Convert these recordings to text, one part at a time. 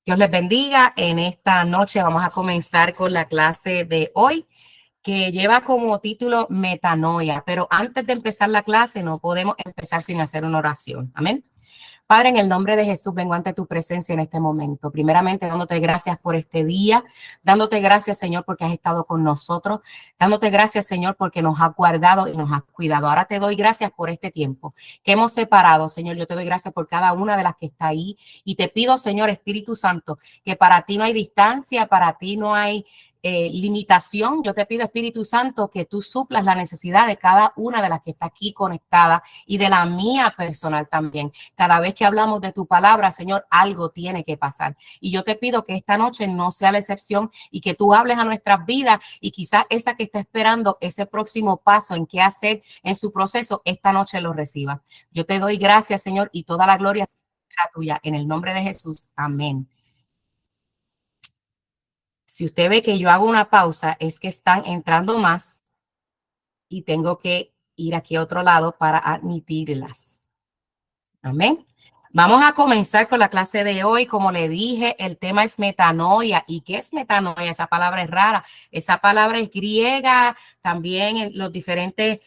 Dios les bendiga. En esta noche vamos a comenzar con la clase de hoy, que lleva como título Metanoia. Pero antes de empezar la clase, no podemos empezar sin hacer una oración. Amén. Padre, en el nombre de Jesús, vengo ante tu presencia en este momento. Primeramente, dándote gracias por este día, dándote gracias, Señor, porque has estado con nosotros, dándote gracias, Señor, porque nos has guardado y nos has cuidado. Ahora te doy gracias por este tiempo que hemos separado, Señor. Yo te doy gracias por cada una de las que está ahí y te pido, Señor, Espíritu Santo, que para ti no hay distancia, para ti no hay limitación. Yo te pido, Espíritu Santo, que tú suplas la necesidad de cada una de las que está aquí conectada y de la mía personal también. Cada vez que hablamos de tu palabra, Señor, algo tiene que pasar. Y yo te pido que esta noche no sea la excepción y que tú hables a nuestras vidas y quizás esa que está esperando ese próximo paso en qué hacer en su proceso, esta noche lo reciba. Yo te doy gracias, Señor, y toda la gloria será tuya. En el nombre de Jesús. Amén. Si usted ve que yo hago una pausa, es que están entrando más y tengo que ir aquí a otro lado para admitirlas. Amén. Vamos a comenzar con la clase de hoy. Como le dije, el tema es metanoia. ¿Y qué es metanoia? Esa palabra es rara. Esa palabra es griega, también en los diferentes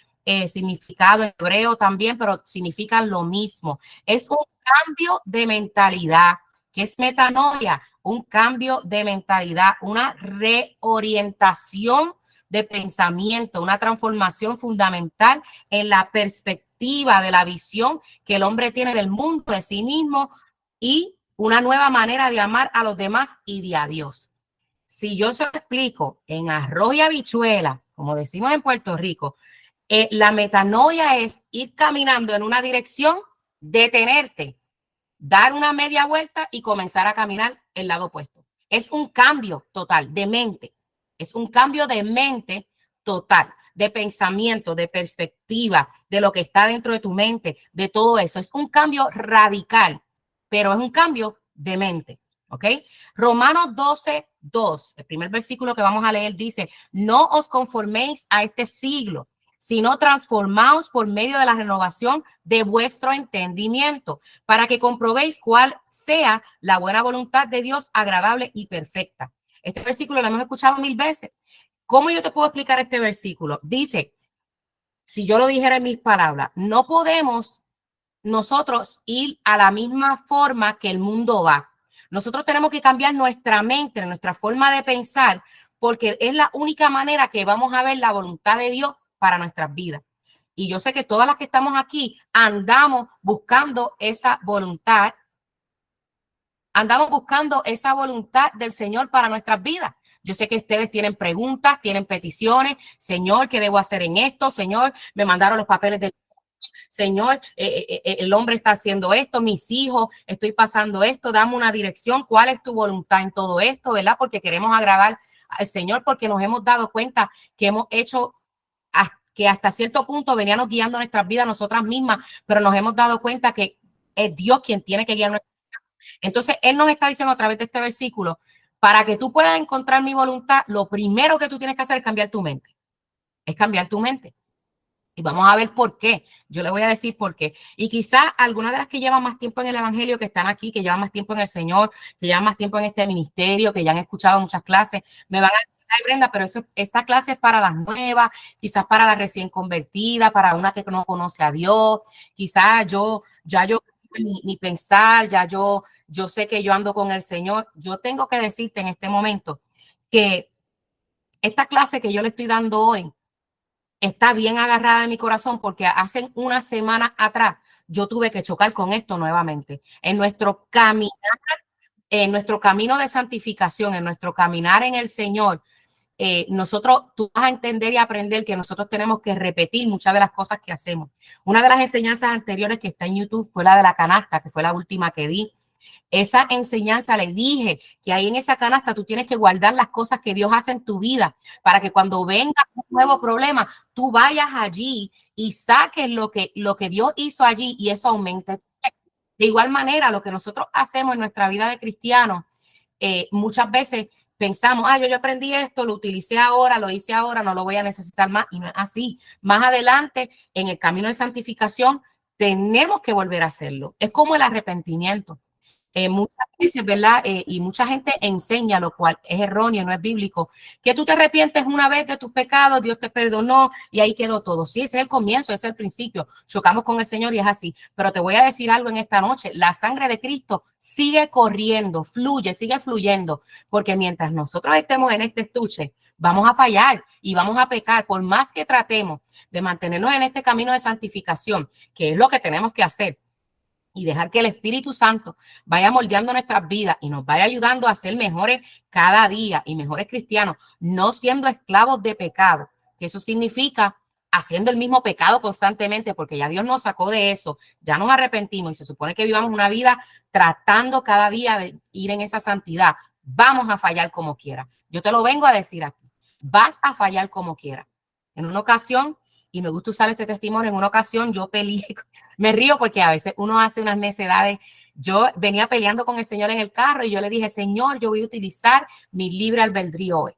significados en hebreo también, pero significan lo mismo. Es un cambio de mentalidad. ¿Qué es metanoia? Un cambio de mentalidad, una reorientación de pensamiento, una transformación fundamental en la perspectiva de la visión que el hombre tiene del mundo, de sí mismo y una nueva manera de amar a los demás y de a Dios. Si yo se lo explico en arroz y habichuela, como decimos en Puerto Rico, la metanoia es ir caminando en una dirección, detenerte, dar una media vuelta y comenzar a caminar el lado opuesto. Es un cambio total de mente. Es un cambio de mente total, de pensamiento, de perspectiva, de lo que está dentro de tu mente, de todo eso. Es un cambio radical, pero es un cambio de mente. ¿Ok? Romanos 12:2, el primer versículo que vamos a leer dice, no os conforméis a este siglo, sino transformaos por medio de la renovación de vuestro entendimiento, para que comprobéis cuál sea la buena voluntad de Dios, agradable y perfecta. Este versículo lo hemos escuchado 1000 veces. ¿Cómo yo te puedo explicar este versículo? Dice, si yo lo dijera en mis palabras, no podemos nosotros ir a la misma forma que el mundo va. Nosotros tenemos que cambiar nuestra mente, nuestra forma de pensar, porque es la única manera que vamos a ver la voluntad de Dios para nuestras vidas. Y yo sé que todas las que estamos aquí andamos buscando esa voluntad, del Señor para nuestras vidas. Yo sé que ustedes tienen preguntas, tienen peticiones. Señor, ¿qué debo hacer en esto? Señor, me mandaron los papeles de Señor, el hombre está haciendo esto, mis hijos, estoy pasando esto, dame una dirección, ¿cuál es tu voluntad en todo esto? ¿Verdad? Porque queremos agradar al Señor, porque nos hemos dado cuenta que hemos hecho que hasta cierto punto veníamos guiando nuestras vidas nosotras mismas, pero nos hemos dado cuenta que es Dios quien tiene que guiar nuestras vidas. Entonces, Él nos está diciendo a través de este versículo, para que tú puedas encontrar mi voluntad, lo primero que tú tienes que hacer es cambiar tu mente. Es cambiar tu mente. Y vamos a ver por qué. Yo le voy a decir por qué. Y quizás algunas de las que llevan más tiempo en el evangelio, que están aquí, que llevan más tiempo en el Señor, que llevan más tiempo en este ministerio, que ya han escuchado muchas clases, me van a decir, ay, Brenda, pero esta clase es para las nuevas, quizás para la recién convertida, para una que no conoce a Dios. Quizás yo ni pensar, yo sé que yo ando con el Señor. Yo tengo que decirte en este momento que esta clase que yo le estoy dando hoy está bien agarrada en mi corazón, porque hace una semana atrás yo tuve que chocar con esto nuevamente. En nuestro camino de santificación, en nuestro caminar en el Señor, tú vas a entender y aprender que nosotros tenemos que repetir muchas de las cosas que hacemos. Una de las enseñanzas anteriores que está en YouTube fue la de la canasta, que fue la última que di. Esa enseñanza le dije que ahí en esa canasta tú tienes que guardar las cosas que Dios hace en tu vida para que cuando venga un nuevo problema, tú vayas allí y saques lo que Dios hizo allí y eso aumente. De igual manera, lo que nosotros hacemos en nuestra vida de cristianos, muchas veces pensamos, yo aprendí esto, lo utilicé ahora, lo hice ahora, no lo voy a necesitar más. Y no es así. Más adelante, en el camino de santificación, tenemos que volver a hacerlo. Es como el arrepentimiento. Muchas veces, ¿verdad? Y mucha gente enseña, lo cual es erróneo, no es bíblico, que tú te arrepientes una vez de tus pecados, Dios te perdonó y ahí quedó todo. Sí, ese es el comienzo, ese es el principio. Chocamos con el Señor y es así. Pero te voy a decir algo en esta noche. La sangre de Cristo sigue corriendo, fluye, sigue fluyendo, porque mientras nosotros estemos en este estuche, vamos a fallar y vamos a pecar, por más que tratemos de mantenernos en este camino de santificación, que es lo que tenemos que hacer y dejar que el Espíritu Santo vaya moldeando nuestras vidas y nos vaya ayudando a ser mejores cada día y mejores cristianos, no siendo esclavos de pecado, que eso significa haciendo el mismo pecado constantemente, porque ya Dios nos sacó de eso, ya nos arrepentimos y se supone que vivamos una vida tratando cada día de ir en esa santidad. Vamos a fallar como quiera. Yo te lo vengo a decir aquí. Vas a fallar como quiera. En una ocasión, y me gusta usar este testimonio, en una ocasión yo peleé, me río porque a veces uno hace unas necedades. Yo venía peleando con el Señor en el carro y yo le dije, Señor, yo voy a utilizar mi libre albedrío hoy.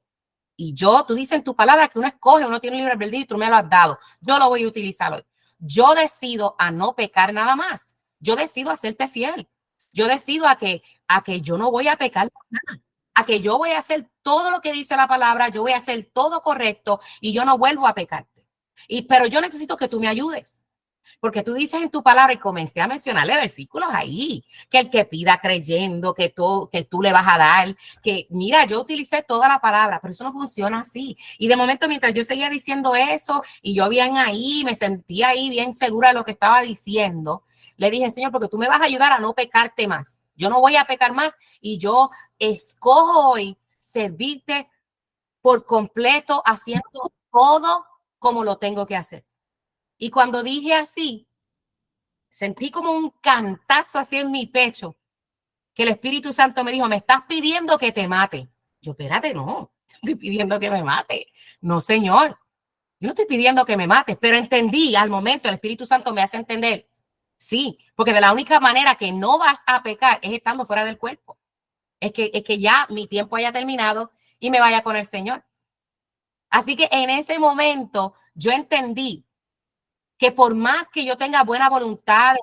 Y yo, tú dices en tu palabra que uno escoge, uno tiene libre albedrío y tú me lo has dado. Yo lo voy a utilizar hoy. Yo decido a no pecar nada más. Yo decido a serte fiel. Yo decido a que yo no voy a pecar nada, a que yo voy a hacer todo lo que dice la palabra, yo voy a hacer todo correcto y yo no vuelvo a pecarte. Pero yo necesito que tú me ayudes. Porque tú dices en tu palabra, y comencé a mencionarle versículos ahí, que el que pida creyendo que tú le vas a dar, que mira, yo utilicé toda la palabra, pero eso no funciona así. Y de momento, mientras yo seguía diciendo eso, y yo bien ahí, me sentía ahí bien segura de lo que estaba diciendo, le dije, Señor, porque tú me vas a ayudar a no pecarte más. Yo no voy a pecar más y yo escojo hoy servirte por completo, haciendo todo como lo tengo que hacer. Y cuando dije así, sentí como un cantazo así en mi pecho, que el Espíritu Santo me dijo, me estás pidiendo que te mate. Yo, espérate, no, estoy pidiendo que me mate. No, Señor, yo no estoy pidiendo que me mate, pero entendí al momento, el Espíritu Santo me hace entender, sí, porque de la única manera que no vas a pecar es estando fuera del cuerpo. Es que ya mi tiempo haya terminado y me vaya con el Señor. Así que en ese momento yo entendí que por más que yo tenga buena voluntad,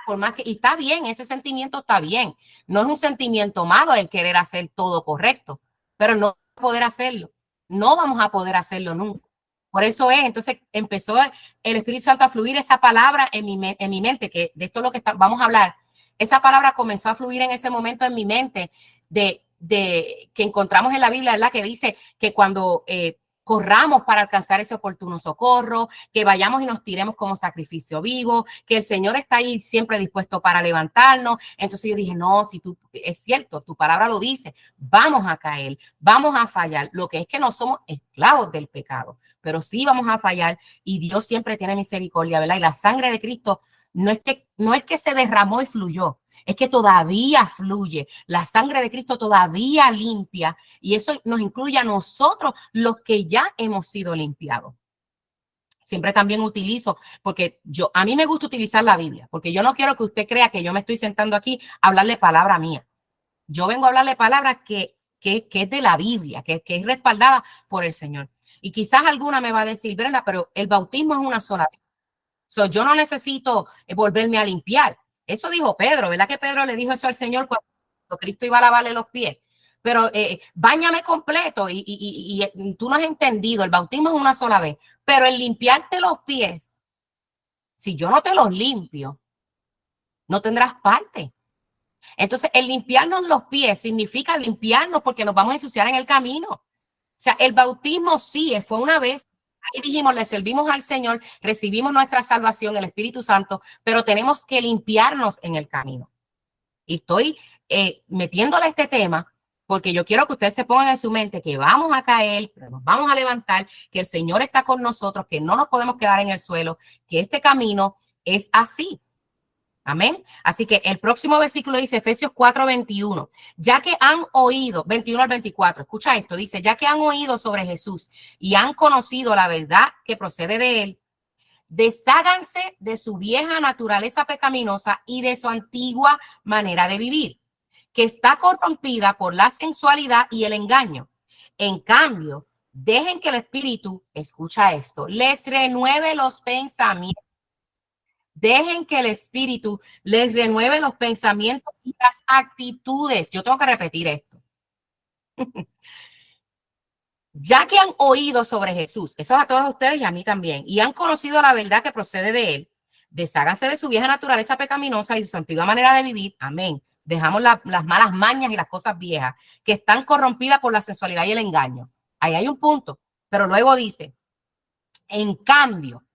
por más que, y está bien, ese sentimiento está bien, no es un sentimiento malo el querer hacer todo correcto, pero no poder hacerlo, no vamos a poder hacerlo nunca. Por eso es, entonces empezó el Espíritu Santo a fluir esa palabra en mi mente, que de esto es lo que vamos a hablar. Esa palabra comenzó a fluir en ese momento en mi mente de que encontramos en la Biblia, ¿verdad? Que dice que cuando corramos para alcanzar ese oportuno socorro, que vayamos y nos tiremos como sacrificio vivo, que el Señor está ahí siempre dispuesto para levantarnos. Entonces yo dije, no, si tú, es cierto, tu palabra lo dice, vamos a caer, vamos a fallar. Lo que es que no somos esclavos del pecado, pero sí vamos a fallar y Dios siempre tiene misericordia, ¿verdad? Y la sangre de Cristo no es que se derramó y fluyó, es que todavía fluye. La sangre de Cristo todavía limpia y eso nos incluye a nosotros los que ya hemos sido limpiados. Siempre también utilizo, porque a mí me gusta utilizar la Biblia, porque yo no quiero que usted crea que yo me estoy sentando aquí a hablarle palabra mía. Yo vengo a hablarle palabra que es de la Biblia, que es respaldada por el Señor. Y quizás alguna me va a decir, Brenda, pero el bautismo es una sola vez. Yo no necesito volverme a limpiar. Eso dijo Pedro, ¿verdad que Pedro le dijo eso al Señor cuando Cristo iba a lavarle los pies? Pero báñame completo y tú no has entendido, el bautismo es una sola vez, pero el limpiarte los pies, si yo no te los limpio, no tendrás parte. Entonces, el limpiarnos los pies significa limpiarnos porque nos vamos a ensuciar en el camino. O sea, el bautismo sí, fue una vez. Ahí dijimos, le servimos al Señor, recibimos nuestra salvación, el Espíritu Santo, pero tenemos que limpiarnos en el camino. Y estoy metiéndole este tema porque yo quiero que ustedes se pongan en su mente que vamos a caer, pero nos vamos a levantar, que el Señor está con nosotros, que no nos podemos quedar en el suelo, que este camino es así. Amén. Así que el próximo versículo dice Efesios 4:21. Ya que han oído, 21 al 24, escucha esto, dice, ya que han oído sobre Jesús y han conocido la verdad que procede de él, desháganse de su vieja naturaleza pecaminosa y de su antigua manera de vivir, que está corrompida por la sensualidad y el engaño. En cambio, dejen que el Espíritu, escucha esto, les renueve los pensamientos Dejen que el Espíritu les renueve los pensamientos y las actitudes. Yo tengo que repetir esto. Ya que han oído sobre Jesús, eso es a todos ustedes y a mí también, y han conocido la verdad que procede de él, desháganse de su vieja naturaleza pecaminosa y su antigua manera de vivir. Amén. Dejamos las malas mañas y las cosas viejas que están corrompidas por la sensualidad y el engaño. Ahí hay un punto, pero luego dice, en cambio,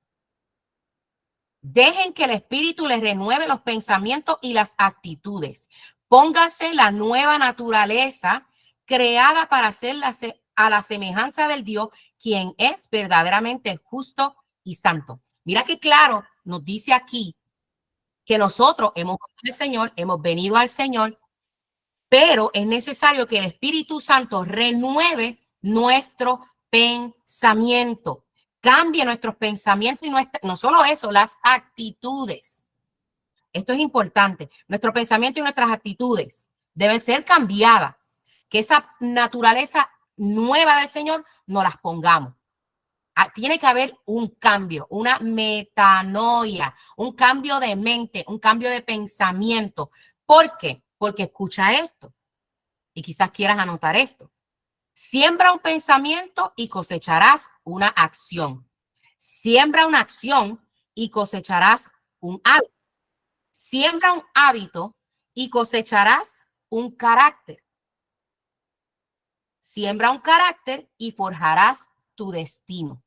dejen que el Espíritu les renueve los pensamientos y las actitudes. Póngase la nueva naturaleza creada para ser a la semejanza del Dios, quien es verdaderamente justo y santo. Mira que claro nos dice aquí que nosotros hemos venido al Señor, hemos venido al Señor, pero es necesario que el Espíritu Santo renueve nuestro pensamiento, cambie nuestros pensamientos y no solo eso, las actitudes. Esto es importante. Nuestro pensamiento y nuestras actitudes deben ser cambiadas. Que esa naturaleza nueva del Señor nos las pongamos. Tiene que haber un cambio, una metanoia, un cambio de mente, un cambio de pensamiento. ¿Por qué? Porque escucha esto y quizás quieras anotar esto. Siembra un pensamiento y cosecharás una acción. Siembra una acción y cosecharás un hábito. Siembra un hábito y cosecharás un carácter. Siembra un carácter y forjarás tu destino.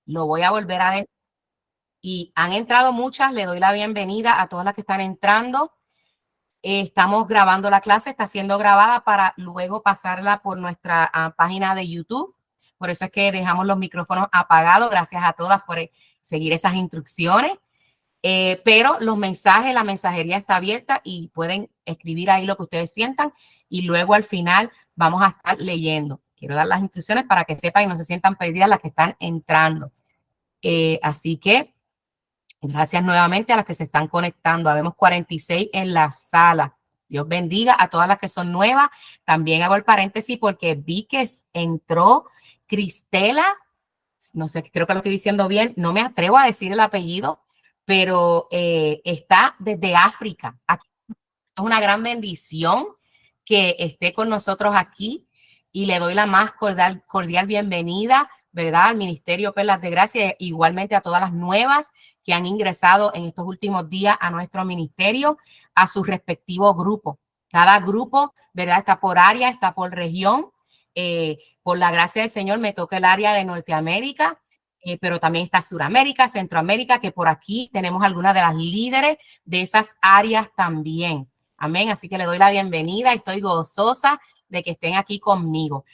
Lo voy a volver a decir. Y han entrado muchas, le doy la bienvenida a todas las que están entrando. Estamos grabando la clase, está siendo grabada para luego pasarla por nuestra página de YouTube. Por eso es que dejamos los micrófonos apagados. Gracias a todas por seguir esas instrucciones. Pero los mensajes, la mensajería está abierta y pueden escribir ahí lo que ustedes sientan y luego al final vamos a estar leyendo. Quiero dar las instrucciones para que sepan y no se sientan perdidas las que están entrando. Así que gracias nuevamente a las que se están conectando. Habemos 46 en la sala. Dios bendiga a todas las que son nuevas. También hago el paréntesis porque vi que entró Cristela. No sé, creo que lo estoy diciendo bien. No me atrevo a decir el apellido, pero está desde África. Aquí es una gran bendición que esté con nosotros aquí y le doy la más cordial bienvenida, ¿verdad? Al Ministerio Perlas de Gracia, igualmente a todas las nuevas que han ingresado en estos últimos días a nuestro ministerio, a sus respectivos grupos. Cada grupo, ¿verdad? Está por área, está por región. Por la gracia del Señor me toca el área de Norteamérica, pero también está Suramérica, Centroamérica, que por aquí tenemos algunas de las líderes de esas áreas también. Amén. Así que le doy la bienvenida. Estoy gozosa de que estén aquí conmigo.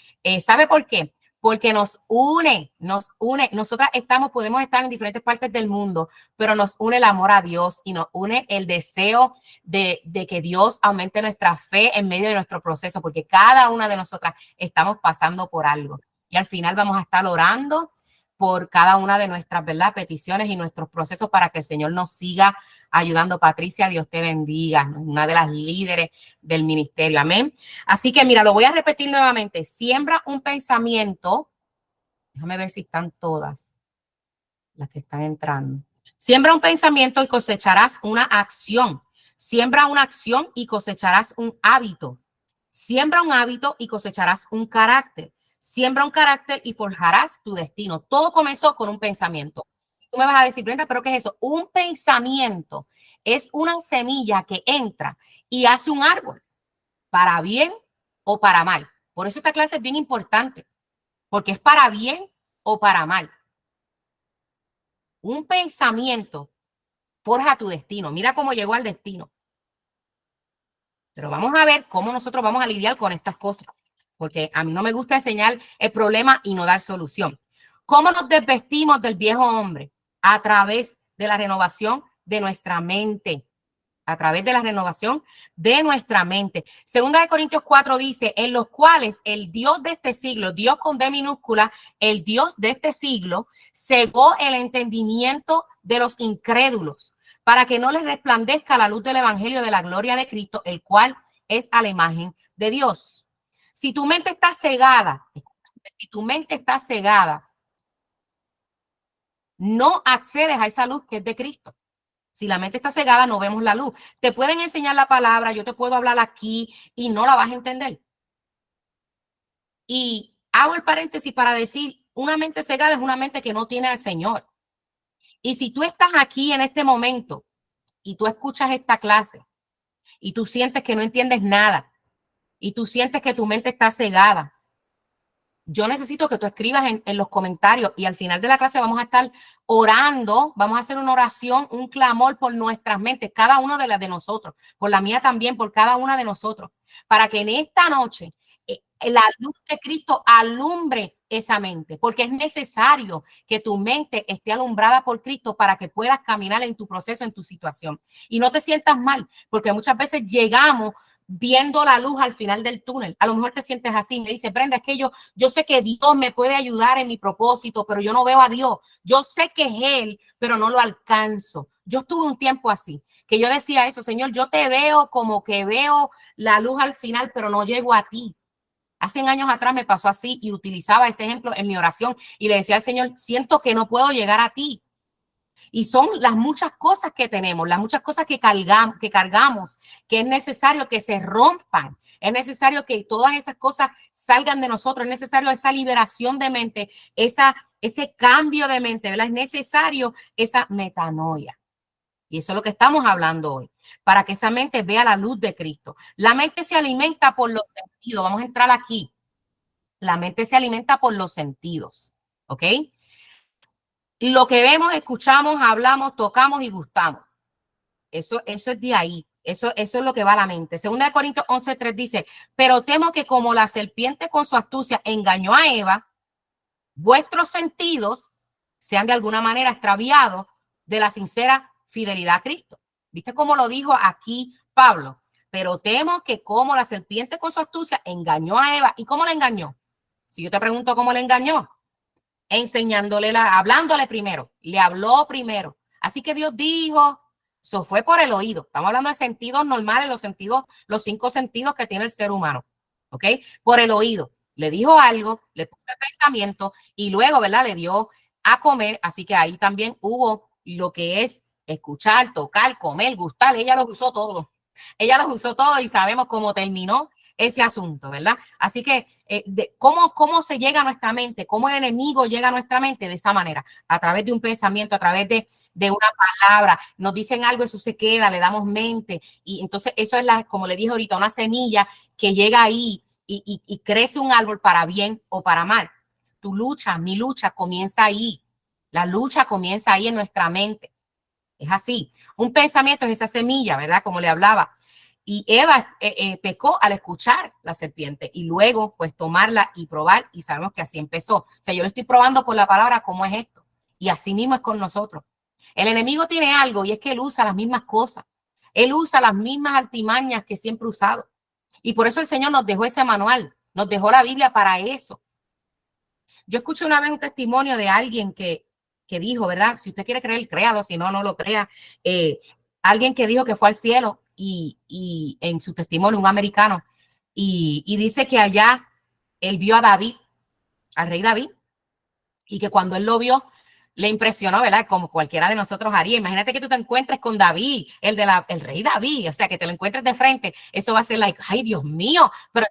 ¿Sabe por qué? Porque nos une, nos une. Nosotras podemos estar en diferentes partes del mundo, pero nos une el amor a Dios y nos une el deseo de que Dios aumente nuestra fe en medio de nuestro proceso, porque cada una de nosotras estamos pasando por algo. Y al final vamos a estar orando por cada una de nuestras, ¿verdad?, peticiones y nuestros procesos para que el Señor nos siga ayudando. Patricia, Dios te bendiga, una de las líderes del ministerio. Amén. Así que mira, lo voy a repetir nuevamente. Siembra un pensamiento. Déjame ver si están todas las que están entrando. Siembra un pensamiento y cosecharás una acción. Siembra una acción y cosecharás un hábito. Siembra un hábito y cosecharás un carácter. Siembra un carácter y forjarás tu destino. Todo comenzó con un pensamiento. Tú me vas a decir, Brenda, ¿pero qué es eso? Un pensamiento es una semilla que entra y hace un árbol, para bien o para mal. Por eso esta clase es bien importante, porque es para bien o para mal. Un pensamiento forja tu destino. Mira cómo llegó al destino. Pero vamos a ver cómo nosotros vamos a lidiar con estas cosas, porque a mí no me gusta enseñar el problema y no dar solución. ¿Cómo nos desvestimos del viejo hombre? A través de la renovación de nuestra mente. A través de la renovación de nuestra mente. Segunda de Corintios 4 dice, en los cuales el Dios de este siglo, Dios con D minúscula, el Dios de este siglo, cegó el entendimiento de los incrédulos, para que no les resplandezca la luz del evangelio de la gloria de Cristo, el cual es a la imagen de Dios. Si tu mente está cegada, no accedes a esa luz que es de Cristo. Si la mente está cegada, no vemos la luz. Te pueden enseñar la palabra, yo te puedo hablar aquí y no la vas a entender. Y hago el paréntesis para decir, una mente cegada es una mente que no tiene al Señor. Y si tú estás aquí en este momento y tú escuchas esta clase y tú sientes que no entiendes nada y tú sientes que tu mente está cegada, yo necesito que tú escribas en los comentarios y al final de la clase vamos a estar orando, vamos a hacer una oración, un clamor por nuestras mentes, cada una de las de nosotros, por la mía también, por cada una de nosotros, para que en esta noche la luz de Cristo alumbre esa mente, porque es necesario que tu mente esté alumbrada por Cristo para que puedas caminar en tu proceso, en tu situación. Y no te sientas mal, porque muchas veces llegamos viendo la luz al final del túnel. A lo mejor te sientes así, me dice, Brenda, es que yo sé que Dios me puede ayudar en mi propósito, pero yo no veo a Dios. Yo sé que es Él, pero no lo alcanzo. Yo estuve un tiempo así, que yo decía eso, Señor, yo te veo como que veo la luz al final, pero no llego a ti. Hace años atrás me pasó así y utilizaba ese ejemplo en mi oración y le decía al Señor, siento que no puedo llegar a ti. Y son las muchas cosas que tenemos, las muchas cosas que cargamos, que es necesario que se rompan. Es necesario que todas esas cosas salgan de nosotros. Es necesario esa liberación de mente, ese cambio de mente, ¿verdad? Es necesario esa metanoia. Y eso es lo que estamos hablando hoy, para que esa mente vea la luz de Cristo. La mente se alimenta por los sentidos. Vamos a entrar aquí. La mente se alimenta por los sentidos, ¿ok? Lo que vemos, escuchamos, hablamos, tocamos y gustamos. Eso es de ahí. Eso es lo que va a la mente. Segunda de Corintios 11:3 dice, pero temo que como la serpiente con su astucia engañó a Eva, vuestros sentidos sean de alguna manera extraviados de la sincera fidelidad a Cristo. ¿Viste cómo lo dijo aquí Pablo? Pero temo que como la serpiente con su astucia engañó a Eva. ¿Y cómo la engañó? Si yo te pregunto cómo le engañó, enseñándole, hablándole primero, le habló primero. Así que Dios dijo, eso fue por el oído. Estamos hablando de sentidos normales, los sentidos, los 5 sentidos que tiene el ser humano, ¿ok? Por el oído. Le dijo algo, le puso el pensamiento y luego, ¿verdad? Le dio a comer. Así que ahí también hubo lo que es escuchar, tocar, comer, gustar. Ella los usó todo. Ella los usó todo y sabemos cómo terminó ese asunto, ¿verdad? Así que, ¿cómo se llega a nuestra mente? ¿Cómo el enemigo llega a nuestra mente? De esa manera, a través de un pensamiento, a través de una palabra. Nos dicen algo, eso se queda, le damos mente. Y entonces eso es, como le dije ahorita, una semilla que llega ahí y crece un árbol para bien o para mal. Tu lucha, mi lucha comienza ahí. La lucha comienza ahí en nuestra mente. Es así. Un pensamiento es esa semilla, ¿verdad? Como le hablaba. Y Eva pecó al escuchar la serpiente y luego pues tomarla y probar y sabemos que así empezó. O sea, yo le estoy probando por la palabra cómo es esto y así mismo es con nosotros. El enemigo tiene algo y es que él usa las mismas cosas. Él usa las mismas artimañas que siempre ha usado. Y por eso el Señor nos dejó ese manual, nos dejó la Biblia para eso. Yo escuché una vez un testimonio de alguien que dijo, ¿verdad? Si usted quiere creer, créalo, si no, no lo crea. Alguien que dijo que fue al cielo y en su testimonio, un americano, y dice que allá él vio a David, al rey David, y que cuando él lo vio, le impresionó, ¿verdad? Como cualquiera de nosotros haría. Imagínate que tú te encuentres con David, el rey David, o sea, que te lo encuentres de frente. Eso va a ser like, ay, Dios mío, pero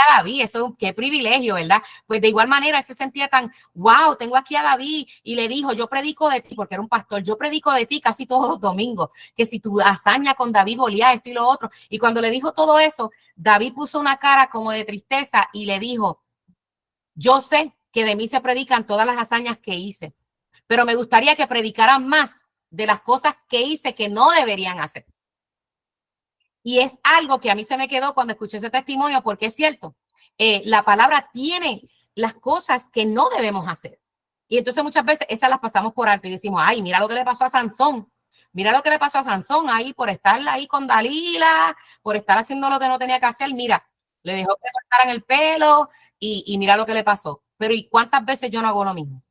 a David, eso qué privilegio, ¿verdad? Pues de igual manera él se sentía tan, wow, tengo aquí a David y le dijo, yo predico de ti, porque era un pastor, yo predico de ti casi todos los domingos, que si tu hazaña con David Goliat, esto y lo otro. Y cuando le dijo todo eso, David puso una cara como de tristeza y le dijo, yo sé que de mí se predican todas las hazañas que hice, pero me gustaría que predicaran más de las cosas que hice que no deberían hacer. Y es algo que a mí se me quedó cuando escuché ese testimonio, porque es cierto, la palabra tiene las cosas que no debemos hacer. Y entonces muchas veces esas las pasamos por alto y decimos, ay, mira lo que le pasó a Sansón. Mira lo que le pasó a Sansón ahí por estar ahí con Dalila, por estar haciendo lo que no tenía que hacer. Mira, le dejó que le cortaran el pelo y mira lo que le pasó. Pero ¿y cuántas veces yo no hago lo mismo?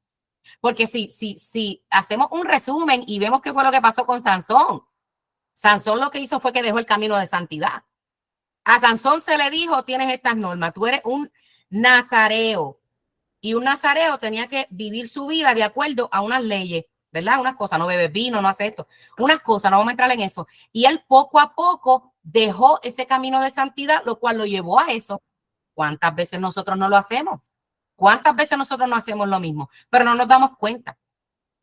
Porque si hacemos un resumen y vemos qué fue lo que pasó con Sansón, Sansón lo que hizo fue que dejó el camino de santidad. A Sansón se le dijo, tienes estas normas, tú eres un nazareo. Y un nazareo tenía que vivir su vida de acuerdo a unas leyes. ¿verdad? Unas cosas, no bebe vino, no hace esto. Unas cosas, no vamos a entrar en eso. Y él poco a poco dejó ese camino de santidad, lo cual lo llevó a eso. ¿Cuántas veces nosotros no lo hacemos? ¿Cuántas veces nosotros no hacemos lo mismo? Pero no nos damos cuenta.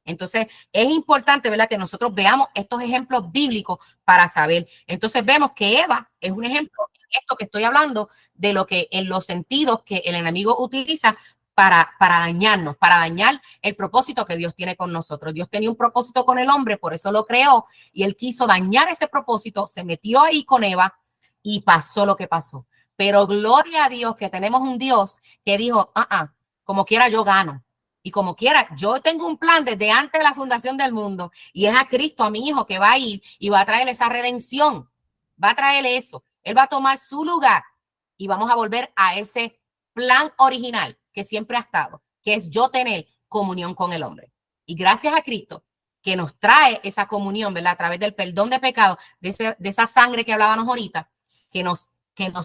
Entonces, es importante, ¿verdad?, que nosotros veamos estos ejemplos bíblicos para saber. Entonces, vemos que Eva es un ejemplo en esto que estoy hablando de lo que en los sentidos que el enemigo utiliza para dañarnos, para dañar el propósito que Dios tiene con nosotros. Dios tenía un propósito con el hombre, por eso lo creó y él quiso dañar ese propósito, se metió ahí con Eva y pasó lo que pasó. Pero gloria a Dios que tenemos un Dios que dijo, como quiera yo gano. Y como quiera, yo tengo un plan desde antes de la fundación del mundo y es a Cristo, a mi hijo, que va a ir y va a traer esa redención. Va a traer eso. Él va a tomar su lugar y vamos a volver a ese plan original que siempre ha estado, que es yo tener comunión con el hombre. Y gracias a Cristo que nos trae esa comunión, ¿verdad? A través del perdón de pecados, de esa sangre que hablábamos ahorita, que nos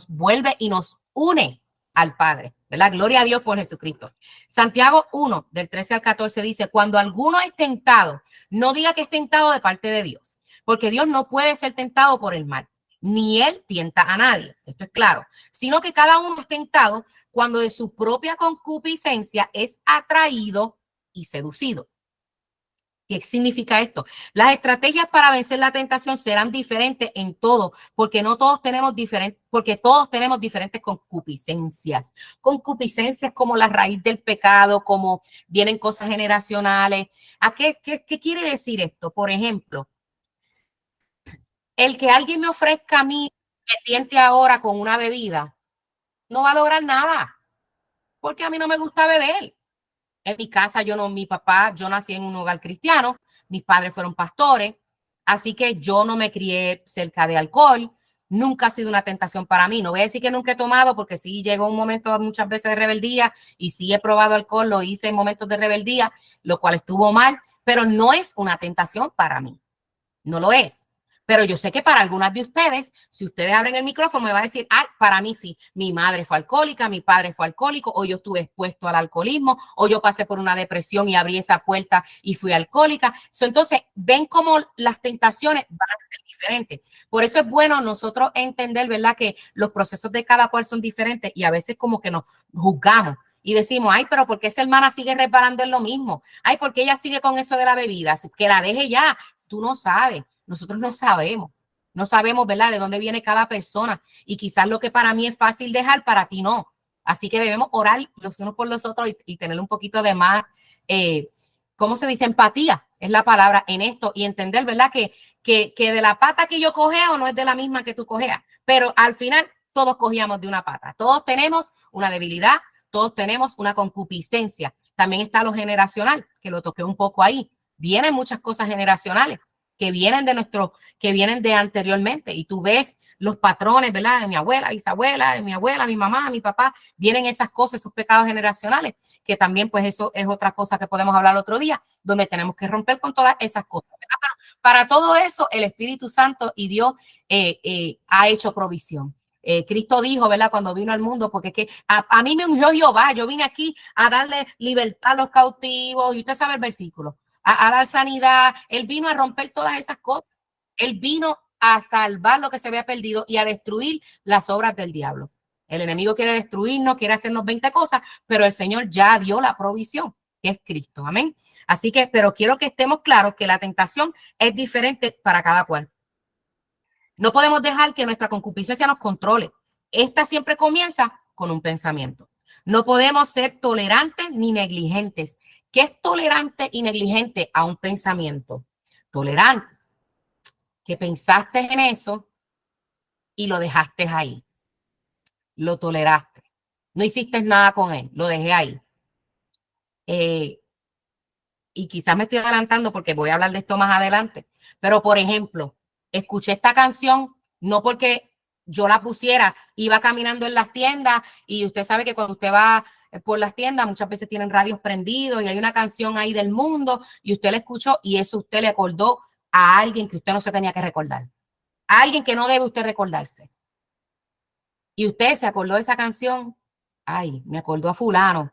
vuelve y nos une al Padre, ¿verdad? Gloria a Dios por Jesucristo. Santiago 1, del 13 al 14 dice, cuando alguno es tentado, no diga que es tentado de parte de Dios, porque Dios no puede ser tentado por el mal, ni él tienta a nadie, esto es claro, sino que cada uno es tentado cuando de su propia concupiscencia es atraído y seducido. ¿Qué significa esto? Las estrategias para vencer la tentación serán diferentes en todo, porque todos tenemos diferentes concupiscencias. Concupiscencias como la raíz del pecado, como vienen cosas generacionales. ¿A qué quiere decir esto? Por ejemplo, el que alguien me ofrezca a mí, me tiente ahora con una bebida, no va a lograr nada, porque a mí no me gusta beber. En mi casa, mi papá, yo nací en un hogar cristiano, mis padres fueron pastores, así que yo no me crié cerca de alcohol, nunca ha sido una tentación para mí. No voy a decir que nunca he tomado, porque sí llegó un momento muchas veces de rebeldía y sí he probado alcohol, lo hice en momentos de rebeldía, lo cual estuvo mal, pero no es una tentación para mí, no lo es. Pero yo sé que para algunas de ustedes, si ustedes abren el micrófono, me va a decir, para mí sí, mi madre fue alcohólica, mi padre fue alcohólico, o yo estuve expuesto al alcoholismo, o yo pasé por una depresión y abrí esa puerta y fui alcohólica. Entonces, ven cómo las tentaciones van a ser diferentes. Por eso es bueno nosotros entender, ¿verdad?, que los procesos de cada cual son diferentes y a veces como que nos juzgamos. Y decimos, pero ¿por qué esa hermana sigue resbalando en lo mismo? ¿Por qué ella sigue con eso de la bebida? Que la deje ya. Tú no sabes. Nosotros no sabemos, ¿verdad?, de dónde viene cada persona y quizás lo que para mí es fácil dejar, para ti no. Así que debemos orar los unos por los otros y tener un poquito de más, ¿cómo se dice? Empatía es la palabra en esto y entender, ¿verdad?, que de la pata que yo cojeo no es de la misma que tú cojeas, pero al final todos cogíamos de una pata. Todos tenemos una debilidad, todos tenemos una concupiscencia. También está lo generacional, que lo toqué un poco ahí. Vienen muchas cosas generacionales que vienen de anteriormente y tú ves los patrones, ¿verdad?, de mi abuela, bisabuela, de mi abuela, mi mamá, mi papá, vienen esas cosas, esos pecados generacionales, que también pues eso es otra cosa que podemos hablar otro día, donde tenemos que romper con todas esas cosas, ¿verdad? Pero para todo eso el Espíritu Santo y Dios ha hecho provisión. Cristo dijo, ¿verdad?, cuando vino al mundo, porque es que a mí me ungió Jehová, yo vine aquí a darle libertad a los cautivos, y usted sabe el versículo, a dar sanidad. Él vino a romper todas esas cosas. Él vino a salvar lo que se había perdido y a destruir las obras del diablo. El enemigo quiere destruirnos, quiere hacernos 20 cosas, pero el Señor ya dio la provisión, que es Cristo. Amén. Así que, pero quiero que estemos claros que la tentación es diferente para cada cual. No podemos dejar que nuestra concupiscencia nos controle. Esta siempre comienza con un pensamiento. No podemos ser tolerantes ni negligentes. ¿Qué es tolerante y negligente a un pensamiento? Tolerante, que pensaste en eso y lo dejaste ahí. Lo toleraste. No hiciste nada con él, lo dejé ahí. Y quizás me estoy adelantando porque voy a hablar de esto más adelante. Pero, por ejemplo, escuché esta canción no porque yo la pusiera, iba caminando en las tiendas y usted sabe que cuando usted va por las tiendas muchas veces tienen radios prendidos y hay una canción ahí del mundo y usted la escuchó y eso usted le acordó a alguien que usted no se tenía que recordar, a alguien que no debe usted recordarse. Y usted se acordó de esa canción, me acordó a fulano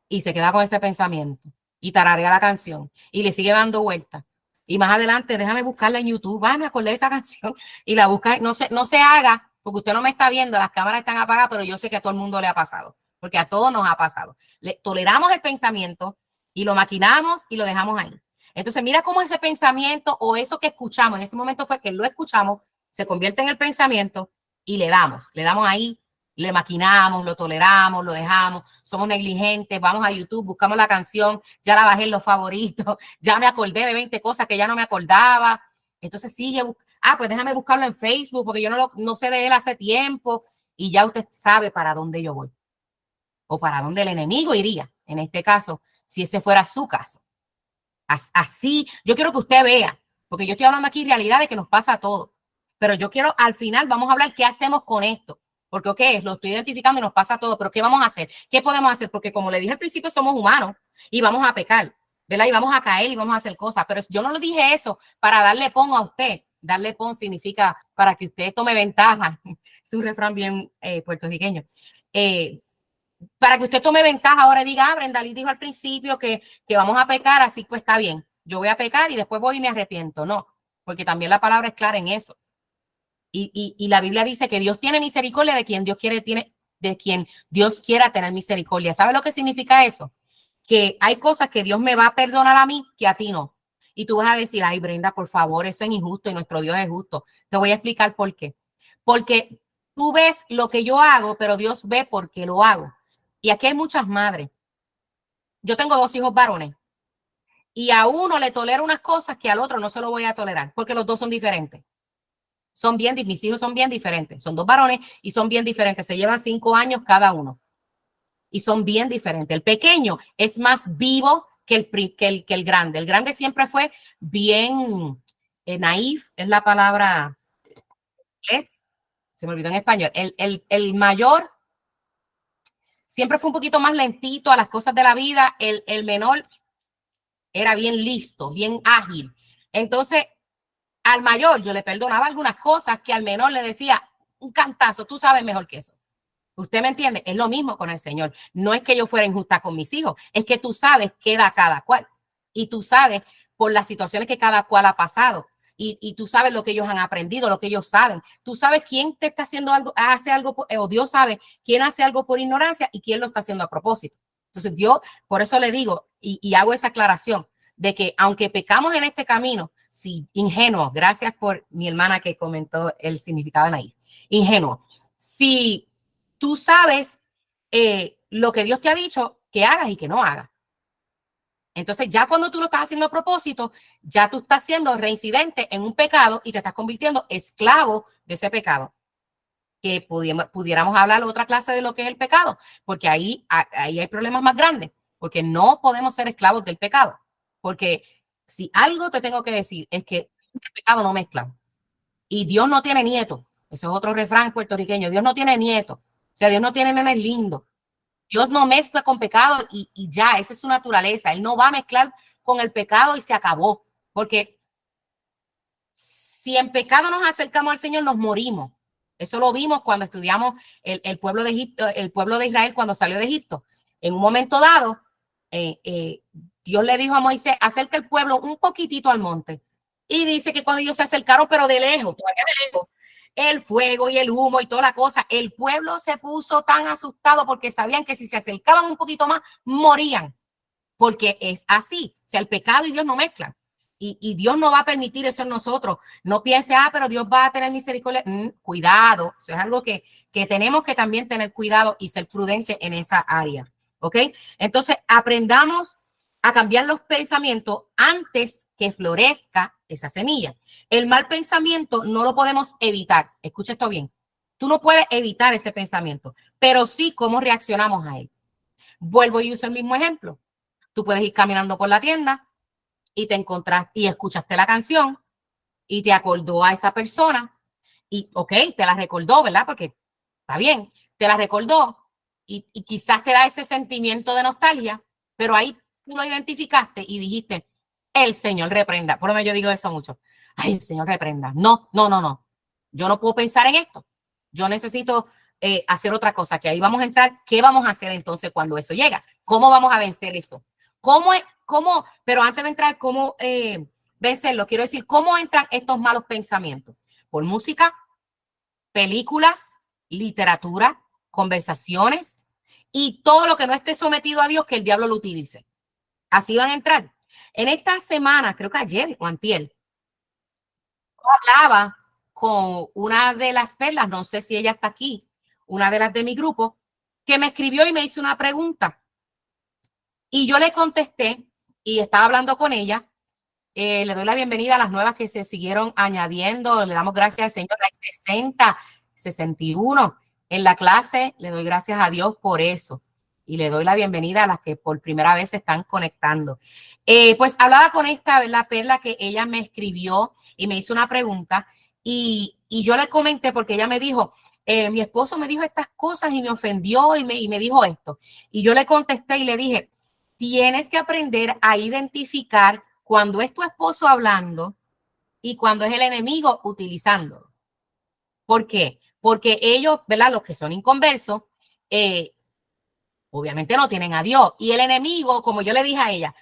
y se queda con ese pensamiento. y tararea la canción y le sigue dando vueltas. Y más adelante, déjame buscarla en YouTube. Me acordé de esa canción y la busca. No se haga, porque usted no me está viendo, las cámaras están apagadas, pero yo sé que a todo el mundo le ha pasado, porque a todos nos ha pasado. Toleramos el pensamiento y lo maquinamos y lo dejamos ahí. Entonces, mira cómo ese pensamiento o eso que escuchamos, en ese momento fue que lo escuchamos, se convierte en el pensamiento y le damos ahí, le maquinamos, lo toleramos, lo dejamos, somos negligentes, vamos a YouTube, buscamos la canción, ya la bajé en los favoritos, ya me acordé de 20 cosas que ya no me acordaba. Entonces sigue, pues déjame buscarlo en Facebook porque yo no sé de él hace tiempo y ya usted sabe para dónde yo voy o para dónde el enemigo iría, en este caso, si ese fuera su caso. Así, yo quiero que usted vea, porque yo estoy hablando aquí realidad de que nos pasa a todos, pero yo quiero, al final vamos a hablar qué hacemos con esto, porque ok, lo estoy identificando y nos pasa a todos, pero ¿qué vamos a hacer? ¿Qué podemos hacer? Porque como le dije al principio, somos humanos y vamos a pecar, ¿verdad? Y vamos a caer y vamos a hacer cosas, pero yo no lo dije eso para darle pon a usted. Darle pon significa para que usted tome ventaja, es un refrán bien puertorriqueño. Para que usted tome ventaja ahora y diga, Brenda Lee dijo al principio que vamos a pecar, así pues está bien, yo voy a pecar y después voy y me arrepiento. No, porque también la palabra es clara en eso. Y la Biblia dice que Dios tiene misericordia de quien Dios quiera tener misericordia. ¿Sabe lo que significa eso? Que hay cosas que Dios me va a perdonar a mí que a ti no. Y tú vas a decir, ay Brenda, por favor, eso es injusto y nuestro Dios es justo. Te voy a explicar por qué. Porque tú ves lo que yo hago, pero Dios ve por qué lo hago. Y aquí hay muchas madres. Yo tengo 2 hijos varones y a uno le tolero unas cosas que al otro no se lo voy a tolerar porque los dos son diferentes. Mis hijos son bien diferentes. Son 2 varones y son bien diferentes. Se llevan 5 años cada uno y son bien diferentes. El pequeño es más vivo que el grande. El grande siempre fue bien naif, es la palabra, se me olvidó en español. El mayor siempre fue un poquito más lentito a las cosas de la vida. El menor era bien listo, bien ágil. Entonces, al mayor yo le perdonaba algunas cosas que al menor le decía, un cantazo, tú sabes mejor que eso. ¿Usted me entiende? Es lo mismo con el Señor. No es que yo fuera injusta con mis hijos, es que tú sabes qué da cada cual. Y tú sabes por las situaciones que cada cual ha pasado. Y tú sabes lo que ellos han aprendido, lo que ellos saben. Tú sabes quién te está haciendo algo, hace algo, o Dios sabe quién hace algo por ignorancia y quién lo está haciendo a propósito. Entonces, Dios, por eso le digo y hago esa aclaración de que aunque pecamos en este camino, si ingenuo, gracias por mi hermana que comentó el significado de ahí, ingenuo. Si tú sabes lo que Dios te ha dicho que hagas y que no hagas. Entonces, ya cuando tú lo estás haciendo a propósito, ya tú estás siendo reincidente en un pecado y te estás convirtiendo esclavo de ese pecado. Que pudiéramos hablar otra clase de lo que es el pecado, porque ahí hay problemas más grandes, porque no podemos ser esclavos del pecado. Porque si algo te tengo que decir es que el pecado no mezcla. Y Dios no tiene nieto. Eso es otro refrán puertorriqueño. Dios no tiene nieto. O sea, Dios no tiene nenes lindos. Dios no mezcla con pecado y ya, esa es su naturaleza. Él no va a mezclar con el pecado y se acabó. Porque si en pecado nos acercamos al Señor, nos morimos. Eso lo vimos cuando estudiamos el pueblo de Egipto, el pueblo de Israel cuando salió de Egipto. En un momento dado, Dios le dijo a Moisés, acerca el pueblo un poquitito al monte. Y dice que cuando ellos se acercaron, pero de lejos, todavía de lejos, el fuego y el humo y toda la cosa, el pueblo se puso tan asustado porque sabían que si se acercaban un poquito más, morían. Porque es así. O sea, el pecado y Dios no mezclan. Y Dios no va a permitir eso en nosotros. No piense, pero Dios va a tener misericordia. Cuidado. Eso es algo que tenemos que también tener cuidado y ser prudentes en esa área. ¿Ok? Entonces, aprendamos a cambiar los pensamientos antes que florezca esa semilla. El mal pensamiento no lo podemos evitar. Escucha esto bien. Tú no puedes evitar ese pensamiento, pero sí cómo reaccionamos a él. Vuelvo y uso el mismo ejemplo. Tú puedes ir caminando por la tienda y te encontraste y escuchaste la canción y te acordó a esa persona y, ok, te la recordó, ¿verdad? Porque está bien, te la recordó y quizás te da ese sentimiento de nostalgia, pero ahí tú lo identificaste y dijiste, el Señor reprenda. Por lo menos yo digo eso mucho. Ay, el Señor reprenda. No, no, no, no. Yo no puedo pensar en esto. Yo necesito hacer otra cosa, que ahí vamos a entrar. ¿Qué vamos a hacer entonces cuando eso llega? ¿Cómo vamos a vencer eso? ¿Cómo pero antes de entrar, cómo vencerlo, quiero decir, cómo entran estos malos pensamientos. Por música, películas, literatura, conversaciones y todo lo que no esté sometido a Dios, que el diablo lo utilice. Así van a entrar. En esta semana, creo que ayer o antier, hablaba con una de las perlas, no sé si ella está aquí, una de las de mi grupo, que me escribió y me hizo una pregunta. Y yo le contesté y estaba hablando con ella. Le doy la bienvenida a las nuevas que se siguieron añadiendo. Le damos gracias al Señor. Hay 60, 61 en la clase. Le doy gracias a Dios por eso. Y le doy la bienvenida a las que por primera vez se están conectando. Pues hablaba con esta, ¿verdad? Perla, que ella me escribió y me hizo una pregunta. Y yo le comenté porque ella me dijo, mi esposo me dijo estas cosas y me ofendió y me dijo esto. Y yo le contesté y le dije, tienes que aprender a identificar cuando es tu esposo hablando y cuando es el enemigo utilizándolo. ¿Por qué? Porque ellos, ¿verdad? Los que son inconversos, obviamente no tienen a Dios. Y el enemigo, como yo le dije a ella,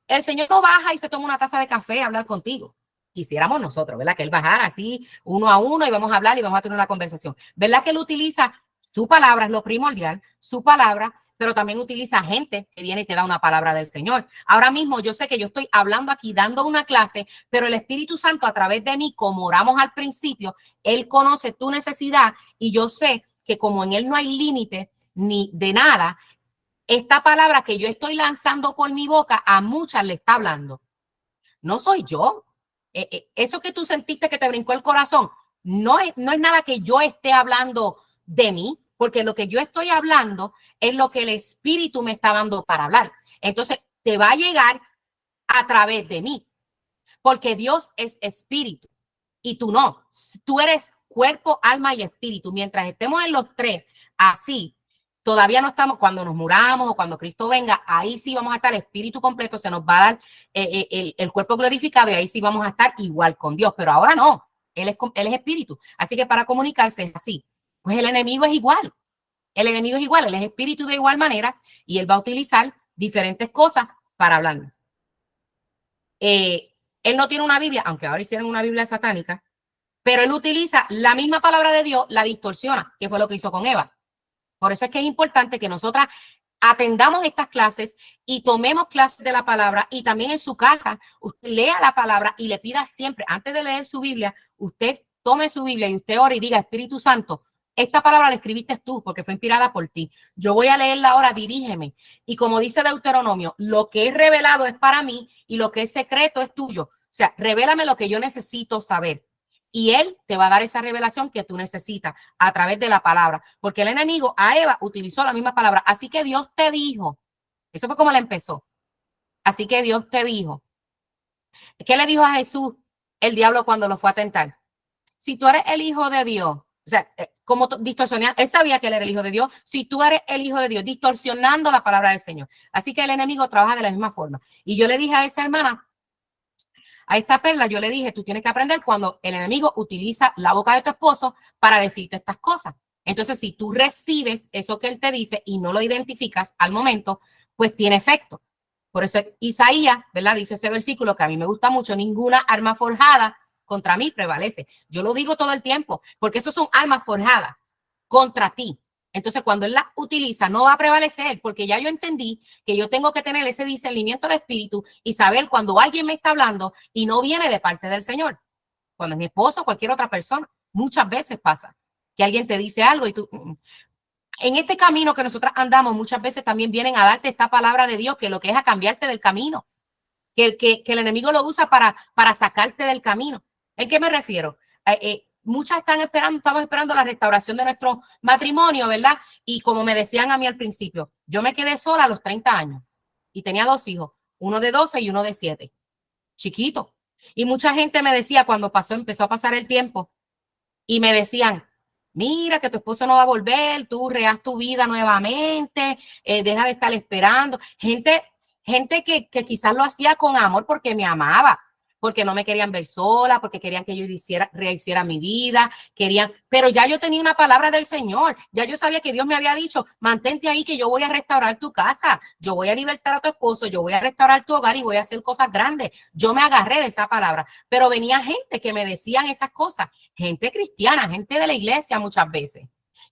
el Señor no baja y se toma una taza de café a hablar contigo. Quisiéramos nosotros, ¿verdad? Que Él bajara así uno a uno y vamos a hablar y vamos a tener una conversación. ¿Verdad que Él utiliza su palabra, es lo primordial, su palabra, pero también utiliza gente que viene y te da una palabra del Señor? Ahora mismo yo sé que yo estoy hablando aquí, dando una clase, pero el Espíritu Santo a través de mí, como oramos al principio, Él conoce tu necesidad y yo sé que como en Él no hay límite ni de nada, esta palabra que yo estoy lanzando por mi boca a muchas le está hablando. No soy yo. Eso que tú sentiste que te brincó el corazón, no es nada que yo esté hablando de mí, porque lo que yo estoy hablando es lo que el Espíritu me está dando para hablar. Entonces, te va a llegar a través de mí, porque Dios es espíritu y tú no. Tú eres cuerpo, alma y espíritu. Mientras estemos en los tres así, todavía no estamos, cuando nos muramos o cuando Cristo venga, ahí sí vamos a estar el espíritu completo, se nos va a dar el cuerpo glorificado y ahí sí vamos a estar igual con Dios, pero ahora no, él es espíritu. Así que para comunicarse es así. Pues el enemigo es igual, él es espíritu de igual manera y él va a utilizar diferentes cosas para hablarnos. Él no tiene una Biblia, aunque ahora hicieron una Biblia satánica, pero él utiliza la misma palabra de Dios, la distorsiona, que fue lo que hizo con Eva. Por eso es que es importante que nosotras atendamos estas clases y tomemos clases de la palabra y también en su casa usted lea la palabra y le pida siempre, antes de leer su Biblia, usted tome su Biblia y usted ore y diga, Espíritu Santo, esta palabra la escribiste tú porque fue inspirada por ti. Yo voy a leerla ahora, dirígeme. Y como dice Deuteronomio, lo que es revelado es para mí y lo que es secreto es tuyo. O sea, revélame lo que yo necesito saber. Y él te va a dar esa revelación que tú necesitas a través de la palabra, porque el enemigo a Eva utilizó la misma palabra. Así que Dios te dijo, eso fue como la empezó. Así que Dios te dijo. ¿Qué le dijo a Jesús el diablo cuando lo fue a tentar? Si tú eres el hijo de Dios, o sea, como distorsionando, él sabía que él era el hijo de Dios. Si tú eres el hijo de Dios, distorsionando la palabra del Señor. Así que el enemigo trabaja de la misma forma. Y yo le dije a esa hermana, a esta perla, yo le dije, tú tienes que aprender cuando el enemigo utiliza la boca de tu esposo para decirte estas cosas. Entonces, si tú recibes eso que él te dice y no lo identificas al momento, pues tiene efecto. Por eso Isaías, ¿verdad? Dice ese versículo que a mí me gusta mucho, ninguna arma forjada contra mí prevalece. Yo lo digo todo el tiempo, porque eso son armas forjadas contra ti. Entonces, cuando él la utiliza, no va a prevalecer, porque ya yo entendí que yo tengo que tener ese discernimiento de espíritu y saber cuando alguien me está hablando y no viene de parte del Señor. Cuando es mi esposo o cualquier otra persona, muchas veces pasa que alguien te dice algo y tú... En este camino que nosotros andamos, muchas veces también vienen a darte esta palabra de Dios, que lo que es a cambiarte del camino, que el enemigo lo usa para sacarte del camino. ¿En qué me refiero? Muchas estamos esperando la restauración de nuestro matrimonio, ¿verdad? Y como me decían a mí al principio, yo me quedé sola a los 30 años y tenía 2 hijos, uno de 12 y uno de 7, chiquito. Y mucha gente me decía cuando empezó a pasar el tiempo y me decían, mira que tu esposo no va a volver, tú reas tu vida nuevamente, deja de estar esperando. Gente que quizás lo hacía con amor porque me amaba, porque no me querían ver sola, porque querían que yo rehiciera mi vida, pero ya yo tenía una palabra del Señor, ya yo sabía que Dios me había dicho, mantente ahí que yo voy a restaurar tu casa, yo voy a libertar a tu esposo, yo voy a restaurar tu hogar y voy a hacer cosas grandes. Yo me agarré de esa palabra, pero venía gente que me decían esas cosas, gente cristiana, gente de la iglesia muchas veces,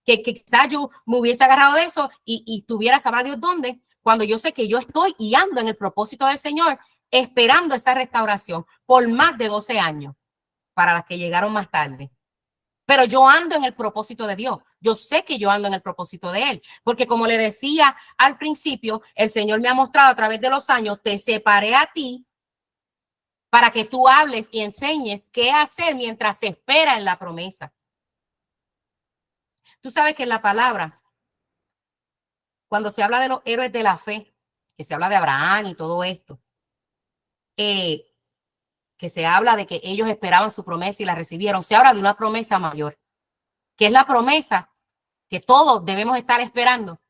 que quizás yo me hubiese agarrado de eso y estuviera, sabrá Dios dónde, cuando yo sé que yo estoy y ando en el propósito del Señor, esperando esa restauración por más de 12 años para las que llegaron más tarde. Pero yo ando en el propósito de Dios. Yo sé que yo ando en el propósito de Él. Porque como le decía al principio, el Señor me ha mostrado a través de los años, te separé a ti para que tú hables y enseñes qué hacer mientras se espera en la promesa. Tú sabes que en la palabra, cuando se habla de los héroes de la fe, que se habla de Abraham y todo esto, que se habla de que ellos esperaban su promesa y la recibieron, se habla de una promesa mayor, que es la promesa que todos debemos estar esperando,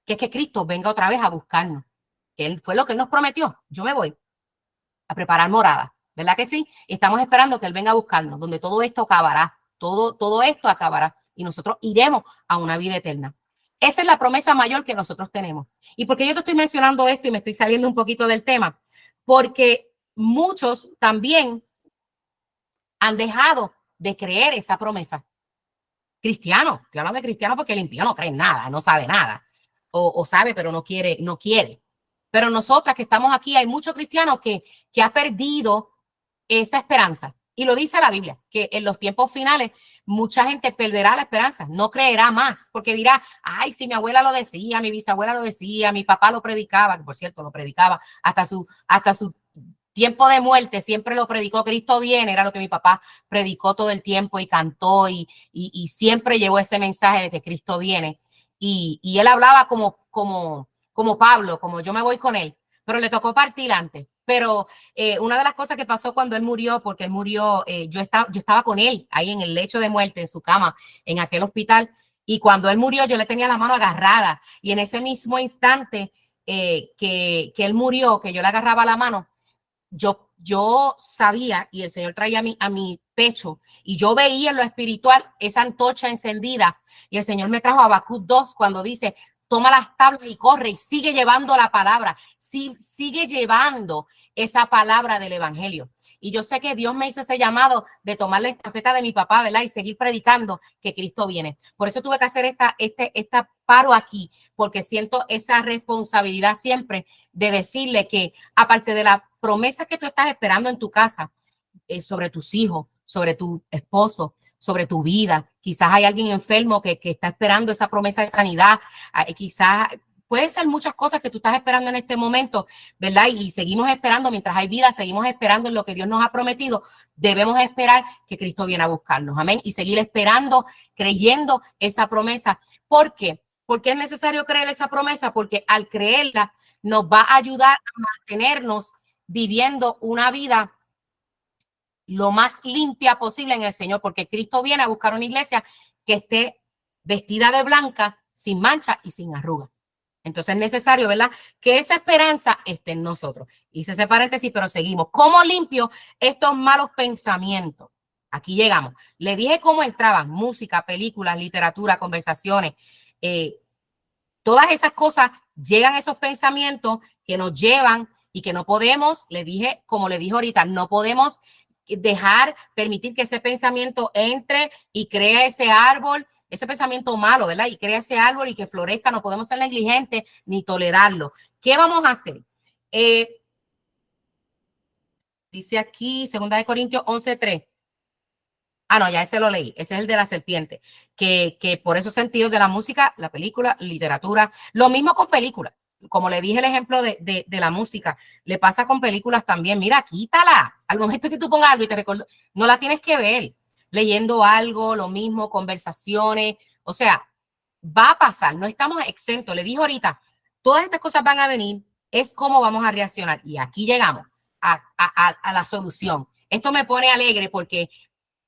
que es que Cristo venga otra vez a buscarnos. Que Él fue lo que Él nos prometió. Yo me voy a preparar morada, ¿verdad que sí? Estamos esperando que Él venga a buscarnos, donde todo esto acabará, todo esto acabará y nosotros iremos a una vida eterna. Esa es la promesa mayor que nosotros tenemos. ¿Y por qué yo te estoy mencionando esto y me estoy saliendo un poquito del tema? Porque muchos también han dejado de creer esa promesa. Cristiano, estoy hablando de cristiano porque el impío no cree en nada, no sabe nada, o sabe pero no quiere. Pero nosotras que estamos aquí, hay muchos cristianos que ha perdido esa esperanza. Y lo dice la Biblia, que en los tiempos finales mucha gente perderá la esperanza, no creerá más, porque dirá, ay, si mi abuela lo decía, mi bisabuela lo decía, mi papá lo predicaba, que por cierto lo predicaba hasta su tiempo de muerte, siempre lo predicó, Cristo viene, era lo que mi papá predicó todo el tiempo y cantó y siempre llevó ese mensaje de que Cristo viene. Y él hablaba como Pablo, como yo me voy con él, pero le tocó partir antes. Pero una de las cosas que pasó cuando él murió, porque él murió, yo estaba con él ahí en el lecho de muerte, en su cama, en aquel hospital, y cuando él murió yo le tenía la mano agarrada, y en ese mismo instante que él murió, que yo le agarraba la mano, yo sabía, y el Señor traía a mi pecho, y yo veía en lo espiritual esa antorcha encendida, y el Señor me trajo a Habacuc 2 cuando dice, toma las tablas y corre, y sigue llevando la palabra, sigue llevando esa palabra del evangelio. Y yo sé que Dios me hizo ese llamado de tomar la estafeta de mi papá, ¿verdad? Y seguir predicando que Cristo viene. Por eso tuve que hacer esta paro aquí, porque siento esa responsabilidad siempre de decirle que aparte de la promesa que tú estás esperando en tu casa, sobre tus hijos, sobre tu esposo, sobre tu vida, quizás hay alguien enfermo que está esperando esa promesa de sanidad, quizás puede ser muchas cosas que tú estás esperando en este momento, ¿verdad? Y seguimos esperando, mientras hay vida, seguimos esperando en lo que Dios nos ha prometido. Debemos esperar que Cristo viene a buscarnos, amén, y seguir esperando, creyendo esa promesa. ¿Por qué? Porque es necesario creer esa promesa, porque al creerla nos va a ayudar a mantenernos viviendo una vida lo más limpia posible en el Señor, porque Cristo viene a buscar una iglesia que esté vestida de blanca, sin mancha y sin arruga. Entonces es necesario, ¿verdad?, que esa esperanza esté en nosotros. Hice ese paréntesis, pero seguimos. ¿Cómo limpio estos malos pensamientos? Aquí llegamos. Le dije cómo entraban: música, películas, literatura, conversaciones. Todas esas cosas llegan a esos pensamientos que nos llevan y que no podemos, le dije, como le dije ahorita, no podemos permitir que ese pensamiento entre y crea ese árbol, ese pensamiento malo, ¿verdad? Y crea ese árbol y que florezca. No podemos ser negligentes ni tolerarlo. ¿Qué vamos a hacer? Dice aquí, 2 Corintios 11:3. Ah, no, ya ese lo leí. Ese es el de la serpiente. Que por esos sentidos de la música, la película, literatura, lo mismo con películas. Como le dije el ejemplo de la música, le pasa con películas también. Mira, quítala. Al momento que tú pongas algo y te recuerdo, no la tienes que ver. Leyendo algo, lo mismo, conversaciones. O sea, va a pasar, no estamos exentos. Le dije ahorita, todas estas cosas van a venir, es cómo vamos a reaccionar. Y aquí llegamos a la solución. Esto me pone alegre porque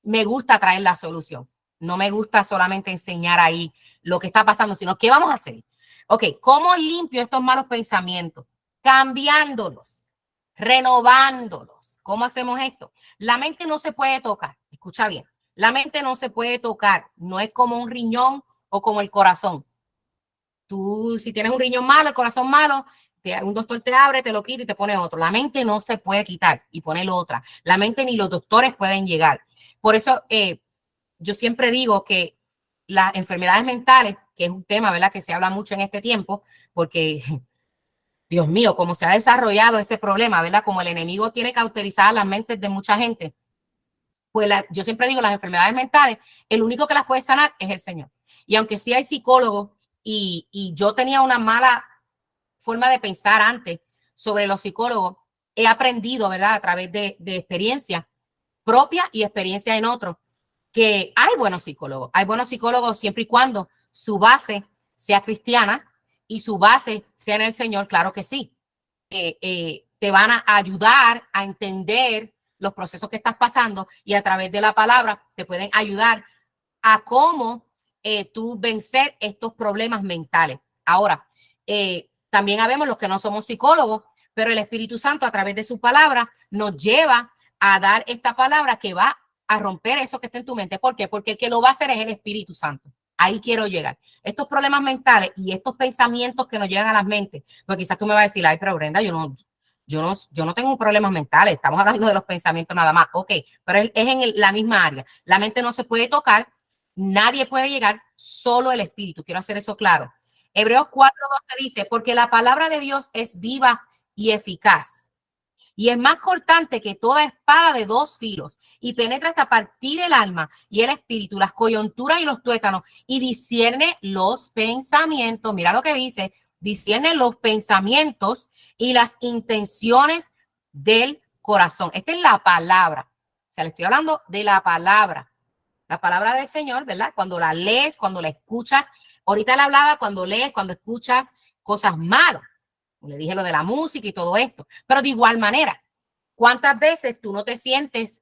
me gusta traer la solución. No me gusta solamente enseñar ahí lo que está pasando, sino qué vamos a hacer. Ok, ¿cómo limpio estos malos pensamientos? Cambiándolos, renovándolos. ¿Cómo hacemos esto? La mente no se puede tocar. Escucha bien. La mente no se puede tocar. No es como un riñón o como el corazón. Tú, si tienes un riñón malo, el corazón malo, un doctor te abre, te lo quita y te pone otro. La mente no se puede quitar y poner otra. La mente ni los doctores pueden llegar. Por eso yo siempre digo que las enfermedades mentales, que es un tema, ¿verdad?, que se habla mucho en este tiempo, porque, Dios mío, cómo se ha desarrollado ese problema, ¿verdad? Como el enemigo tiene cauterizar las mentes de mucha gente, pues yo siempre digo, las enfermedades mentales, el único que las puede sanar es el Señor. Y aunque sí hay psicólogos, y yo tenía una mala forma de pensar antes sobre los psicólogos, he aprendido, ¿verdad?, a través de experiencia propia y experiencia en otros, que hay buenos psicólogos. Hay buenos psicólogos siempre y cuando su base sea cristiana y su base sea en el Señor, claro que sí. Te van a ayudar a entender los procesos que estás pasando y a través de la palabra te pueden ayudar a cómo tú vencer estos problemas mentales. Ahora, también habemos los que no somos psicólogos, pero el Espíritu Santo a través de su palabra nos lleva a dar esta palabra que va a romper eso que está en tu mente. ¿Por qué? Porque el que lo va a hacer es el Espíritu Santo. Ahí quiero llegar. Estos problemas mentales y estos pensamientos que nos llegan a las mentes, porque quizás tú me vas a decir, ay, pero Brenda, yo no tengo problemas mentales, estamos hablando de los pensamientos nada más. Ok, pero es en la misma área. La mente no se puede tocar, nadie puede llegar, solo el Espíritu. Quiero hacer eso claro. Hebreos 4:12 dice, porque la palabra de Dios es viva y eficaz, y es más cortante que toda espada de dos filos, y penetra hasta partir el alma y el espíritu, las coyunturas y los tuétanos, y discierne los pensamientos. Mira lo que dice, discierne los pensamientos y las intenciones del corazón. Esta es la palabra. O sea, le estoy hablando de la palabra del Señor, ¿verdad? Cuando la lees, cuando la escuchas. Ahorita le hablaba cuando lees, cuando escuchas cosas malas. Le dije lo de la música y todo esto. Pero de igual manera, ¿cuántas veces tú no te sientes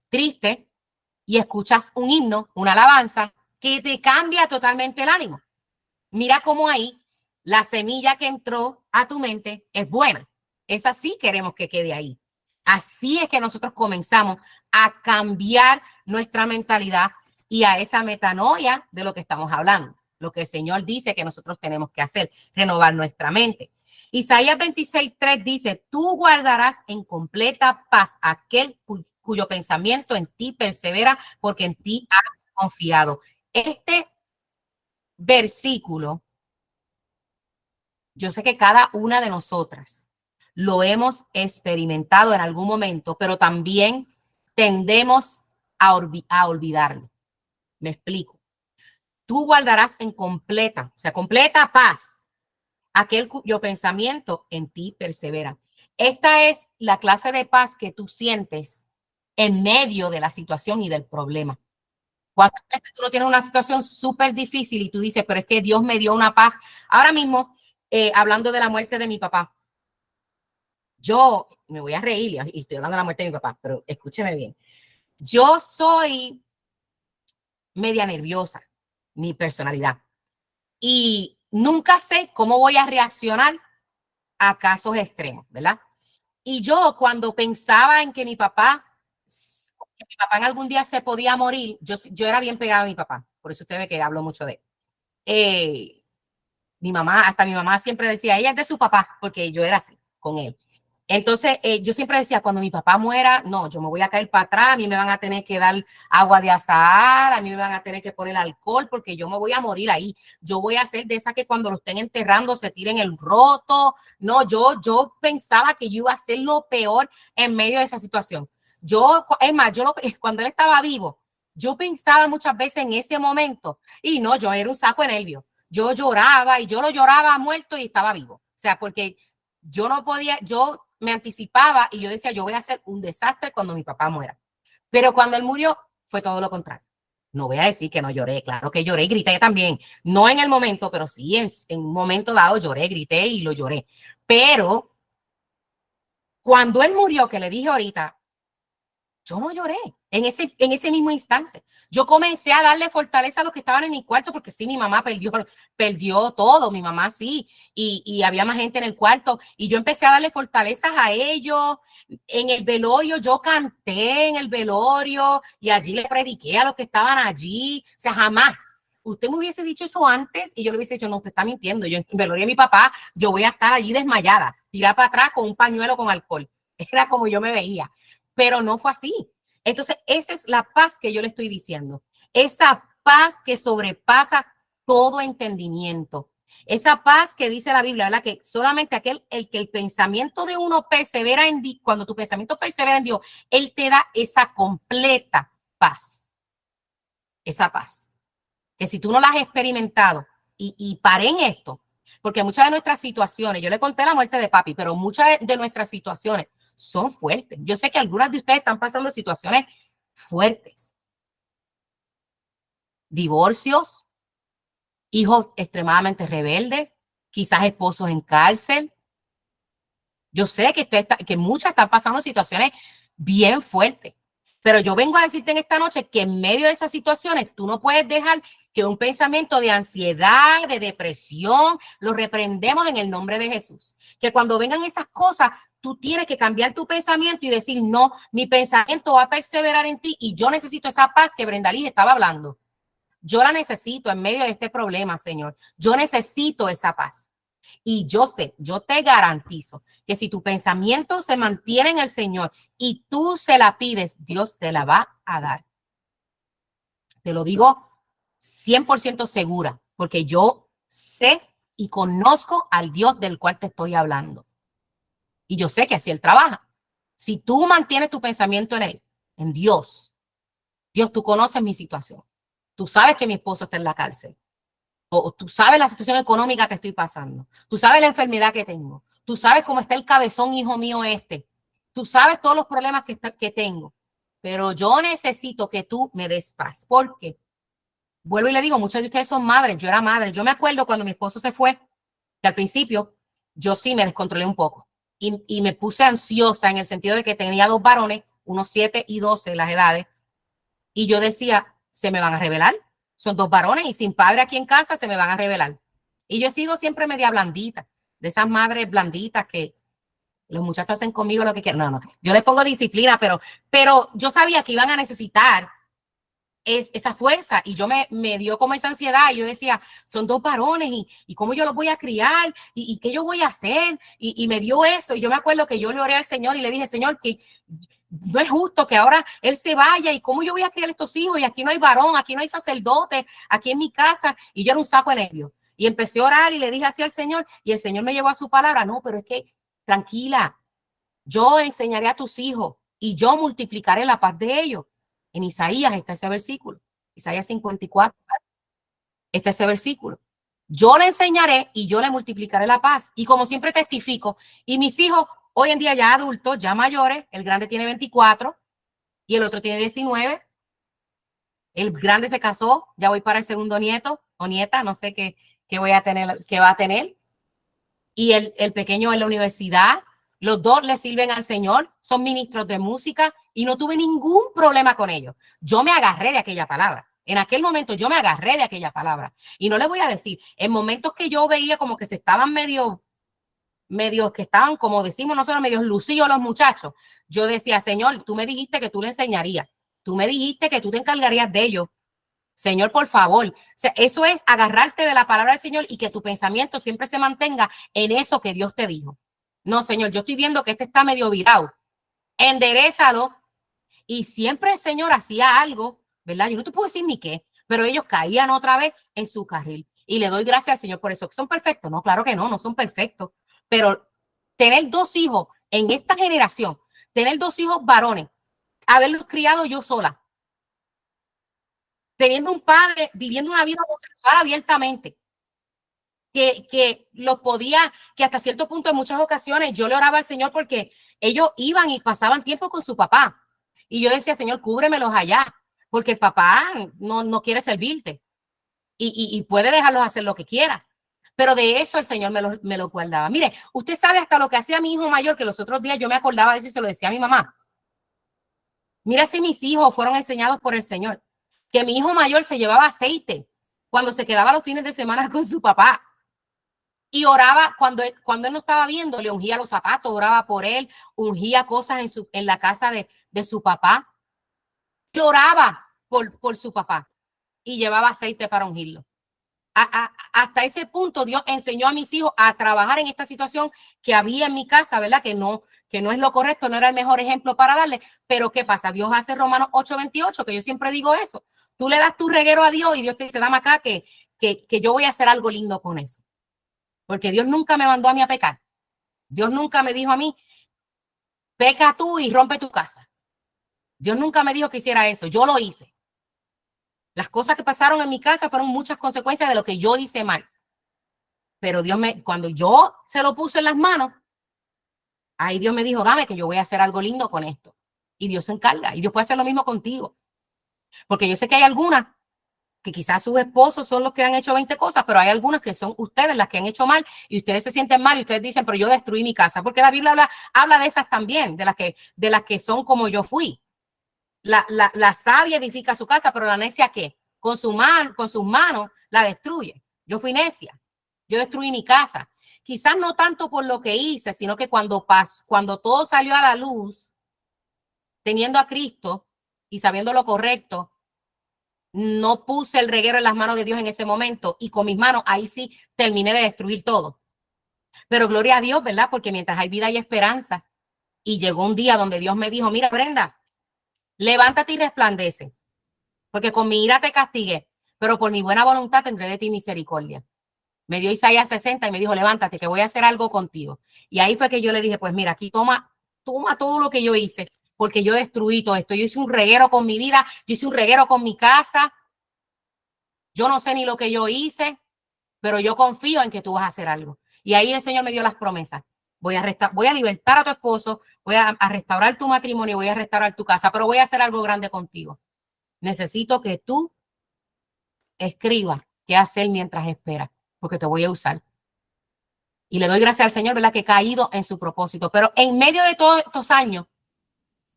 triste y escuchas un himno, una alabanza, que te cambia totalmente el ánimo? Mira cómo ahí la semilla que entró a tu mente es buena. Esa sí queremos que quede ahí. Así es que nosotros comenzamos a cambiar nuestra mentalidad y a esa metanoia de lo que estamos hablando. Lo que el Señor dice que nosotros tenemos que hacer, renovar nuestra mente. Isaías 26:3 dice, tú guardarás en completa paz aquel cuyo pensamiento en ti persevera porque en ti ha confiado. Este versículo, yo sé que cada una de nosotras lo hemos experimentado en algún momento, pero también tendemos a olvidarlo. Me explico. Tú guardarás en completa, o sea, completa paz, aquel cuyo pensamiento en ti persevera. Esta es la clase de paz que tú sientes en medio de la situación y del problema. ¿Cuántas veces tú no tienes una situación súper difícil y tú dices, pero es que Dios me dio una paz? Ahora mismo, hablando de la muerte de mi papá, yo me voy a reír y estoy hablando de la muerte de mi papá, pero escúcheme bien. Yo soy media nerviosa, mi personalidad, y nunca sé cómo voy a reaccionar a casos extremos, ¿verdad? Y yo cuando pensaba en que mi papá en algún día se podía morir, yo era bien pegada a mi papá, por eso usted ve que hablo mucho de él. Mi mamá, hasta mi mamá siempre decía, ella es de su papá, porque yo era así con él. Entonces, yo siempre decía, cuando mi papá muera, no, yo me voy a caer para atrás, a mí me van a tener que dar agua de azahar, a mí me van a tener que poner alcohol, porque yo me voy a morir ahí. Yo voy a ser de esa que cuando lo estén enterrando se tiren el roto. No, yo pensaba que yo iba a ser lo peor en medio de esa situación. Es más, cuando él estaba vivo, yo pensaba muchas veces en ese momento, y no, yo era un saco de nervios. Yo lloraba y yo lo lloraba muerto y estaba vivo. O sea, porque yo no podía, yo me anticipaba y yo decía, yo voy a hacer un desastre cuando mi papá muera. Pero cuando él murió, fue todo lo contrario. No voy a decir que no lloré, claro que lloré y grité también. No en el momento, pero sí en un momento dado lloré, grité y lo lloré. Pero cuando él murió, que le dije ahorita, Yo no lloré en ese mismo instante. Yo comencé a darle fortaleza a los que estaban en mi cuarto, porque sí, mi mamá perdió todo, mi mamá sí, y había más gente en el cuarto, y yo empecé a darle fortalezas a ellos. En el velorio, yo canté en el velorio, y allí le prediqué a los que estaban allí. O sea, jamás. Usted me hubiese dicho eso antes, y yo le hubiese dicho, no, usted está mintiendo. Yo en el velorio de mi papá, yo voy a estar allí desmayada, tirada para atrás con un pañuelo con alcohol. Era como yo me veía. Pero no fue así. Entonces, esa es la paz que yo le estoy diciendo. Esa paz que sobrepasa todo entendimiento. Esa paz que dice la Biblia, ¿verdad? Que solamente el que el pensamiento de uno persevera en Dios, cuando tu pensamiento persevera en Dios, Él te da esa completa paz. Esa paz. Que si tú no la has experimentado, y paré en esto, porque muchas de nuestras situaciones, yo le conté la muerte de papi, pero muchas de nuestras situaciones son fuertes. Yo sé que algunas de ustedes están pasando situaciones fuertes. Divorcios, hijos extremadamente rebeldes, quizás esposos en cárcel. Yo sé que muchas están pasando situaciones bien fuertes, pero yo vengo a decirte en esta noche que en medio de esas situaciones tú no puedes dejar que un pensamiento de ansiedad, de depresión, lo reprendemos en el nombre de Jesús. Que cuando vengan esas cosas, tú tienes que cambiar tu pensamiento y decir, no, mi pensamiento va a perseverar en ti y yo necesito esa paz que Brenda Liz estaba hablando. Yo la necesito en medio de este problema, Señor. Yo necesito esa paz. Y yo sé, yo te garantizo que si tu pensamiento se mantiene en el Señor y tú se la pides, Dios te la va a dar. Te lo digo 100% segura, porque yo sé y conozco al Dios del cual te estoy hablando. Y yo sé que así Él trabaja. Si tú mantienes tu pensamiento en Él, en Dios, Dios, tú conoces mi situación. Tú sabes que mi esposo está en la cárcel. O tú sabes la situación económica que estoy pasando. Tú sabes la enfermedad que tengo. Tú sabes cómo está el cabezón, hijo mío, este. Tú sabes todos los problemas que tengo. Pero yo necesito que tú me des paz. Porque, vuelvo y le digo, muchos de ustedes son madres. Yo era madre. Yo me acuerdo cuando mi esposo se fue, que al principio yo sí me descontrolé un poco. Y me puse ansiosa en el sentido de que tenía dos varones, unos 7 y 12 las edades. Y yo decía, se me van a revelar. Son dos varones y sin padre aquí en casa se me van a revelar. Y yo he sido siempre media blandita, de esas madres blanditas que los muchachos hacen conmigo lo que quieran. No, no, yo les pongo disciplina, pero yo sabía que iban a necesitar esa fuerza y yo me dio como esa ansiedad y yo decía, son dos varones y cómo yo los voy a criar y qué yo voy a hacer y me dio eso y yo me acuerdo que yo le oré al Señor y le dije, Señor, que no es justo que ahora él se vaya y cómo yo voy a criar estos hijos y aquí no hay varón, aquí no hay sacerdote, aquí en mi casa y yo era un saco de nervios y empecé a orar y le dije así al Señor y el Señor me llevó a su palabra, no, pero es que tranquila, yo enseñaré a tus hijos y yo multiplicaré la paz de ellos. En Isaías está ese versículo. Isaías 54 está ese versículo. Yo le enseñaré y yo le multiplicaré la paz. Y como siempre testifico, y mis hijos hoy en día ya adultos, ya mayores, el grande tiene 24 y el otro tiene 19. El grande se casó, ya voy para el segundo nieto o nieta, no sé qué voy a tener, qué va a tener. Y el pequeño en la universidad, los dos le sirven al Señor, son ministros de música y no tuve ningún problema con ellos. Yo me agarré de aquella palabra. En aquel momento yo me agarré de aquella palabra. Y no les voy a decir, en momentos que yo veía como que se estaban medio que estaban, como decimos nosotros, medios lucidos los muchachos, yo decía, Señor, tú me dijiste que tú le enseñarías. Tú me dijiste que tú te encargarías de ellos. Señor, por favor. O sea, eso es agarrarte de la palabra del Señor y que tu pensamiento siempre se mantenga en eso que Dios te dijo. No, Señor, yo estoy viendo que este está medio virado. Enderezalo. Y siempre el Señor hacía algo, ¿verdad? Yo no te puedo decir ni qué, pero ellos caían otra vez en su carril. Y le doy gracias al Señor por eso. ¿Son perfectos? No, claro que no, no son perfectos. Pero tener dos hijos en esta generación, tener dos hijos varones, haberlos criado yo sola, teniendo un padre viviendo una vida homosexual abiertamente, que los podía, que hasta cierto punto en muchas ocasiones yo le oraba al Señor porque ellos iban y pasaban tiempo con su papá. Y yo decía, Señor, cúbremelos allá, porque el papá no quiere servirte y puede dejarlos hacer lo que quiera. Pero de eso el Señor me lo guardaba. Mire, usted sabe hasta lo que hacía mi hijo mayor, que los otros días yo me acordaba de eso y se lo decía a mi mamá. Mira si mis hijos fueron enseñados por el Señor. Que mi hijo mayor se llevaba aceite cuando se quedaba los fines de semana con su papá. Y oraba cuando él no estaba viendo, le ungía los zapatos, oraba por él, ungía cosas en la casa de su papá. Y oraba por su papá y llevaba aceite para ungirlo. Hasta ese punto Dios enseñó a mis hijos a trabajar en esta situación que había en mi casa, ¿verdad? Que no es lo correcto, no era el mejor ejemplo para darle, pero ¿qué pasa? Dios hace Romanos 8:28, que yo siempre digo eso. Tú le das tu reguero a Dios y Dios te dice, dame acá que yo voy a hacer algo lindo con eso. Porque Dios nunca me mandó a mí a pecar. Dios nunca me dijo a mí, peca tú y rompe tu casa. Dios nunca me dijo que hiciera eso, yo lo hice. Las cosas que pasaron en mi casa fueron muchas consecuencias de lo que yo hice mal. Pero cuando yo se lo puse en las manos, ahí Dios me dijo, dame que yo voy a hacer algo lindo con esto. Y Dios se encarga. Y Dios puede hacer lo mismo contigo. Porque yo sé que hay algunas que quizás sus esposos son los que han hecho 20 cosas, pero hay algunas que son ustedes las que han hecho mal y ustedes se sienten mal y ustedes dicen, pero yo destruí mi casa. Porque la Biblia habla de esas también, de las que son como yo fui. La sabia edifica su casa, pero la necia, ¿qué? Con sus manos la destruye. Yo fui necia. Yo destruí mi casa. Quizás no tanto por lo que hice, sino que cuando todo salió a la luz, teniendo a Cristo y sabiendo lo correcto, no puse el reguero en las manos de Dios en ese momento y con mis manos ahí sí terminé de destruir todo. Pero gloria a Dios, ¿verdad? Porque mientras hay vida hay esperanza. Y llegó un día donde Dios me dijo, mira, Brenda, levántate y resplandece, porque con mi ira te castigué, pero por mi buena voluntad tendré de ti misericordia. Me dio Isaías 60 y me dijo, levántate, que voy a hacer algo contigo. Y ahí fue que yo le dije, pues mira, aquí toma todo lo que yo hice, porque yo destruí todo esto. Yo hice un reguero con mi vida, yo hice un reguero con mi casa. Yo no sé ni lo que yo hice, pero yo confío en que tú vas a hacer algo. Y ahí el Señor me dio las promesas. Voy a libertar a tu esposo, voy a restaurar tu matrimonio, voy a restaurar tu casa, pero voy a hacer algo grande contigo. Necesito que tú escribas qué hacer mientras esperas, porque te voy a usar. Y le doy gracias al Señor, ¿verdad? Que he caído en su propósito. Pero en medio de todos estos años,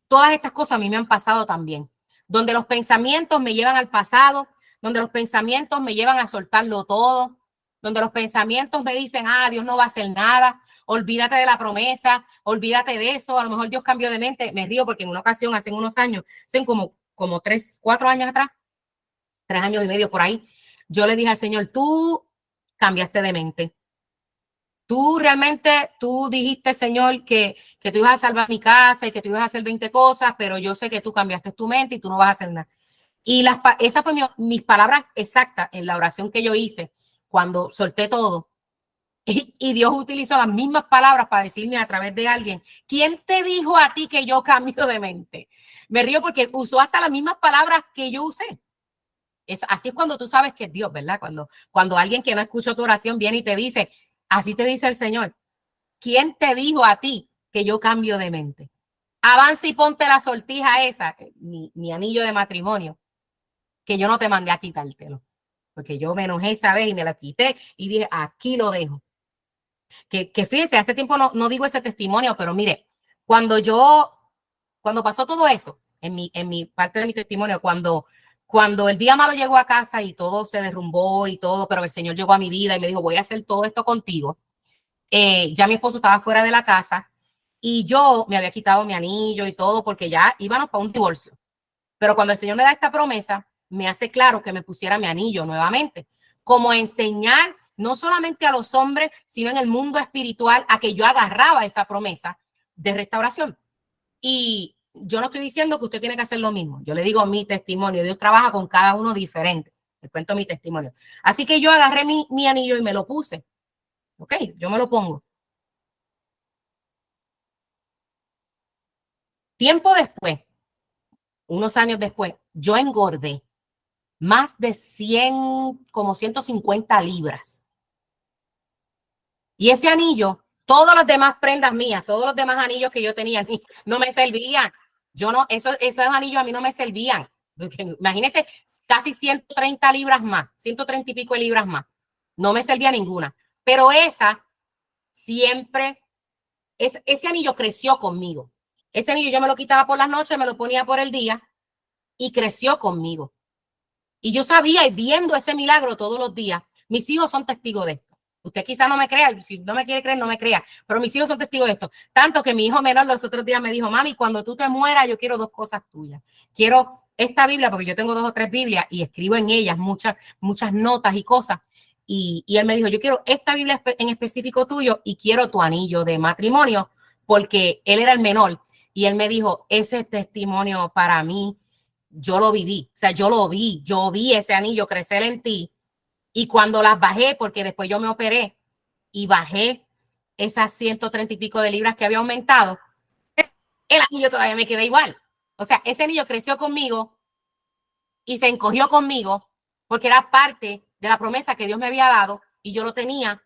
todas estas cosas a mí me han pasado también. Donde los pensamientos me llevan al pasado, donde los pensamientos me llevan a soltarlo todo, donde los pensamientos me dicen, Dios no va a hacer nada, olvídate de la promesa, olvídate de eso, a lo mejor Dios cambió de mente. Me río porque en una ocasión, hace unos años, hace como 3, 4 años atrás, 3 años y medio por ahí, yo le dije al Señor, tú cambiaste de mente. Tú dijiste, Señor, que tú ibas a salvar mi casa y que tú ibas a hacer 20 cosas, pero yo sé que tú cambiaste tu mente y tú no vas a hacer nada. Y esas fueron mis palabras exactas en la oración que yo hice cuando solté todo. Y Dios utilizó las mismas palabras para decirme a través de alguien, ¿quién te dijo a ti que yo cambio de mente? Me río porque usó hasta las mismas palabras que yo usé. Así es cuando tú sabes que es Dios, ¿verdad? Cuando alguien que no escuchó tu oración viene y te dice, así te dice el Señor, ¿quién te dijo a ti que yo cambio de mente? Avanza y ponte la sortija esa, mi anillo de matrimonio, que yo no te mandé a quitártelo, porque yo me enojé esa vez y me la quité y dije, aquí lo dejo. Que fíjese, hace tiempo no digo ese testimonio, pero mire, cuando pasó todo eso, en mi parte de mi testimonio, cuando el día malo llegó a casa y todo se derrumbó y todo, pero el Señor llegó a mi vida y me dijo, voy a hacer todo esto contigo. Ya mi esposo estaba fuera de la casa y yo me había quitado mi anillo y todo porque ya íbamos para un divorcio. Pero cuando el Señor me da esta promesa, me hace claro que me pusiera mi anillo nuevamente, como enseñar no solamente a los hombres, sino en el mundo espiritual a que yo agarraba esa promesa de restauración. Y yo no estoy diciendo que usted tiene que hacer lo mismo. Yo le digo mi testimonio. Dios trabaja con cada uno diferente. Le cuento mi testimonio. Así que yo agarré mi anillo y me lo puse. Ok, yo me lo pongo. Tiempo después, unos años después, yo engordé más de 100, como 150 libras. Y ese anillo, todas las demás prendas mías, todos los demás anillos que yo tenía, no me servían. Yo no, esos anillos a mí no me servían. Imagínense, casi 130 libras más, 130 y pico de libras más. No me servía ninguna. Pero ese anillo creció conmigo. Ese anillo yo me lo quitaba por las noches, me lo ponía por el día y creció conmigo. Y yo sabía y viendo ese milagro todos los días, mis hijos son testigos de esto. Usted quizá no me crea, si no me quiere creer, no me crea, pero mis hijos son testigos de esto. Tanto que mi hijo menor los otros días me dijo, mami, cuando tú te mueras, yo quiero dos cosas tuyas. Quiero esta Biblia, porque yo tengo 2 o 3 Biblias y escribo en ellas muchas notas y cosas. Y él me dijo, yo quiero esta Biblia en específico tuyo y quiero tu anillo de matrimonio, porque él era el menor. Y él me dijo, ese testimonio para mí, yo lo viví, o sea, yo vi ese anillo crecer en ti y cuando las bajé, porque después yo me operé y bajé esas 130 y pico de libras que había aumentado, el anillo todavía me queda igual. O sea, ese anillo creció conmigo y se encogió conmigo porque era parte de la promesa que Dios me había dado y yo lo tenía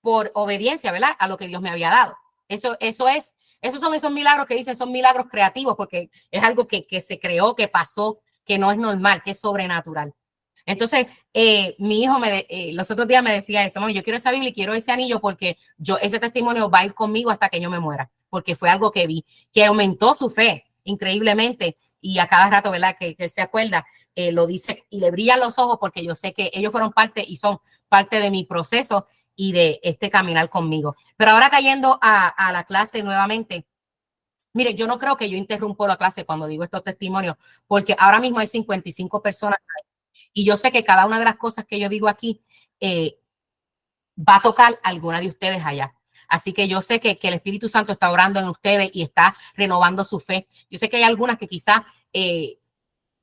por obediencia, ¿verdad? A lo que Dios me había dado. Esos son esos milagros que dicen, son milagros creativos porque es algo que se creó, que pasó, que no es normal, que es sobrenatural. Entonces, mi hijo los otros días me decía eso, yo quiero esa Biblia y quiero ese anillo porque ese testimonio va a ir conmigo hasta que yo me muera, porque fue algo que vi, que aumentó su fe increíblemente y a cada rato, ¿verdad? Que él se acuerda, lo dice y le brillan los ojos porque yo sé que ellos fueron parte y son parte de mi proceso y de este caminar conmigo. Pero ahora cayendo a la clase nuevamente, mire, yo no creo que yo interrumpo la clase cuando digo estos testimonios, porque ahora mismo hay 55 personas y yo sé que cada una de las cosas que yo digo aquí va a tocar a alguna de ustedes allá. Así que yo sé que el Espíritu Santo está orando en ustedes y está renovando su fe. Yo sé que hay algunas que quizás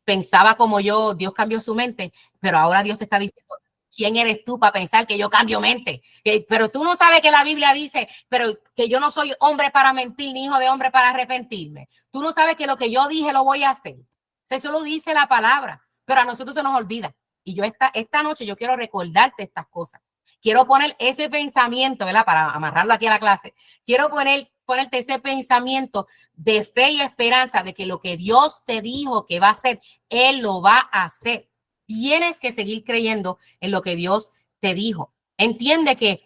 pensaba como yo, Dios cambió su mente, pero ahora Dios te está diciendo, ¿quién eres tú para pensar que yo cambio mente? Pero tú no sabes que la Biblia dice, pero que yo no soy hombre para mentir, ni hijo de hombre para arrepentirme. Tú no sabes que lo que yo dije lo voy a hacer. Eso lo dice la palabra, pero a nosotros se nos olvida. Y yo esta noche yo quiero recordarte estas cosas. Quiero poner ese pensamiento, ¿verdad? Para amarrarlo aquí a la clase. Quiero ponerte ese pensamiento de fe y esperanza de que lo que Dios te dijo que va a hacer, Él lo va a hacer. Tienes que seguir creyendo en lo que Dios te dijo. Entiende que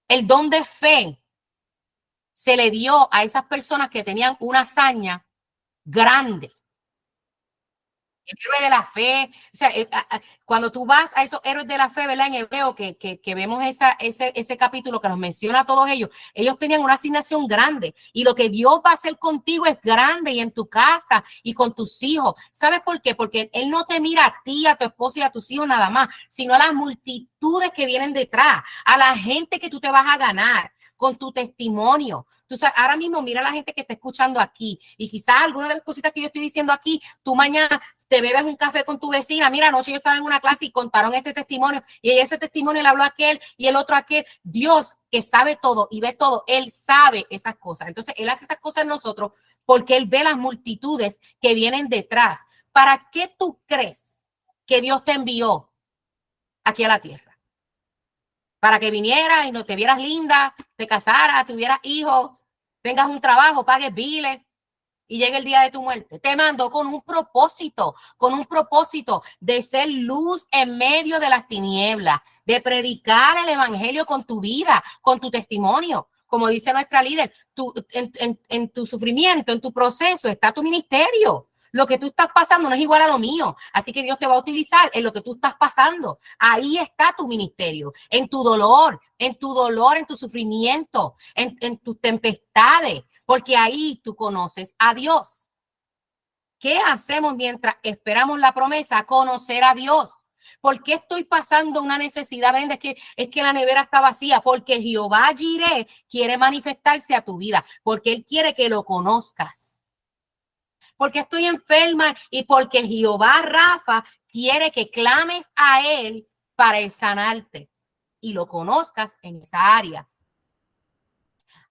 el don de fe se le dio a esas personas que tenían una hazaña grande. El héroe de la fe, o sea, cuando tú vas a esos héroes de la fe, ¿verdad? En hebreo, que vemos ese capítulo que nos menciona a todos ellos tenían una asignación grande y lo que Dios va a hacer contigo es grande y en tu casa y con tus hijos. ¿Sabes por qué? Porque Él no te mira a ti, a tu esposo y a tus hijos nada más, sino a las multitudes que vienen detrás, a la gente que tú te vas a ganar con tu testimonio. Tú sabes, ahora mismo mira a la gente que está escuchando aquí y quizás alguna de las cositas que yo estoy diciendo aquí, tú mañana te bebes un café con tu vecina. Mira, anoche yo estaba en una clase y contaron este testimonio y ese testimonio le habló a aquel y el otro a aquel. Dios que sabe todo y ve todo, Él sabe esas cosas. Entonces, Él hace esas cosas en nosotros porque Él ve las multitudes que vienen detrás. ¿Para qué tú crees que Dios te envió aquí a la tierra? Para que vinieras y no te vieras linda, te casaras, tuvieras hijos, tengas un trabajo, pagues biles y llegue el día de tu muerte. Te mandó con un propósito de ser luz en medio de las tinieblas, de predicar el evangelio con tu vida, con tu testimonio. Como dice nuestra líder, en tu sufrimiento, en tu proceso está tu ministerio. Lo que tú estás pasando no es igual a lo mío. Así que Dios te va a utilizar en lo que tú estás pasando. Ahí está tu ministerio, en tu dolor, en tu sufrimiento, en tus tempestades, porque ahí tú conoces a Dios. ¿Qué hacemos mientras esperamos la promesa? Conocer a Dios. ¿Por qué estoy pasando una necesidad? Brenda, es que la nevera está vacía. Porque Jehová Jireh quiere manifestarse a tu vida. Porque Él quiere que lo conozcas. Porque estoy enferma y porque Jehová Rafa quiere que clames a Él para el sanarte y lo conozcas en esa área.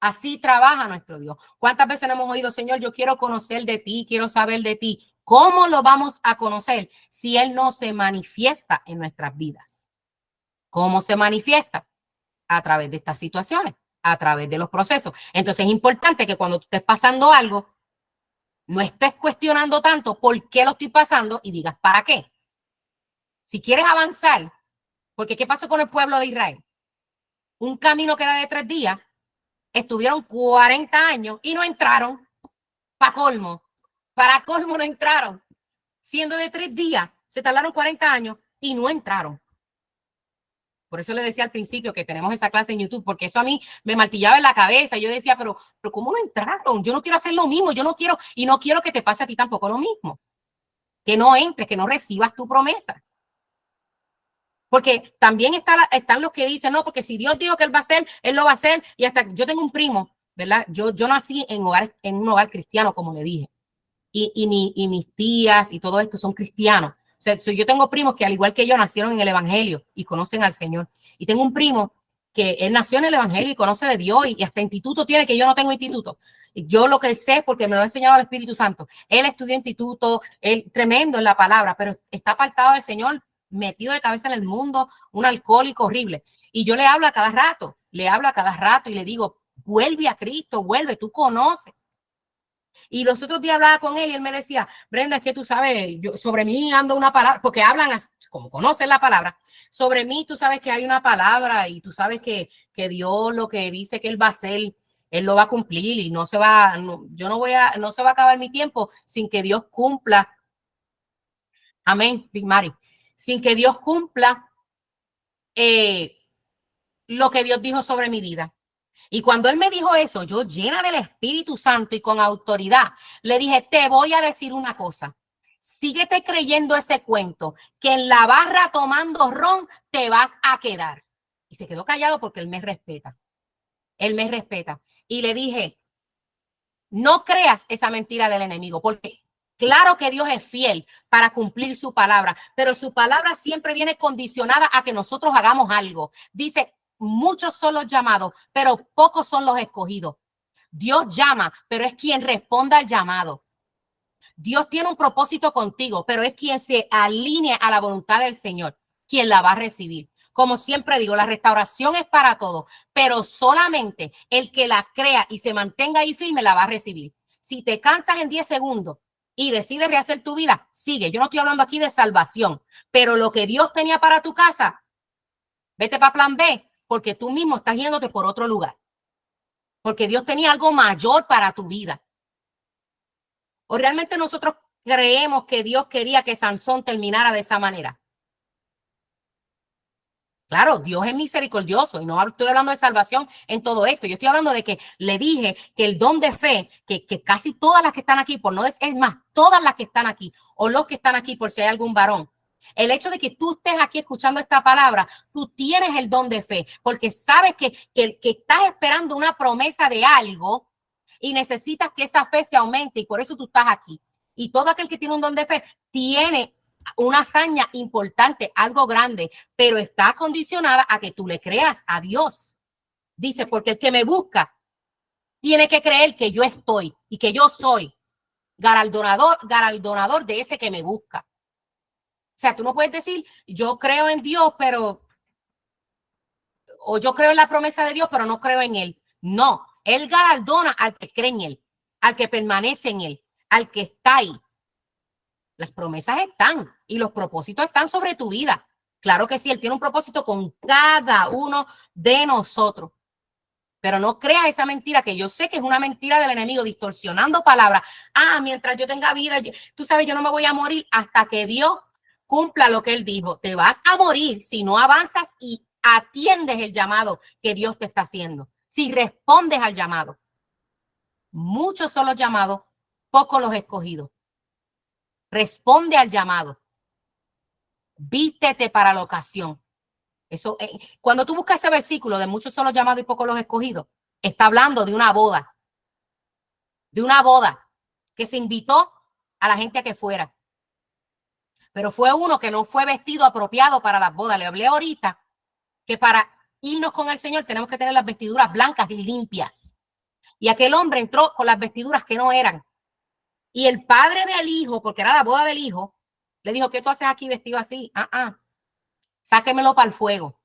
Así trabaja nuestro Dios. ¿Cuántas veces hemos oído, Señor, yo quiero conocer de ti, quiero saber de ti? ¿Cómo lo vamos a conocer si Él no se manifiesta en nuestras vidas? ¿Cómo se manifiesta? A través de estas situaciones, a través de los procesos. Entonces es importante que cuando tú estés pasando algo, no estés cuestionando tanto por qué lo estoy pasando y digas, ¿para qué? Si quieres avanzar, porque ¿qué pasó con el pueblo de Israel? Un camino que era de 3 días, estuvieron 40 años y no entraron. Para colmo no entraron. Siendo de 3 días, se tardaron 40 años y no entraron. Por eso le decía al principio que tenemos esa clase en YouTube, porque eso a mí me martillaba en la cabeza. Yo decía, pero ¿cómo no entraron? Yo no quiero hacer lo mismo, yo no quiero, y no quiero que te pase a ti tampoco lo mismo. Que no entres, que no recibas tu promesa. Porque también están los que dicen, no, porque si Dios dijo que Él va a hacer, Él lo va a hacer. Y hasta yo tengo un primo, ¿verdad? Yo nací en un hogar cristiano, como le dije. Y mis tías y todo esto son cristianos. O sea, yo tengo primos que al igual que yo nacieron en el evangelio y conocen al Señor. Y tengo un primo que él nació en el evangelio y conoce de Dios y hasta instituto tiene, que yo no tengo instituto. Y yo lo que sé porque me lo ha enseñado el Espíritu Santo. Él estudió instituto, él tremendo en la palabra, pero está apartado del Señor, metido de cabeza en el mundo, un alcohólico horrible. Y yo le hablo a cada rato y le digo, vuelve a Cristo, vuelve, tú conoces. Y los otros días hablaba con él y él me decía, Brenda, es que tú sabes, yo, sobre mí ando una palabra, porque hablan, como conocen la palabra, sobre mí tú sabes que hay una palabra y tú sabes que Dios lo que dice que Él va a hacer, Él lo va a cumplir y no se va, no se va a acabar mi tiempo sin que Dios cumpla. Amén, Big Mari. Sin que Dios cumpla lo que Dios dijo sobre mi vida. Y cuando él me dijo eso, yo llena del Espíritu Santo y con autoridad, le dije, te voy a decir una cosa. Síguete creyendo ese cuento, que en la barra tomando ron te vas a quedar. Y se quedó callado porque él me respeta. Él me respeta. Y le dije, no creas esa mentira del enemigo, porque claro que Dios es fiel para cumplir su palabra, pero su palabra siempre viene condicionada a que nosotros hagamos algo. Dice, muchos son los llamados, pero pocos son los escogidos. Dios llama, pero es quien responde al llamado. Dios tiene un propósito contigo, pero es quien se alinea a la voluntad del Señor, quien la va a recibir. Como siempre digo, la restauración es para todos, pero solamente el que la crea y se mantenga ahí firme la va a recibir. Si te cansas en 10 segundos y decides rehacer tu vida, sigue. Yo no estoy hablando aquí de salvación, pero lo que Dios tenía para tu casa, vete para plan B, porque tú mismo estás yéndote por otro lugar. Porque Dios tenía algo mayor para tu vida. ¿O realmente nosotros creemos que Dios quería que Sansón terminara de esa manera? Claro, Dios es misericordioso y no estoy hablando de salvación en todo esto. Yo estoy hablando de que le dije que el don de fe, que casi todas las que están aquí, por no es más, todas las que están aquí o los que están aquí por si hay algún varón, el hecho de que tú estés aquí escuchando esta palabra, tú tienes el don de fe porque sabes que estás esperando una promesa de algo y necesitas que esa fe se aumente y por eso tú estás aquí. Y todo aquel que tiene un don de fe tiene una hazaña importante, algo grande, pero está condicionada a que tú le creas a Dios. Dice, porque el que me busca tiene que creer que yo estoy y que yo soy galardonador de ese que me busca. O sea, tú no puedes decir, yo creo en Dios, pero, o yo creo en la promesa de Dios, pero no creo en Él. No, Él galardona al que cree en Él, al que permanece en Él, al que está ahí. Las promesas están y los propósitos están sobre tu vida. Claro que sí, Él tiene un propósito con cada uno de nosotros. Pero no creas esa mentira, que yo sé que es una mentira del enemigo, distorsionando palabras. Mientras yo tenga vida, tú sabes, yo no me voy a morir hasta que Dios cumpla lo que Él dijo. Te vas a morir si no avanzas y atiendes el llamado que Dios te está haciendo. Si respondes al llamado. Muchos son los llamados, pocos los escogidos. Responde al llamado. Vístete para la ocasión. Eso, cuando tú buscas ese versículo de muchos son los llamados y pocos los escogidos, está hablando de una boda que se invitó a la gente a que fuera. Pero fue uno que no fue vestido apropiado para las bodas. Le hablé ahorita que para irnos con el Señor tenemos que tener las vestiduras blancas y limpias. Y aquel hombre entró con las vestiduras que no eran. Y el padre del hijo, porque era la boda del hijo, le dijo, ¿qué tú haces aquí vestido así? Sáquemelo para el fuego.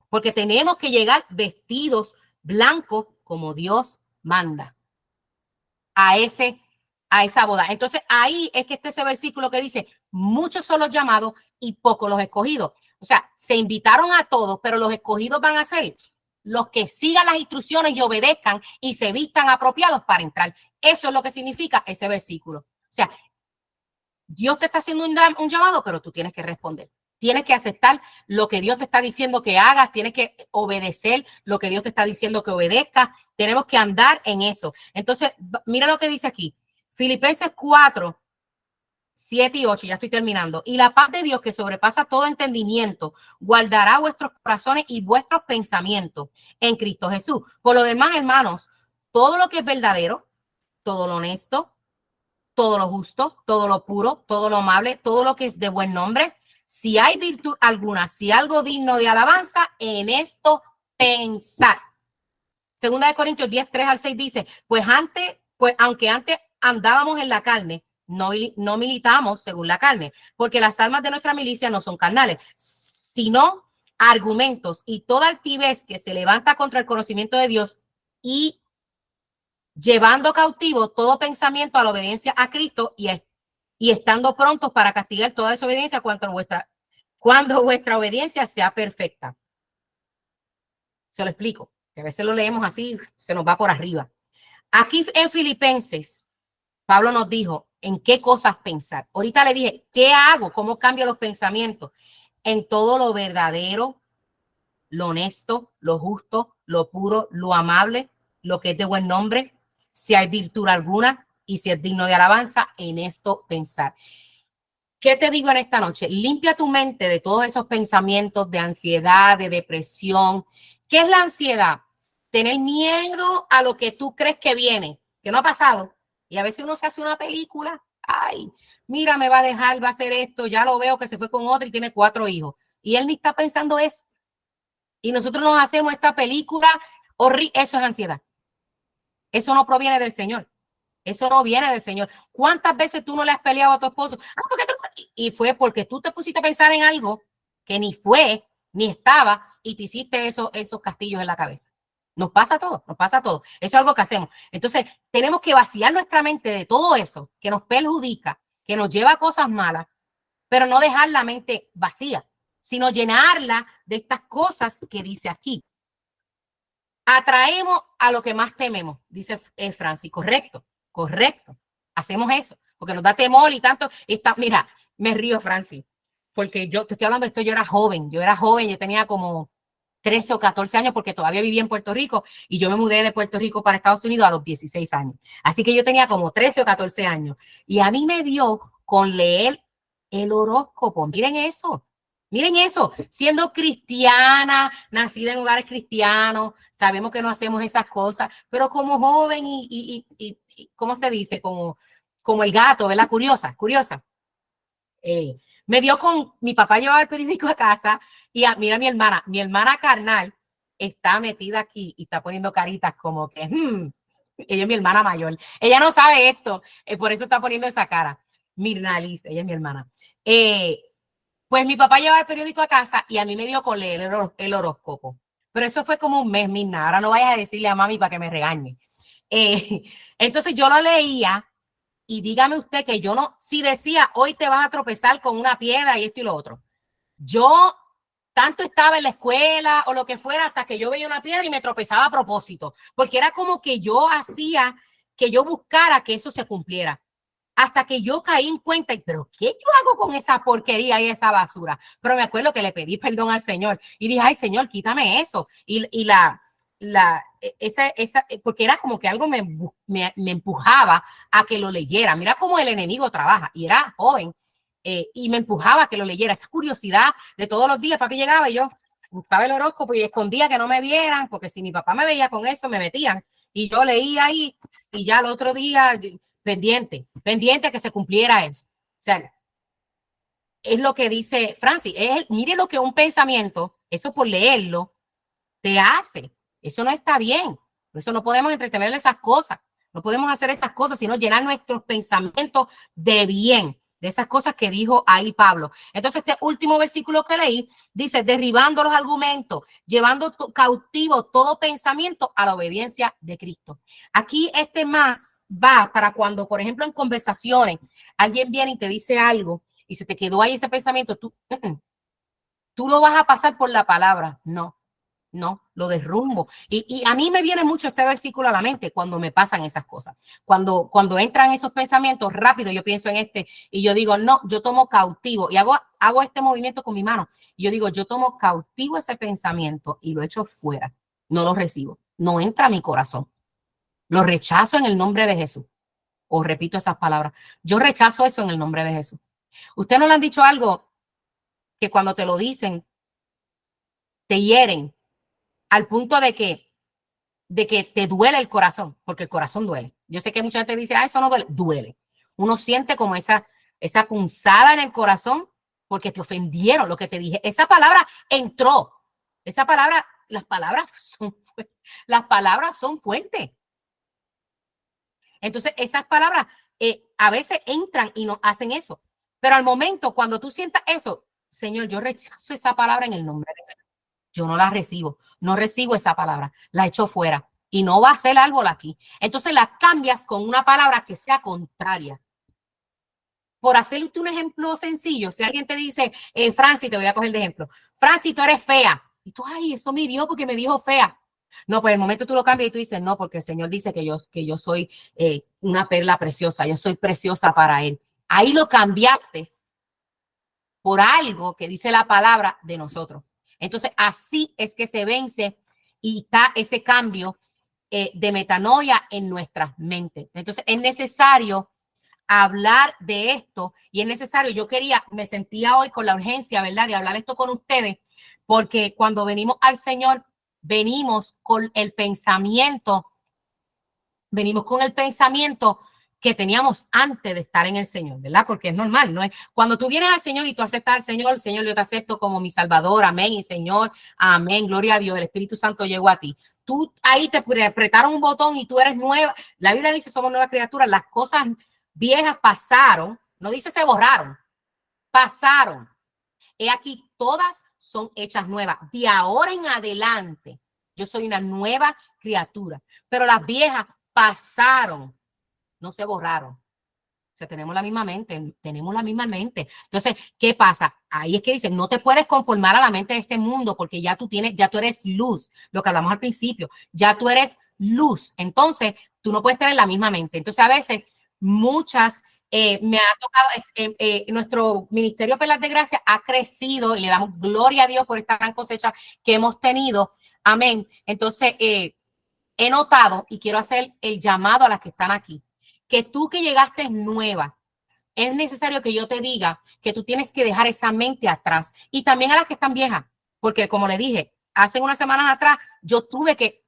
Porque tenemos que llegar vestidos blancos como Dios manda a esa boda. Entonces ahí es que está ese versículo que dice, muchos son los llamados y pocos los escogidos. O sea, se invitaron a todos, pero los escogidos van a ser los que sigan las instrucciones y obedezcan y se vistan apropiados para entrar. Eso es lo que significa ese versículo. O sea, Dios te está haciendo un llamado, pero tú tienes que responder. Tienes que aceptar lo que Dios te está diciendo que hagas, tienes que obedecer lo que Dios te está diciendo que obedezcas. Tenemos que andar en eso. Entonces, mira lo que dice aquí. Filipenses 4, 7 y 8, ya estoy terminando. Y la paz de Dios que sobrepasa todo entendimiento, guardará vuestros corazones y vuestros pensamientos en Cristo Jesús. Por lo demás, hermanos, todo lo que es verdadero, todo lo honesto, todo lo justo, todo lo puro, todo lo amable, todo lo que es de buen nombre, si hay virtud alguna, si algo digno de alabanza, en esto pensar. Segunda de Corintios 10, 3 al 6 dice, pues aunque antes andábamos en la carne, no militamos según la carne, porque las armas de nuestra milicia no son carnales, sino argumentos y toda altivez que se levanta contra el conocimiento de Dios y llevando cautivo todo pensamiento a la obediencia a Cristo y estando prontos para castigar toda desobediencia cuando vuestra obediencia sea perfecta. Se lo explico, que a veces lo leemos así, se nos va por arriba. Aquí en Filipenses, Pablo nos dijo en qué cosas pensar. Ahorita le dije, ¿qué hago? ¿Cómo cambio los pensamientos? En todo lo verdadero, lo honesto, lo justo, lo puro, lo amable, lo que es de buen nombre, si hay virtud alguna y si es digno de alabanza, en esto pensar. ¿Qué te digo en esta noche? Limpia tu mente de todos esos pensamientos de ansiedad, de depresión. ¿Qué es la ansiedad? Tener miedo a lo que tú crees que viene, que no ha pasado. Y a veces uno se hace una película, ay, mira, me va a dejar, va a hacer esto, ya lo veo que se fue con otro y tiene 4 hijos. Y él ni está pensando eso. Y nosotros nos hacemos esta película horrible. Eso es ansiedad. Eso no proviene del Señor. Eso no viene del Señor. ¿Cuántas veces tú no le has peleado a tu esposo? Y fue porque tú te pusiste a pensar en algo que ni fue, ni estaba, y te hiciste esos castillos en la cabeza. Nos pasa todo, nos pasa todo. Eso es algo que hacemos. Entonces, tenemos que vaciar nuestra mente de todo eso que nos perjudica, que nos lleva a cosas malas, pero no dejar la mente vacía, sino llenarla de estas cosas que dice aquí. Atraemos a lo que más tememos, dice Francis. Correcto, correcto. Hacemos eso, porque nos da temor y tanto. Mira, me río, Francis, porque yo te estoy hablando de esto, yo era joven, yo tenía como 13 o 14 años porque todavía vivía en Puerto Rico y yo me mudé de Puerto Rico para Estados Unidos a los 16 años. Así que yo tenía como 13 o 14 años y a mí me dio con leer el horóscopo. Miren eso, siendo cristiana, nacida en hogares cristianos, sabemos que no hacemos esas cosas, pero como joven y ¿cómo se dice? Como el gato, ¿verdad? Curiosa. Me dio con, mi papá llevaba el periódico a casa y mira mi hermana carnal está metida aquí y está poniendo caritas como que, ella es mi hermana mayor, ella no sabe esto, por eso está poniendo esa cara. Mirna Liz, ella es mi hermana. Pues mi papá llevaba el periódico a casa y a mí me dio con leer el horóscopo. Pero eso fue como un mes, Mirna. Ahora no vayas a decirle a mami para que me regañe. Entonces yo lo leía y dígame usted que yo no, si decía hoy te vas a tropezar con una piedra y esto y lo otro. Yo tanto estaba en la escuela o lo que fuera hasta que yo veía una piedra y me tropezaba a propósito, porque era como que yo hacía que yo buscara que eso se cumpliera. Hasta que yo caí en cuenta, pero ¿qué yo hago con esa porquería y esa basura? Pero me acuerdo que le pedí perdón al Señor y dije, ay Señor, quítame eso. Porque era como que algo me empujaba a que lo leyera. Mira cómo el enemigo trabaja y era joven y me empujaba a que lo leyera. Esa curiosidad de todos los días, papi llegaba y yo buscaba el horóscopo y escondía que no me vieran, porque si mi papá me veía con eso, me metían y yo leía ahí y ya el otro día pendiente a que se cumpliera eso. O sea, es lo que dice Francis. Mire lo que un pensamiento, eso por leerlo, te hace. Eso no está bien. Por eso no podemos entretener esas cosas. No podemos hacer esas cosas, sino llenar nuestros pensamientos de bien, de esas cosas que dijo ahí Pablo. Entonces, este último versículo que leí dice, derribando los argumentos, llevando cautivo todo pensamiento a la obediencia de Cristo. Aquí este más va para cuando, por ejemplo, en conversaciones, alguien viene y te dice algo y se te quedó ahí ese pensamiento, tú lo vas a pasar por la palabra. No. No, lo derrumbo. Y a mí me viene mucho este versículo a la mente cuando me pasan esas cosas. Cuando entran esos pensamientos, rápido yo pienso en este y yo digo, no, yo tomo cautivo y hago este movimiento con mi mano. Y yo digo, yo tomo cautivo ese pensamiento y lo echo fuera. No lo recibo. No entra a mi corazón. Lo rechazo en el nombre de Jesús. O repito esas palabras. Yo rechazo eso en el nombre de Jesús. ¿Usted no le han dicho algo que cuando te lo dicen te hieren al punto de que te duele el corazón? Porque el corazón duele. Yo sé que mucha gente dice, eso no duele. Duele. Uno siente como esa punzada en el corazón porque te ofendieron lo que te dije. Esa palabra entró. Esa palabra, las palabras son fuertes. Entonces, esas palabras a veces entran y nos hacen eso. Pero al momento, cuando tú sientas eso, Señor, yo rechazo esa palabra en el nombre de Jesús. Yo no la recibo. No recibo esa palabra. La echo fuera. Y no va a ser árbol aquí. Entonces la cambias con una palabra que sea contraria. Por hacerte un ejemplo sencillo, si alguien te dice, Francis, te voy a coger de ejemplo. Francis, tú eres fea. Y tú, ay, eso me dio porque me dijo fea. No, pues el momento tú lo cambias y tú dices, no, porque el Señor dice que yo soy una perla preciosa, yo soy preciosa para Él. Ahí lo cambiaste por algo que dice la palabra de nosotros. Entonces, así es que se vence y está ese cambio de metanoia en nuestras mentes. Entonces, es necesario hablar de esto y es necesario, me sentía hoy con la urgencia, ¿verdad?, de hablar esto con ustedes, porque cuando venimos al Señor, venimos con el pensamiento que teníamos antes de estar en el Señor, ¿verdad? Porque es normal, ¿no? Cuando tú vienes al Señor y tú aceptas al Señor, Señor, yo te acepto como mi Salvador, amén, y Señor, amén, gloria a Dios, el Espíritu Santo llegó a ti. Tú ahí te apretaron un botón y tú eres nueva. La Biblia dice, somos nuevas criaturas, las cosas viejas pasaron, no dice se borraron, pasaron. He aquí, todas son hechas nuevas. De ahora en adelante, yo soy una nueva criatura, pero las viejas pasaron, no se borraron. O sea, tenemos la misma mente, tenemos la misma mente. Entonces, ¿qué pasa? Ahí es que dicen, no te puedes conformar a la mente de este mundo porque ya tú eres luz, lo que hablamos al principio, ya tú eres luz. Entonces, tú no puedes tener la misma mente. Entonces, a veces, me ha tocado, nuestro Ministerio Perlas de Gracia ha crecido y le damos gloria a Dios por esta gran cosecha que hemos tenido. Amén. Entonces, he notado y quiero hacer el llamado a las que están aquí, que tú que llegaste nueva, es necesario que yo te diga que tú tienes que dejar esa mente atrás y también a las que están viejas, porque como le dije, hace unas semanas atrás yo tuve que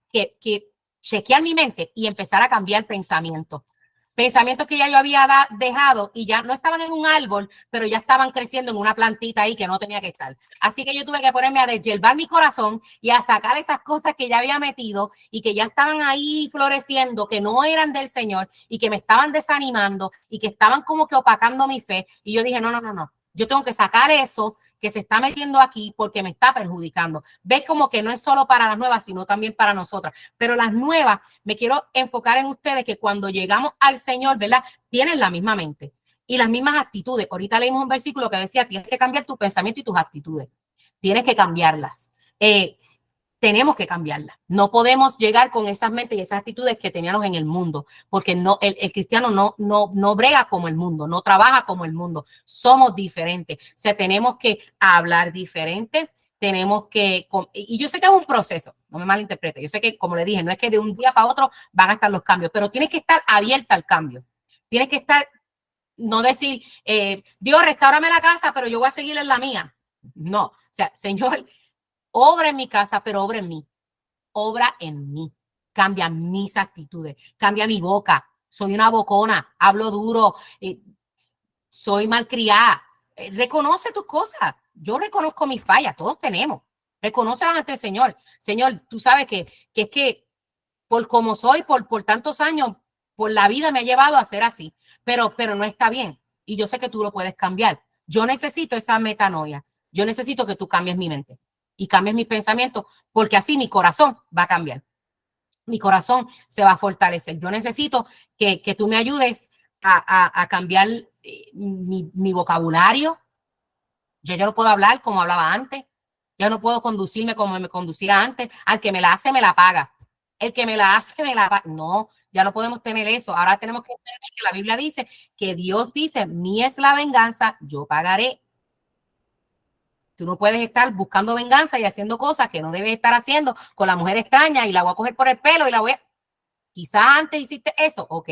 chequear mi mente y empezar a cambiar pensamiento. Pensamientos que ya yo había dejado y ya no estaban en un árbol, pero ya estaban creciendo en una plantita ahí que no tenía que estar. Así que yo tuve que ponerme a deshiervar mi corazón y a sacar esas cosas que ya había metido y que ya estaban ahí floreciendo, que no eran del Señor y que me estaban desanimando y que estaban como que opacando mi fe. Y yo dije, no. Yo tengo que sacar eso que se está metiendo aquí porque me está perjudicando. Ves como que no es solo para las nuevas, sino también para nosotras. Pero las nuevas, me quiero enfocar en ustedes que cuando llegamos al Señor, ¿verdad? Tienen la misma mente y las mismas actitudes. Ahorita leímos un versículo que decía, tienes que cambiar tu pensamiento y tus actitudes. Tienes que cambiarlas. Tenemos que cambiarla. No podemos llegar con esas mentes y esas actitudes que teníamos en el mundo, porque no, el cristiano no brega como el mundo, no trabaja como el mundo. Somos diferentes. O sea, tenemos que hablar diferente, tenemos que, y yo sé que es un proceso, no me malinterprete, yo sé que, como le dije, no es que de un día para otro van a estar los cambios, pero tienes que estar abierta al cambio. Tienes que estar, no decir, Dios, restáurame la casa, pero yo voy a seguir en la mía. No, o sea, Señor, obra en mi casa, pero obra en mí. Obra en mí. Cambia mis actitudes. Cambia mi boca. Soy una bocona. Hablo duro. Soy malcriada. Reconoce tus cosas. Yo reconozco mis fallas. Todos tenemos. Reconócelas ante el Señor. Señor, tú sabes que es que por como soy, por tantos años, por la vida me ha llevado a ser así. Pero no está bien. Y yo sé que tú lo puedes cambiar. Yo necesito esa metanoia. Yo necesito que tú cambies mi mente y cambies mis pensamientos, porque así mi corazón va a cambiar. Mi corazón se va a fortalecer. Yo necesito que tú me ayudes a cambiar mi vocabulario. Yo no puedo hablar como hablaba antes. Ya no puedo conducirme como me conducía antes. Al que me la hace, me la paga. El que me la hace, me la paga. No, ya no podemos tener eso. Ahora tenemos que entender que la Biblia dice que Dios dice, mía es la venganza, yo pagaré. Tú no puedes estar buscando venganza y haciendo cosas que no debes estar haciendo con la mujer extraña y la voy a coger por el pelo y la voy a... Quizás antes hiciste eso, ok,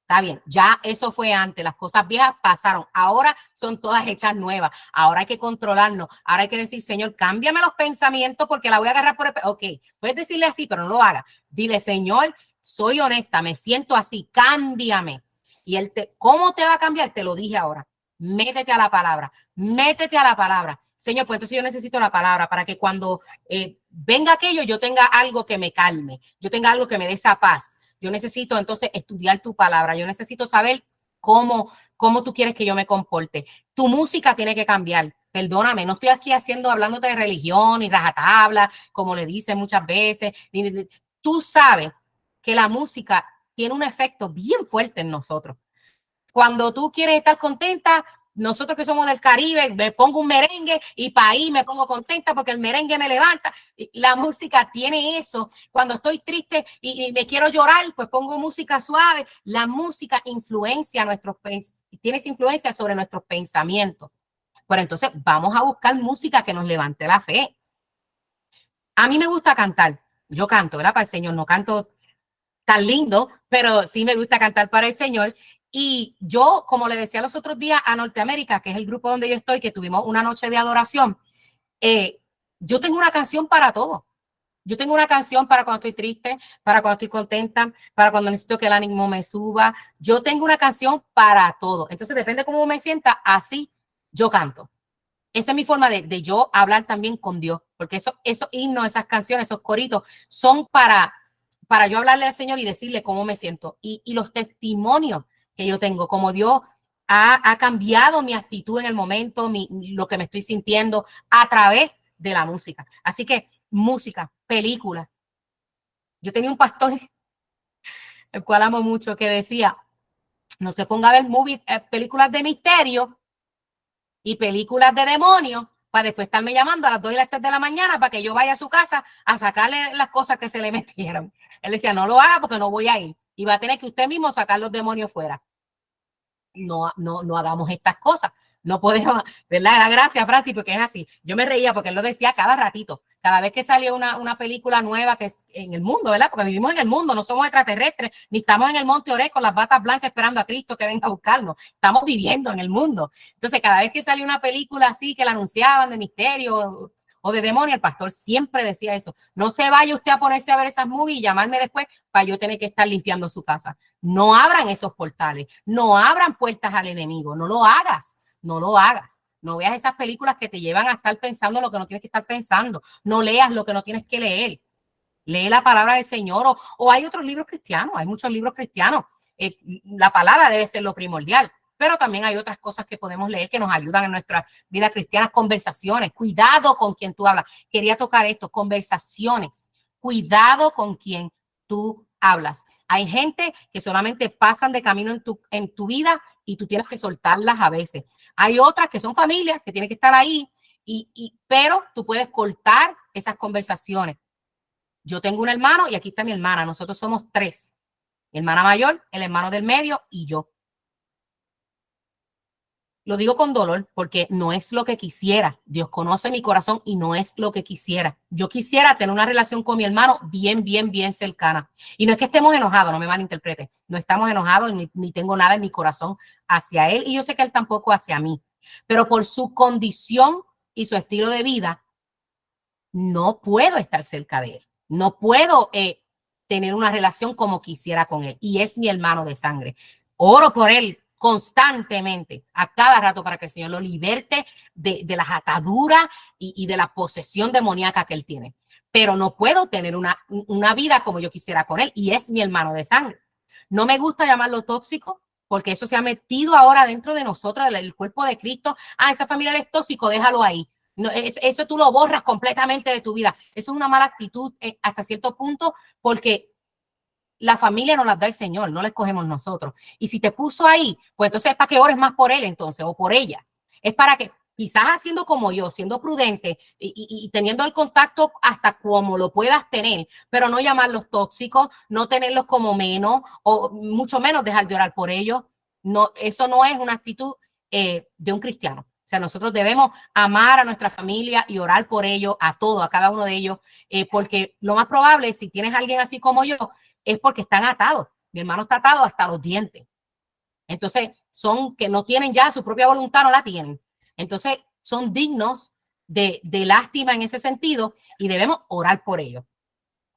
está bien, ya eso fue antes, las cosas viejas pasaron, ahora son todas hechas nuevas, ahora hay que controlarnos, ahora hay que decir, Señor, cámbiame los pensamientos porque la voy a agarrar por el pelo, ok, puedes decirle así, pero no lo hagas, dile, Señor, soy honesta, me siento así, cámbiame. Y él te, ¿cómo te va a cambiar? Te lo dije ahora, métete a la palabra, métete a la palabra. Señor, pues entonces yo necesito la palabra para que cuando venga aquello, yo tenga algo que me calme, yo tenga algo que me dé esa paz. Yo necesito entonces estudiar tu palabra, yo necesito saber cómo tú quieres que yo me comporte. Tu música tiene que cambiar. Perdóname, no estoy aquí hablándote de religión y rajatabla, como le dicen muchas veces. Tú sabes que la música tiene un efecto bien fuerte en nosotros. Cuando tú quieres estar contenta, nosotros que somos del Caribe, me pongo un merengue y para ahí me pongo contenta porque el merengue me levanta. La música tiene eso. Cuando estoy triste y me quiero llorar, pues pongo música suave. La música influencia tiene influencia sobre nuestros pensamientos. Pero entonces vamos a buscar música que nos levante la fe. A mí me gusta cantar. Yo canto, ¿verdad? Para el Señor. No canto tan lindo, pero sí me gusta cantar para el Señor. Y yo, como le decía los otros días a Norteamérica, que es el grupo donde yo estoy, que tuvimos una noche de adoración, yo tengo una canción para todo. Yo tengo una canción para cuando estoy triste, para cuando estoy contenta, para cuando necesito que el ánimo me suba. Yo tengo una canción para todo. Entonces, depende de cómo me sienta, así yo canto. Esa es mi forma de yo hablar también con Dios, porque esos himnos, esas canciones, esos coritos son para yo hablarle al Señor y decirle cómo me siento. Y los testimonios que yo tengo, como Dios ha cambiado mi actitud en el momento, lo que me estoy sintiendo a través de la música. Así que música, películas. Yo tenía un pastor, el cual amo mucho, que decía, no se ponga a ver películas de misterio y películas de demonios para después estarme llamando a las 2 y las 3 de la mañana para que yo vaya a su casa a sacarle las cosas que se le metieron. Él decía, no lo haga porque no voy a ir. Y va a tener que usted mismo sacar los demonios fuera. No hagamos estas cosas. No podemos, ¿verdad? Da gracias, Francis, porque es así. Yo me reía porque él lo decía cada ratito. Cada vez que salió una película nueva que es en el mundo, ¿verdad? Porque vivimos en el mundo, no somos extraterrestres, ni estamos en el Monte Oré con las batas blancas esperando a Cristo que venga a buscarnos. Estamos viviendo en el mundo. Entonces, cada vez que salió una película así que la anunciaban de misterio o de demonio, el pastor siempre decía eso. No se vaya usted a ponerse a ver esas movies y llamarme después para yo tener que estar limpiando su casa. No abran esos portales, no abran puertas al enemigo, no lo hagas, no lo hagas. No veas esas películas que te llevan a estar pensando lo que no tienes que estar pensando. No leas lo que no tienes que leer. Lee la palabra del Señor o hay otros libros cristianos, hay muchos libros cristianos. La palabra debe ser lo primordial, pero también hay otras cosas que podemos leer que nos ayudan en nuestra vida cristiana, conversaciones. Cuidado con quien tú hablas. Quería tocar esto, conversaciones. Cuidado con quien tú hablas. Hay gente que solamente pasan de camino en tu vida y tú tienes que soltarlas a veces. Hay otras que son familias que tienen que estar ahí, pero tú puedes cortar esas conversaciones. Yo tengo un hermano y aquí está mi hermana. Nosotros somos 3. Mi hermana mayor, el hermano del medio y yo. Lo digo con dolor porque no es lo que quisiera. Dios conoce mi corazón y no es lo que quisiera. Yo quisiera tener una relación con mi hermano bien cercana. Y no es que estemos enojados, no me malinterprete. No estamos enojados ni tengo nada en mi corazón hacia él y yo sé que él tampoco hacia mí. Pero por su condición y su estilo de vida, no puedo estar cerca de él. No puedo tener una relación como quisiera con él. Y es mi hermano de sangre. Oro por él constantemente, a cada rato, para que el Señor lo liberte de las ataduras y de la posesión demoníaca que él tiene. Pero no puedo tener una vida como yo quisiera con él. Y es mi hermano de sangre. No me gusta llamarlo tóxico, porque eso se ha metido ahora dentro de nosotros, del cuerpo de Cristo. Ah, esa familia es tóxico, déjalo ahí. No, eso tú lo borras completamente de tu vida. Eso es una mala actitud hasta cierto punto porque la familia nos las da el Señor, no la escogemos nosotros. Y si te puso ahí, pues entonces es para que ores más por él entonces o por ella. Es para que quizás haciendo como yo, siendo prudente y teniendo el contacto hasta como lo puedas tener, pero no llamarlos tóxicos, no tenerlos como menos, o mucho menos dejar de orar por ellos. No, eso no es una actitud de un cristiano. O sea, nosotros debemos amar a nuestra familia y orar por ellos, a todos, a cada uno de ellos, porque lo más probable, si tienes a alguien así como yo, es porque están atados. Mi hermano está atado hasta los dientes. Entonces, son que no tienen ya su propia voluntad, no la tienen. Entonces, son dignos de lástima en ese sentido y debemos orar por ellos.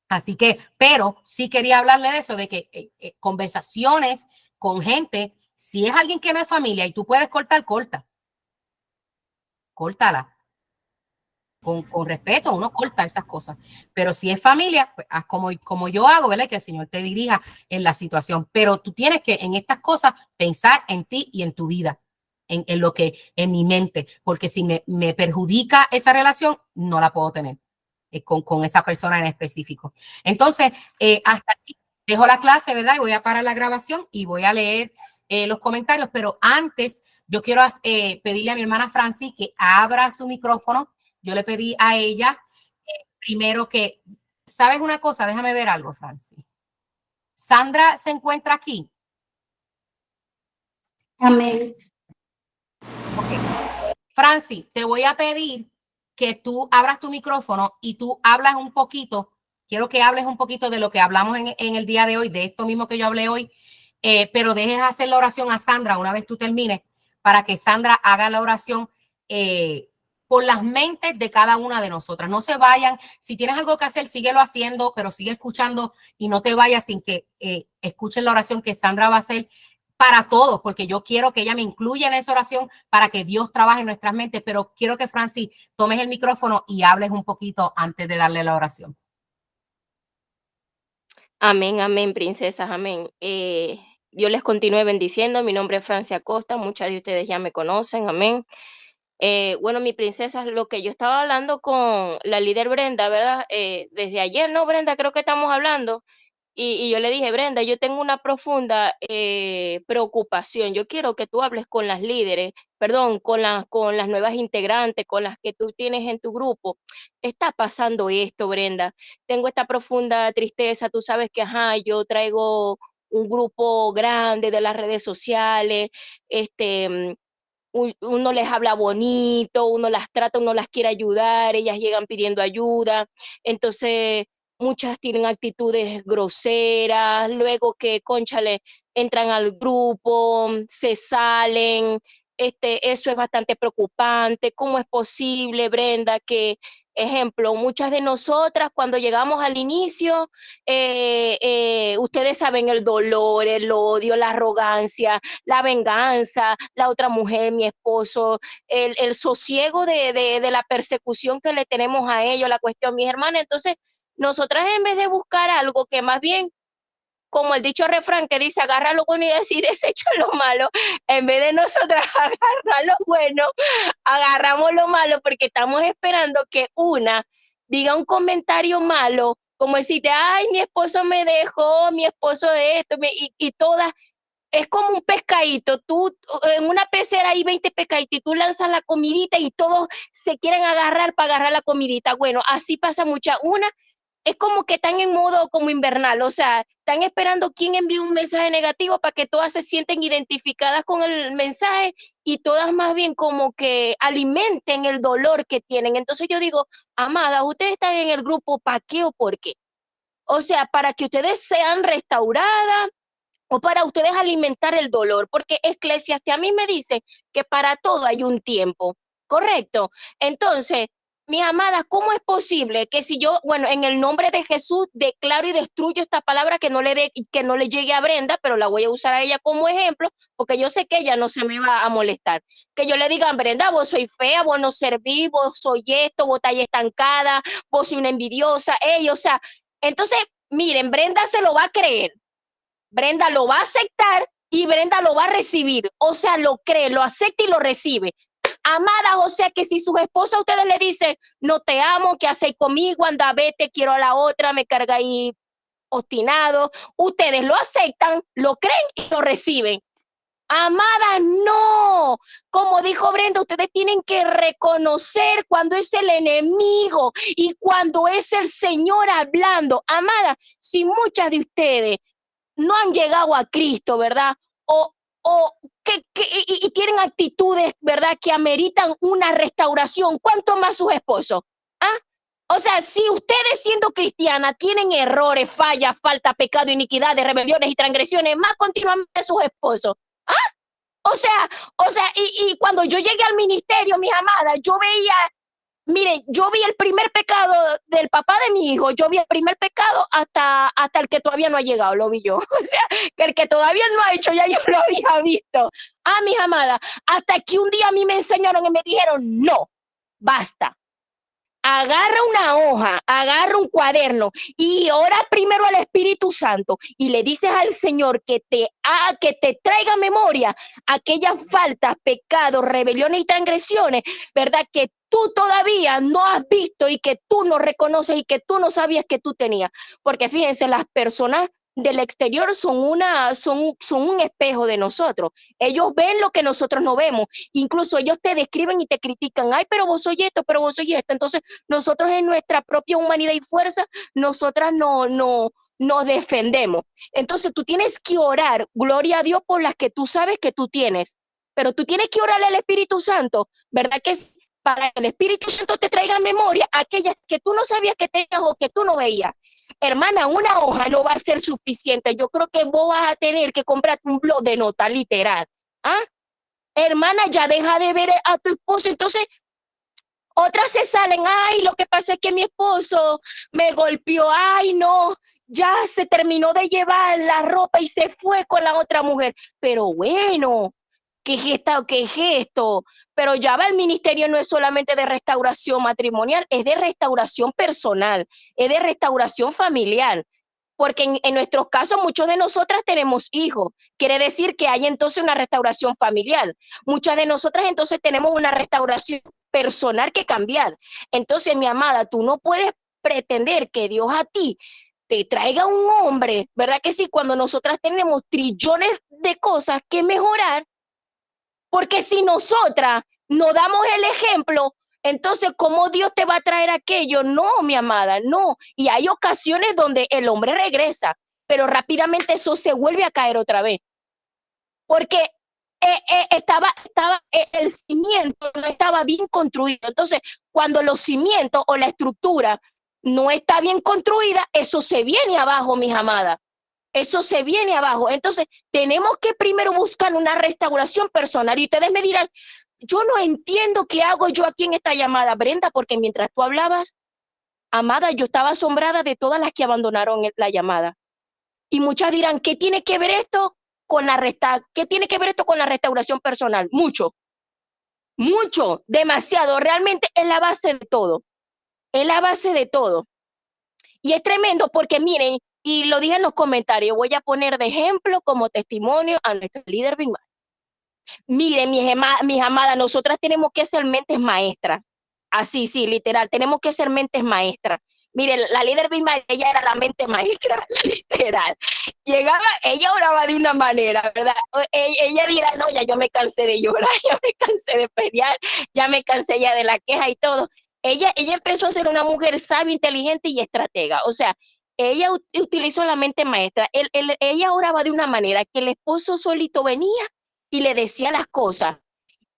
Así que, pero sí quería hablarle de eso, de que conversaciones con gente, si es alguien que no es familia y tú puedes cortar, córtala. Con respeto, uno corta esas cosas. Pero si es familia, pues haz como yo hago, ¿verdad? Que el Señor te dirija en la situación. Pero tú tienes que en estas cosas pensar en ti y en tu vida, en lo que, en mi mente, porque si me perjudica esa relación, no la puedo tener con esa persona en específico. Entonces, hasta aquí dejo la clase, ¿verdad? Y voy a parar la grabación y voy a leer los comentarios, pero antes yo quiero pedirle a mi hermana Francis que abra su micrófono. Yo le pedí a ella primero que, ¿sabes una cosa? Déjame ver algo, Francis. Sandra se encuentra aquí. Amén. Okay. Francis, te voy a pedir que tú abras tu micrófono y tú hablas un poquito. Quiero que hables un poquito de lo que hablamos en el día de hoy, de esto mismo que yo hablé hoy, pero dejes hacer la oración a Sandra una vez tú termines, para que Sandra haga la oración por las mentes de cada una de nosotras. No se vayan. Si tienes algo que hacer, síguelo haciendo, pero sigue escuchando y no te vayas sin que escuchen la oración que Sandra va a hacer para todos, porque yo quiero que ella me incluya en esa oración para que Dios trabaje en nuestras mentes, pero quiero que Francis tomes el micrófono y hables un poquito antes de darle la oración. Amén, amén, princesas, amén. Dios les continúe bendiciendo. Mi nombre es Francia Acosta, muchas de ustedes ya me conocen, amén. Bueno, mi princesa, lo que yo estaba hablando con la líder Brenda, ¿verdad? Desde ayer, ¿no, Brenda? Creo que estamos hablando. Y yo le dije, Brenda, yo tengo una profunda preocupación. Yo quiero que tú hables con las líderes, perdón, con las nuevas integrantes, con las que tú tienes en tu grupo. Está pasando esto, Brenda. Tengo esta profunda tristeza. Tú sabes que, ajá, yo traigo un grupo grande de las redes sociales, uno les habla bonito, uno las trata, uno las quiere ayudar, ellas llegan pidiendo ayuda, entonces muchas tienen actitudes groseras, luego que, cónchale, entran al grupo, se salen, eso es bastante preocupante. ¿Cómo es posible, Brenda, que, ejemplo, muchas de nosotras cuando llegamos al inicio, ustedes saben el dolor, el odio, la arrogancia, la venganza, la otra mujer, mi esposo, el sosiego de la persecución que le tenemos a ellos, la cuestión, mis hermanas. Entonces, nosotras en vez de buscar algo que más bien, como el dicho refrán que dice, agarra lo bueno y desecha lo malo, en vez de nosotras agarrar lo bueno, agarramos lo malo porque estamos esperando que una diga un comentario malo, como decirte, ay, mi esposo me dejó, mi esposo de esto, y todas es como un pescadito, tú en una pecera hay 20 pescaditos y tú lanzas la comidita y todos se quieren agarrar para agarrar la comidita. Bueno, así pasa mucha. Una es como que están en modo como invernal, o sea, están esperando quién envíe un mensaje negativo para que todas se sienten identificadas con el mensaje y todas más bien como que alimenten el dolor que tienen. Entonces yo digo, amadas, ustedes están en el grupo, ¿para qué o por qué? O sea, para que ustedes sean restauradas o para ustedes alimentar el dolor, porque Eclesiastés a mí me dice que para todo hay un tiempo, ¿correcto? Entonces, mis amadas, ¿cómo es posible que si yo, bueno, en el nombre de Jesús declaro y destruyo esta palabra que que no le llegue a Brenda, pero la voy a usar a ella como ejemplo, porque yo sé que ella no se me va a molestar. Que yo le diga, Brenda, vos sois fea, vos no servís, vos sois esto, vos estáis estancada, vos sois una envidiosa, o sea, entonces, miren, Brenda se lo va a creer. Brenda lo va a aceptar y Brenda lo va a recibir. O sea, lo cree, lo acepta y lo recibe. Amadas, o sea que si su esposa a ustedes le dice, no te amo, ¿qué hacéis conmigo? Anda, vete, quiero a la otra, me carga ahí obstinado. Ustedes lo aceptan, lo creen y lo reciben. Amada, no. Como dijo Brenda, ustedes tienen que reconocer cuando es el enemigo y cuando es el Señor hablando. Amada, si muchas de ustedes no han llegado a Cristo, ¿verdad? O y tienen actitudes, ¿verdad? Que ameritan una restauración. ¿Cuánto más sus esposos? ¿Ah? O sea, si ustedes siendo cristianas tienen errores, fallas, falta, pecado, iniquidades, rebeliones y transgresiones, más continuamente sus esposos. ¿Ah? Y cuando yo llegué al ministerio, mis amadas, yo veía, miren, yo vi el primer pecado del papá de mi hijo, yo vi el primer pecado hasta el que todavía no ha llegado, lo vi yo. O sea, que el que todavía no ha hecho, ya yo lo había visto. Ah, mis amadas, hasta que un día a mí me enseñaron y me dijeron, no, basta. Agarra una hoja, agarra un cuaderno y ora primero al Espíritu Santo y le dices al Señor que te traiga memoria aquellas faltas, pecados, rebeliones y transgresiones, ¿verdad? Que tú todavía no has visto y que tú no reconoces y que tú no sabías que tú tenías. Porque fíjense, las personas del exterior son un espejo de nosotros. Ellos ven lo que nosotros no vemos. Incluso ellos te describen y te critican. Ay, pero vos soy esto, pero vos soy esto. Entonces, nosotros en nuestra propia humanidad y fuerza, nosotras no nos defendemos. Entonces tú tienes que orar, gloria a Dios por las que tú sabes que tú tienes, pero tú tienes que orarle al Espíritu Santo, ¿verdad? Que es para que el Espíritu Santo te traiga en memoria aquellas que tú no sabías que tenías o que tú no veías. Hermana, una hoja no va a ser suficiente. Yo creo que vos vas a tener que comprarte un blog de nota literal. ¿Ah? Hermana, ya deja de ver a tu esposo. Entonces, otras se salen, ay, lo que pasa es que mi esposo me golpeó, ay, no, ya se terminó de llevar la ropa y se fue con la otra mujer. Pero bueno, ¿qué es esto? ¿Qué es esto? Pero ya va, el ministerio no es solamente de restauración matrimonial, es de restauración personal, es de restauración familiar. Porque en nuestros casos, muchos de nosotras tenemos hijos. Quiere decir que hay entonces una restauración familiar. Muchas de nosotras entonces tenemos una restauración personal que cambiar. Entonces, mi amada, tú no puedes pretender que Dios a ti te traiga un hombre, ¿verdad que sí? Cuando nosotras tenemos trillones de cosas que mejorar, porque si nosotras no damos el ejemplo, entonces, ¿cómo Dios te va a traer aquello? No, mi amada, no. Y hay ocasiones donde el hombre regresa, pero rápidamente eso se vuelve a caer otra vez, porque el cimiento no estaba bien construido. Entonces, cuando los cimientos o la estructura no está bien construida, eso se viene abajo, mis amadas. Eso se viene abajo. Entonces, tenemos que primero buscar una restauración personal. Y ustedes me dirán, yo no entiendo qué hago yo aquí en esta llamada, Brenda, porque mientras tú hablabas, amada, yo estaba asombrada de todas las que abandonaron la llamada. Y muchas dirán, ¿qué tiene que ver esto con qué tiene que ver esto con la restauración personal? Mucho, mucho, demasiado. Realmente es la base de todo. Es la base de todo. Y es tremendo porque miren, y lo dije en los comentarios, voy a poner de ejemplo como testimonio a nuestra líder Big Mac. Miren, mis amadas, nosotras tenemos que ser mentes maestras. Así, sí, literal, tenemos que ser mentes maestras. Miren, la líder Big Mac, ella era la mente maestra, literal. Llegaba, ella oraba de una manera, ¿verdad? Ella dirá, no, ya yo me cansé de llorar, ya me cansé de pelear, ya me cansé ya de la queja y todo. Ella empezó a ser una mujer sabia, inteligente y estratega. O sea, ella utilizó la mente maestra. Ella oraba de una manera que el esposo solito venía y le decía las cosas.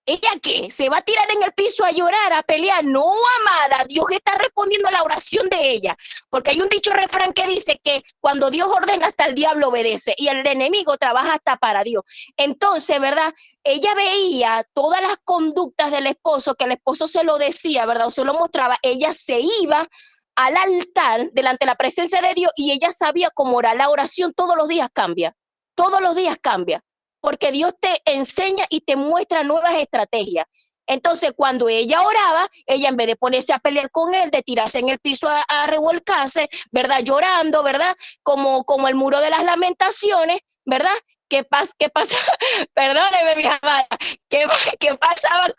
¿Ella qué? ¿Se va a tirar en el piso a llorar, a pelear? No, amada, Dios está respondiendo a la oración de ella. Porque hay un dicho refrán que dice que cuando Dios ordena, hasta el diablo obedece y el enemigo trabaja hasta para Dios. Entonces, ¿verdad? Ella veía todas las conductas del esposo, que el esposo se lo decía, ¿verdad? O se lo mostraba. Ella se iba al altar delante de la presencia de Dios y ella sabía cómo orar. La oración todos los días cambia. Todos los días cambia. Porque Dios te enseña y te muestra nuevas estrategias. Entonces, cuando ella oraba, ella en vez de ponerse a pelear con él, de tirarse en el piso a revolcarse, ¿verdad? Llorando, ¿verdad? Como el muro de las lamentaciones, ¿verdad? ¿Qué pasa? Perdóneme, mi amada. ¿Qué pasaba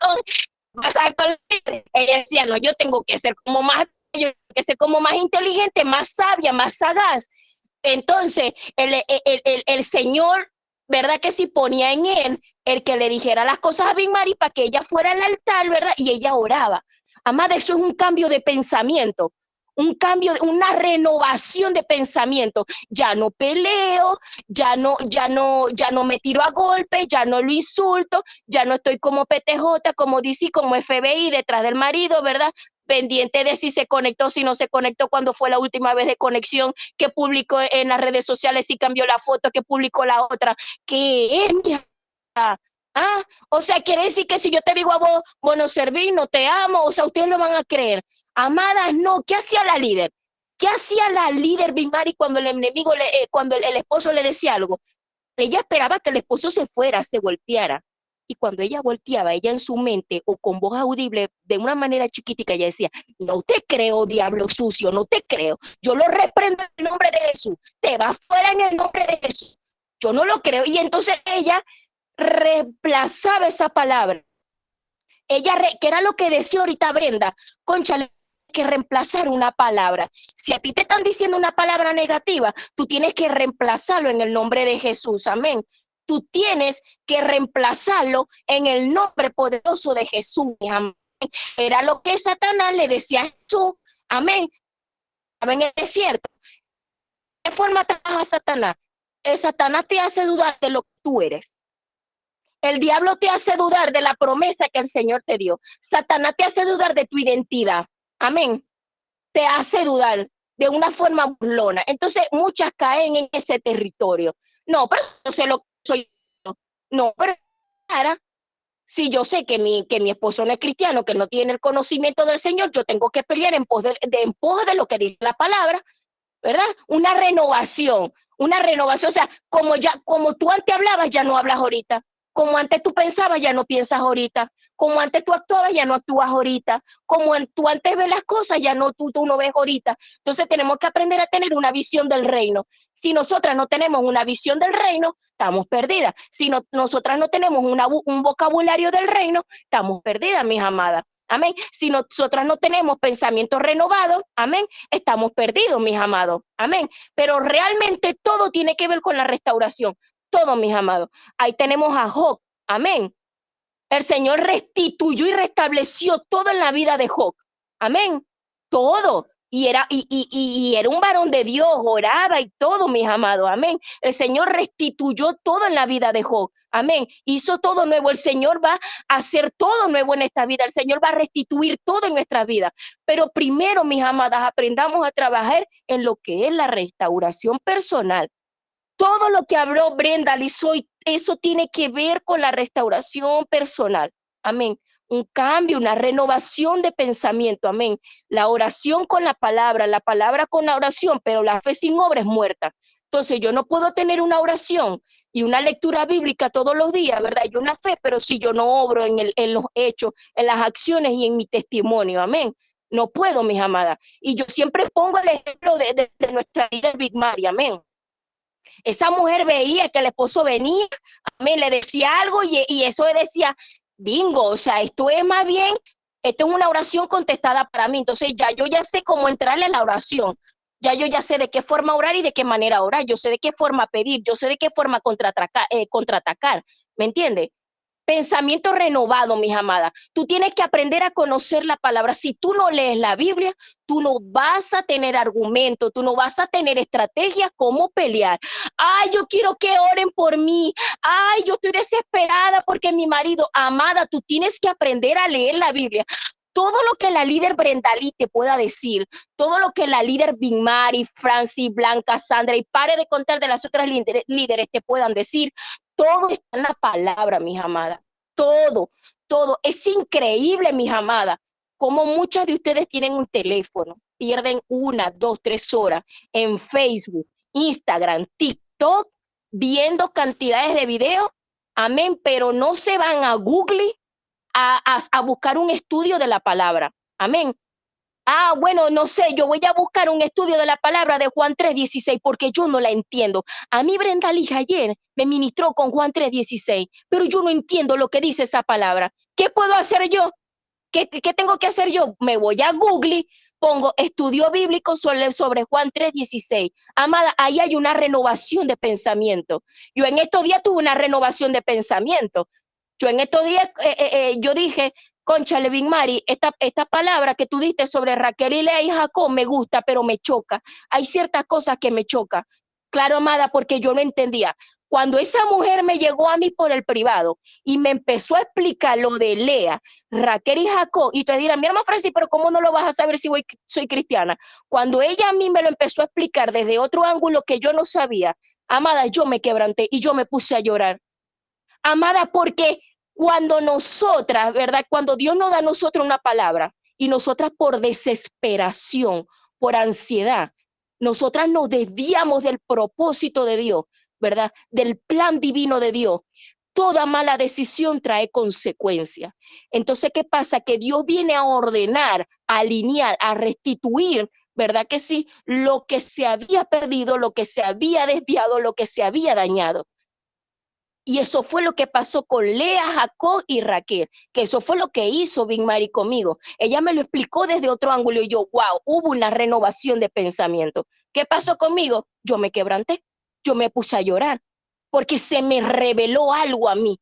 con él? Ella decía, no, yo tengo que ser como más inteligente, más sabia, más sagaz. Entonces, el Señor ¿verdad? Que si ponía en él el que le dijera las cosas a Big Mary para que ella fuera al altar, ¿verdad? Y ella oraba. Amada, eso es un cambio de pensamiento, un cambio, una renovación de pensamiento. Ya no peleo, ya no me tiro a golpes, ya no lo insulto, ya no estoy como PTJ, como DC, como FBI detrás del marido, ¿verdad? Pendiente de si se conectó, si no se conectó, cuando fue la última vez de conexión, que publicó en las redes sociales, si cambió la foto, que publicó la otra. ¿Qué es, mi hija? Ah, o sea, quiere decir que si yo te digo a vos, bueno, serví, no te amo, o sea, ustedes lo van a creer. Amadas, no, ¿qué hacía la líder? ¿Qué hacía la líder Big Mary cuando el enemigo, cuando el esposo le decía algo? Ella esperaba que el esposo se fuera, se volteara. Y cuando ella volteaba, ella en su mente o con voz audible, de una manera chiquitica, ella decía, no te creo, diablo sucio, no te creo. Yo lo reprendo en el nombre de Jesús. Te vas fuera en el nombre de Jesús. Yo no lo creo. Y entonces ella reemplazaba esa palabra. Ella, que era lo que decía ahorita Brenda, concha, que reemplazar una palabra. Si a ti te están diciendo una palabra negativa, tú tienes que reemplazarlo en el nombre de Jesús. Amén. Tú tienes que reemplazarlo en el nombre poderoso de Jesús. Amén. Era lo que Satanás le decía a Jesús. Amén. Amén, es cierto. ¿De qué forma trabaja Satanás? Satanás te hace dudar de lo que tú eres. El diablo te hace dudar de la promesa que el Señor te dio. Satanás te hace dudar de tu identidad. Amén. Te hace dudar de una forma burlona. Entonces, muchas caen en ese territorio. No, pero yo sé lo que soy yo. No, pero ahora, si yo sé que mi esposo no es cristiano, que no tiene el conocimiento del Señor, yo tengo que pelear en pos de lo que dice la palabra, ¿verdad? Una renovación, o sea, como tú antes hablabas, ya no hablas ahorita, como antes tú pensabas, ya no piensas ahorita, como antes tú actuabas, ya no actúas ahorita, como tú antes ves las cosas, ya no tú no ves ahorita. Entonces tenemos que aprender a tener una visión del reino. Si nosotras no tenemos una visión del reino, estamos perdidas. Si nosotras no tenemos un vocabulario del reino, estamos perdidas, mis amadas. Amén. Si nosotras no tenemos pensamientos renovados, amén, estamos perdidos, mis amados. Amén. Pero realmente todo tiene que ver con la restauración. Todo, mis amados. Ahí tenemos a Job. Amén. El Señor restituyó y restableció todo en la vida de Job. Amén. Todo. Y era un varón de Dios, oraba y todo, mis amados. Amén. El Señor restituyó todo en la vida de Job. Amén. Hizo todo nuevo. El Señor va a hacer todo nuevo en esta vida. El Señor va a restituir todo en nuestra vida. Pero primero, mis amadas, aprendamos a trabajar en lo que es la restauración personal. Todo lo que habló Brenda Lizoy, eso tiene que ver con la restauración personal. Amén. Un cambio, una renovación de pensamiento. Amén. La oración con la palabra con la oración, pero la fe sin obra es muerta. Entonces yo no puedo tener una oración y una lectura bíblica todos los días, ¿verdad? Y una fe, pero si yo no obro en los hechos, en las acciones y en mi testimonio. Amén. No puedo, mis amadas. Y yo siempre pongo el ejemplo de nuestra líder Big Mary. Amén. Esa mujer veía que el esposo venía, amén, le decía algo y eso decía, bingo, o sea, esto es más bien, esto es una oración contestada para mí. Entonces yo ya sé cómo entrarle a la oración. Ya yo ya sé de qué forma orar y de qué manera orar. Yo sé de qué forma pedir. Yo sé de qué forma contraatacar. ¿Me entiendes? Pensamiento renovado, mis amadas. Tú tienes que aprender a conocer la palabra. Si tú no lees la Biblia, tú no vas a tener argumentos, tú no vas a tener estrategias cómo pelear. Ay, yo quiero que oren por mí. Ay, yo estoy desesperada porque mi marido, amada, tú tienes que aprender a leer la Biblia. Todo lo que la líder Brendalí te pueda decir, todo lo que la líder Big Mary, Francis, Blanca, Sandra y pare de contar de las otras líderes te puedan decir, todo está en la palabra, mis amadas. Todo, todo. Es increíble, mis amadas, como muchas de ustedes tienen un teléfono, pierden 1, 2, 3 horas en Facebook, Instagram, TikTok, viendo cantidades de videos, amén, pero no se van a Google a buscar un estudio de la palabra, amén. Ah, bueno, no sé, yo voy a buscar un estudio de la palabra de Juan 3:16 porque yo no la entiendo. A mí Brenda Lija ayer me ministró con Juan 3:16, pero yo no entiendo lo que dice esa palabra. ¿Qué puedo hacer yo? ¿Qué tengo que hacer yo? Me voy a Google, pongo estudio bíblico sobre Juan 3:16. Amada, ahí hay una renovación de pensamiento. Yo en estos días tuve una renovación de pensamiento. Yo en estos días, yo dije, cónchale, Big Mari, esta palabra que tú diste sobre Raquel y Lea y Jacob me gusta, pero me choca. Hay ciertas cosas que me chocan. Claro, amada, porque yo no entendía. Cuando esa mujer me llegó a mí por el privado y me empezó a explicar lo de Lea, Raquel y Jacob, y te dirán, mi hermano Francis, pero ¿cómo no lo vas a saber si soy cristiana? Cuando ella a mí me lo empezó a explicar desde otro ángulo que yo no sabía, amada, yo me quebranté y yo me puse a llorar. Amada, porque cuando nosotras, ¿verdad? Cuando Dios nos da a nosotros una palabra y nosotras por desesperación, por ansiedad, nosotras nos desviamos del propósito de Dios, ¿verdad? Del plan divino de Dios. Toda mala decisión trae consecuencias. Entonces, ¿qué pasa? Que Dios viene a ordenar, a alinear, a restituir, ¿verdad que sí? Lo que se había perdido, lo que se había desviado, lo que se había dañado. Y eso fue lo que pasó con Lea, Jacob y Raquel, que eso fue lo que hizo Big Mari conmigo. Ella me lo explicó desde otro ángulo y yo, wow, hubo una renovación de pensamiento. ¿Qué pasó conmigo? Yo me quebranté, yo me puse a llorar, porque se me reveló algo a mí.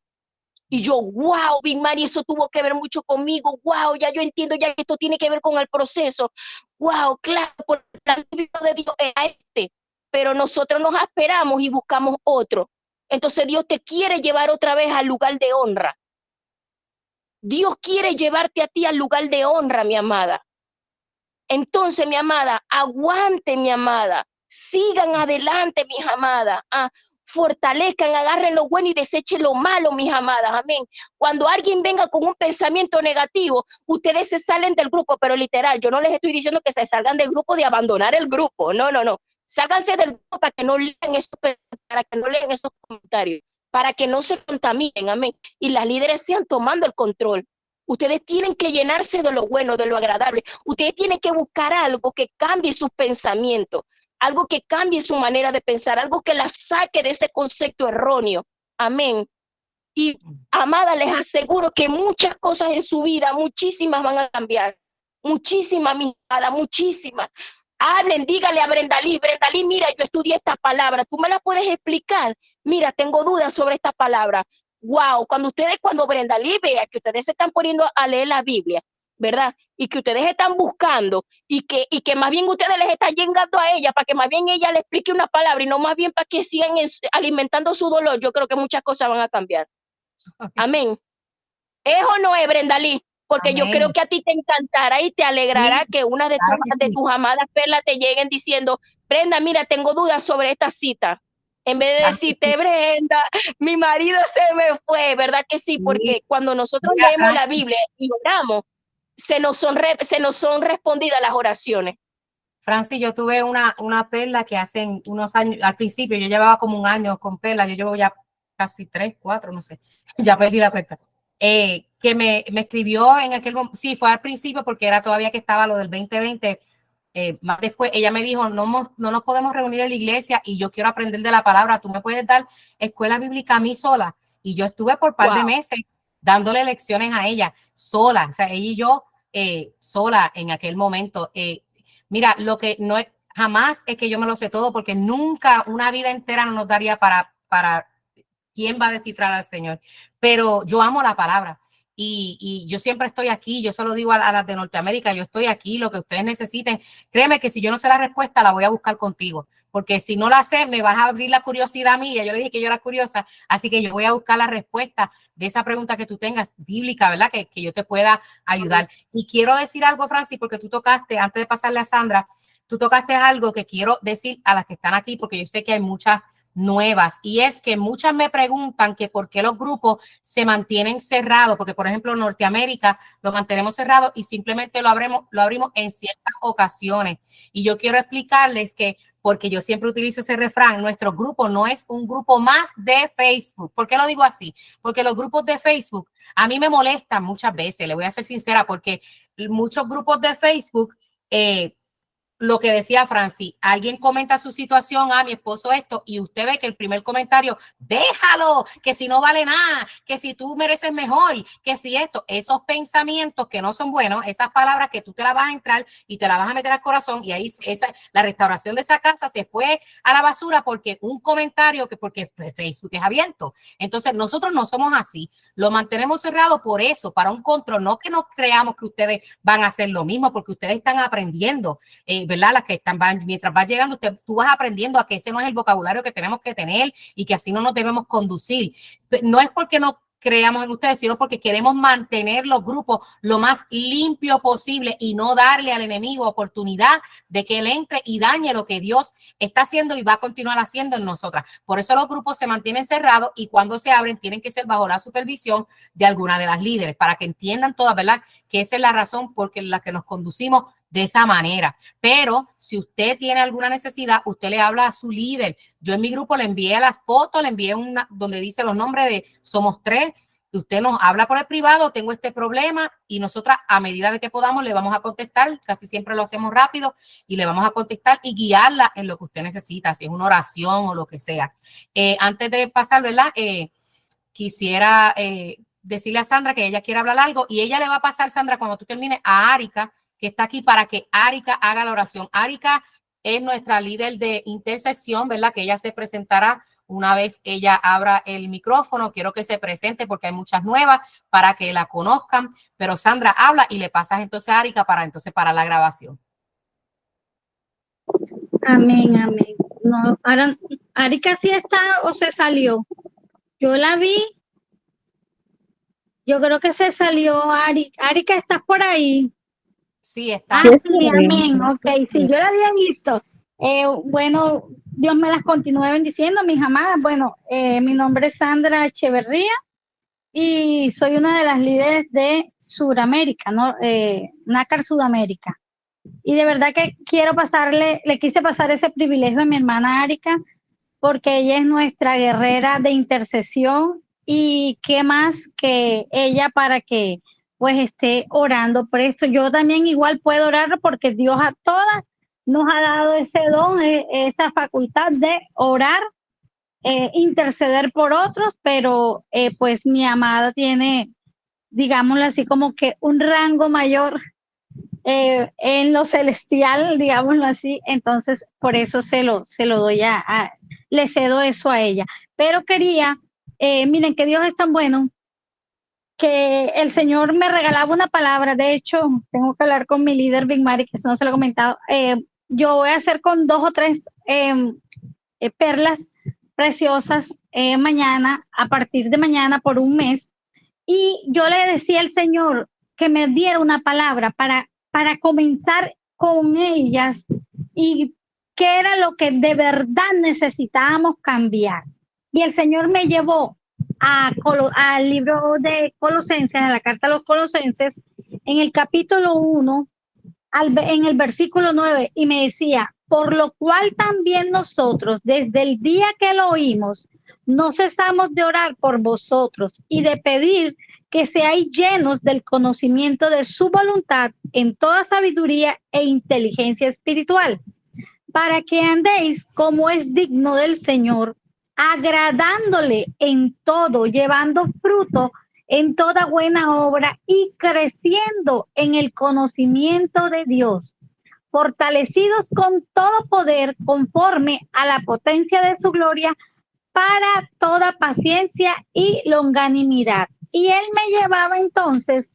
Y yo, wow, Big Mari, eso tuvo que ver mucho conmigo. Wow, ya yo entiendo ya que esto tiene que ver con el proceso. Wow, claro, por el plan de Dios era este. Pero nosotros nos esperamos y buscamos otro. Entonces Dios te quiere llevar otra vez al lugar de honra. Dios quiere llevarte a ti al lugar de honra, mi amada. Entonces, mi amada, aguante, mi amada. Sigan adelante, mis amadas. Fortalezcan, agarren lo bueno y desechen lo malo, mis amadas. Amén. Cuando alguien venga con un pensamiento negativo, ustedes se salen del grupo, pero literal, yo no les estoy diciendo que se salgan del grupo de abandonar el grupo. No, no, no. Sálganse del grupo para que no lean esos comentarios, para que no se contaminen. Amén. Y las líderes sean tomando el control. Ustedes tienen que llenarse de lo bueno, de lo agradable. Ustedes tienen que buscar algo que cambie sus pensamientos, algo que cambie su manera de pensar, algo que la saque de ese concepto erróneo. Amén. Y, amada, les aseguro que muchas cosas en su vida, muchísimas van a cambiar. Muchísimas, mi amada, muchísimas. Hablen, dígale a Brendalí, Brendalí, mira, yo estudié esta palabra, ¿tú me la puedes explicar? Mira, tengo dudas sobre esta palabra. Wow, cuando Brendalí vea que ustedes se están poniendo a leer la Biblia, ¿verdad? Y que ustedes están buscando y que más bien ustedes les están llegando a ella para que más bien ella le explique una palabra y no más bien para que sigan alimentando su dolor, yo creo que muchas cosas van a cambiar. Amén. ¿Es o no es, Brendalí? Porque Amén. yo creo que a ti te encantará y te alegrará Sí, que una claro que sí. tus amadas perlas te lleguen diciendo, Brenda, mira, tengo dudas sobre esta cita. En vez de Claro que decirte, sí. Brenda, mi marido se me fue, ¿verdad que sí? Sí. Porque cuando nosotros Mira, leemos la Francis, Biblia y oramos, se nos son respondidas las oraciones. Francis, yo tuve una perla que hace unos años, al principio yo llevaba como un año con perla, yo llevo ya casi 3, 4, no sé, ya perdí la cuenta. Que me escribió en aquel momento, sí, fue al principio porque era todavía que estaba lo del 2020. Más después ella me dijo, no nos podemos reunir en la iglesia y yo quiero aprender de la palabra, tú me puedes dar escuela bíblica a mí sola. Y yo estuve por un par de meses dándole lecciones a ella sola, o sea, ella y yo sola en aquel momento. Mira, lo que no es, jamás es que yo me lo sé todo, porque nunca una vida entera no nos daría para quién va a descifrar al Señor. Pero yo amo la palabra y yo siempre estoy aquí. Yo se lo digo a las de Norteamérica, yo estoy aquí, lo que ustedes necesiten. Créeme que si yo no sé la respuesta, la voy a buscar contigo, porque si no la sé, me vas a abrir la curiosidad mía. Yo le dije que yo era curiosa, así que yo voy a buscar la respuesta de esa pregunta que tú tengas bíblica, ¿verdad? Que yo te pueda ayudar. Y quiero decir algo, Francis, porque tú tocaste, antes de pasarle a Sandra, tú tocaste algo que quiero decir a las que están aquí, porque yo sé que hay muchas nuevas, y es que muchas me preguntan que por qué los grupos se mantienen cerrados, porque por ejemplo en Norteamérica lo mantenemos cerrado y simplemente lo abrimos en ciertas ocasiones, y yo quiero explicarles que, porque yo siempre utilizo ese refrán, nuestro grupo no es un grupo más de Facebook. ¿Por qué lo digo así? Porque los grupos de Facebook a mí me molestan muchas veces, le voy a ser sincera, porque muchos grupos de Facebook lo que decía Francis, alguien comenta su situación, mi esposo esto, y usted ve que el primer comentario, déjalo, que si no vale nada, que si tú mereces mejor, que si esto, esos pensamientos que no son buenos, esas palabras que tú te las vas a entrar y te las vas a meter al corazón, y ahí la restauración de esa casa se fue a la basura porque un comentario, porque Facebook es abierto. Entonces nosotros no somos así, lo mantenemos cerrado por eso, para un control, no que nos creamos que ustedes van a hacer lo mismo, porque ustedes están aprendiendo, ¿verdad? Las que mientras vas llegando, tú vas aprendiendo a que ese no es el vocabulario que tenemos que tener y que así no nos debemos conducir. No es porque no creamos en ustedes, sino porque queremos mantener los grupos lo más limpio posible y no darle al enemigo oportunidad de que él entre y dañe lo que Dios está haciendo y va a continuar haciendo en nosotras. Por eso los grupos se mantienen cerrados y cuando se abren tienen que ser bajo la supervisión de alguna de las líderes para que entiendan todas, ¿verdad? Que esa es la razón por la que nos conducimos de esa manera. Pero si usted tiene alguna necesidad, usted le habla a su líder. Yo en mi grupo le envié la foto, le envié una donde dice los nombres de Somos Tres. Usted nos habla por el privado, tengo este problema y nosotras a medida de que podamos le vamos a contestar, casi siempre lo hacemos rápido y le vamos a contestar y guiarla en lo que usted necesita, si es una oración o lo que sea. Antes de pasar, ¿verdad? Quisiera decirle a Sandra que ella quiere hablar algo y ella le va a pasar, Sandra, cuando tú termines, a Árica, que está aquí para que Árica haga la oración. Árica es nuestra líder de intercesión, ¿verdad? Que ella se presentará una vez ella abra el micrófono. Quiero que se presente porque hay muchas nuevas para que la conozcan. Pero Sandra habla y le pasas entonces a Árica para la grabación. Amén, amén. No, ahora, Árica sí está o se salió. Yo la vi. Yo creo que se salió Árica. Árica, ¿estás por ahí? Sí, está. Sí, amén. Ok, sí, yo la había visto. Bueno, Dios me las continúe bendiciendo, mis amadas. Bueno, mi nombre es Sandra Echeverría y soy una de las líderes de Sudamérica, ¿no? NACAR Sudamérica. Y de verdad que le quise pasar ese privilegio a mi hermana Árica, porque ella es nuestra guerrera de intercesión y qué más que ella para que pues esté orando por esto. Yo también igual puedo orar porque Dios a todas nos ha dado ese don, esa facultad de orar, interceder por otros, pero pues mi amada tiene, digámoslo así, como que un rango mayor en lo celestial, digámoslo así. Entonces por eso se lo doy le cedo eso a ella. Pero quería, miren que Dios es tan bueno que el Señor me regalaba una palabra. De hecho, tengo que hablar con mi líder Big Mari, que eso no se lo he comentado. Yo voy a hacer con 2 o 3 perlas preciosas mañana, a partir de mañana por un mes. Y yo le decía al Señor que me diera una palabra para comenzar con ellas y qué era lo que de verdad necesitábamos cambiar. Y el Señor me llevó al libro de Colosenses, a la carta a los Colosenses, en el capítulo 1, en el versículo 9, y me decía, por lo cual también nosotros, desde el día que lo oímos, no cesamos de orar por vosotros y de pedir que seáis llenos del conocimiento de su voluntad en toda sabiduría e inteligencia espiritual, para que andéis como es digno del Señor, agradándole en todo, llevando fruto en toda buena obra y creciendo en el conocimiento de Dios, fortalecidos con todo poder conforme a la potencia de su gloria, para toda paciencia y longanimidad. Y él me llevaba entonces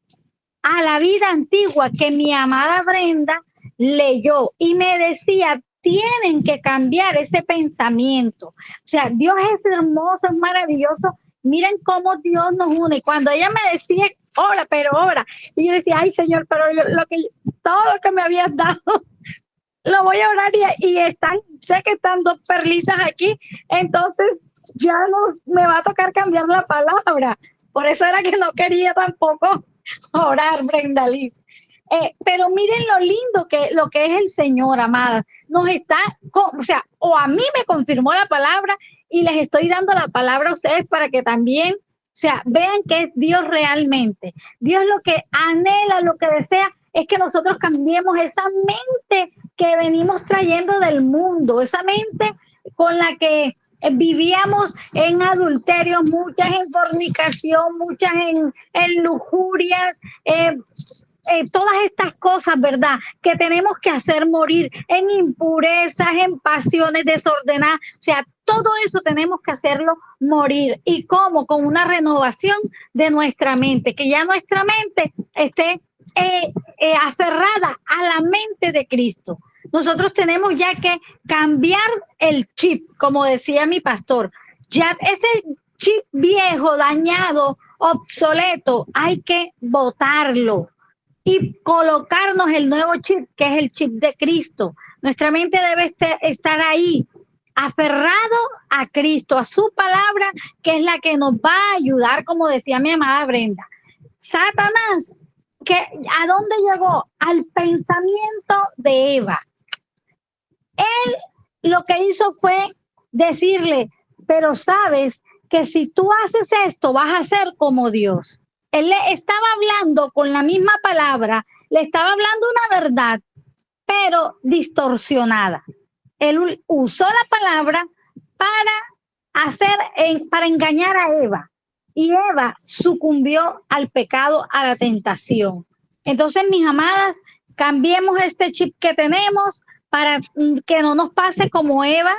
a la vida antigua que mi amada Brenda leyó y me decía, tienen que cambiar ese pensamiento. O sea, Dios es hermoso, es maravilloso. Miren cómo Dios nos une. Cuando ella me decía, ora, pero ora. Y yo decía, ay, Señor, pero todo lo que me habías dado, lo voy a orar y sé que están 2 perlitas aquí. Entonces ya no me va a tocar cambiar la palabra. Por eso era que no quería tampoco orar, Brenda Liz. Pero miren lo que es el Señor, amadas. Nos está, o a mí me confirmó la palabra y les estoy dando la palabra a ustedes para que también, vean que es Dios realmente. Dios lo que anhela, lo que desea es que nosotros cambiemos esa mente que venimos trayendo del mundo, esa mente con la que vivíamos en adulterio, muchas en fornicación, muchas en lujurias, todas estas cosas, ¿verdad? Que tenemos que hacer morir en impurezas, en pasiones desordenadas. O sea, todo eso tenemos que hacerlo morir. ¿Y cómo? Con una renovación de nuestra mente, que ya nuestra mente esté aferrada a la mente de Cristo. Nosotros tenemos ya que cambiar el chip, como decía mi pastor. Ya ese chip viejo, dañado, obsoleto, hay que botarlo y colocarnos el nuevo chip, que es el chip de Cristo. Nuestra mente debe estar ahí, aferrado a Cristo, a su palabra, que es la que nos va a ayudar, como decía mi amada Brenda. Satanás, ¿a dónde llegó? Al pensamiento de Eva. Él lo que hizo fue decirle, pero sabes que si tú haces esto, vas a ser como Dios. Él le estaba hablando con la misma palabra, le estaba hablando una verdad, pero distorsionada. Él usó la palabra para engañar a Eva. Y Eva sucumbió al pecado, a la tentación. Entonces, mis amadas, cambiemos este chip que tenemos para que no nos pase como Eva,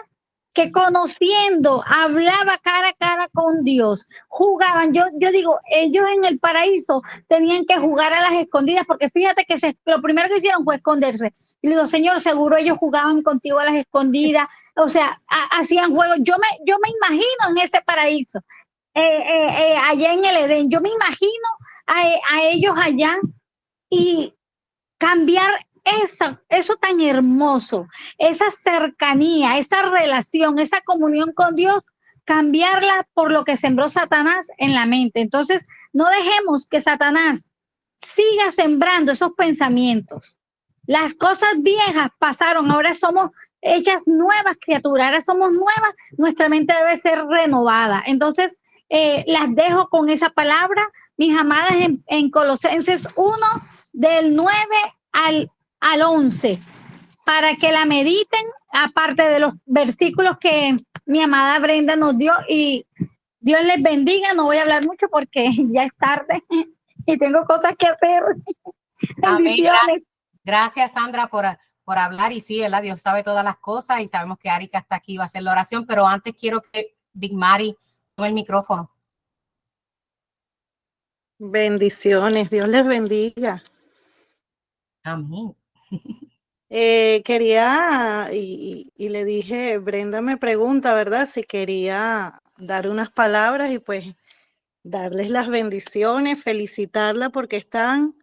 que conociendo, hablaba cara a cara con Dios, jugaban. Yo digo, ellos en el paraíso tenían que jugar a las escondidas, porque fíjate que lo primero que hicieron fue esconderse. Y le digo, Señor, seguro ellos jugaban contigo a las escondidas, o sea, hacían juegos. Yo me imagino en ese paraíso, allá en el Edén, yo me imagino a ellos allá y cambiar eso tan hermoso, esa cercanía, esa relación, esa comunión con Dios, cambiarla por lo que sembró Satanás en la mente. Entonces, no dejemos que Satanás siga sembrando esos pensamientos. Las cosas viejas pasaron, ahora somos hechas nuevas criaturas, ahora somos nuevas, nuestra mente debe ser renovada. Entonces, las dejo con esa palabra, mis amadas, en Colosenses 1, del 9 al 11, para que la mediten, aparte de los versículos que mi amada Brenda nos dio, y Dios les bendiga. No voy a hablar mucho porque ya es tarde y tengo cosas que hacer. Bendiciones. Gracias, Sandra, por hablar. Y sí, ¿verdad? Dios sabe todas las cosas y sabemos que Arika está aquí, va a hacer la oración, pero antes quiero que Big Mari tome el micrófono. Bendiciones, Dios les bendiga. Amén. Quería, y le dije, Brenda me pregunta, ¿verdad? Si quería dar unas palabras y pues darles las bendiciones, felicitarla porque están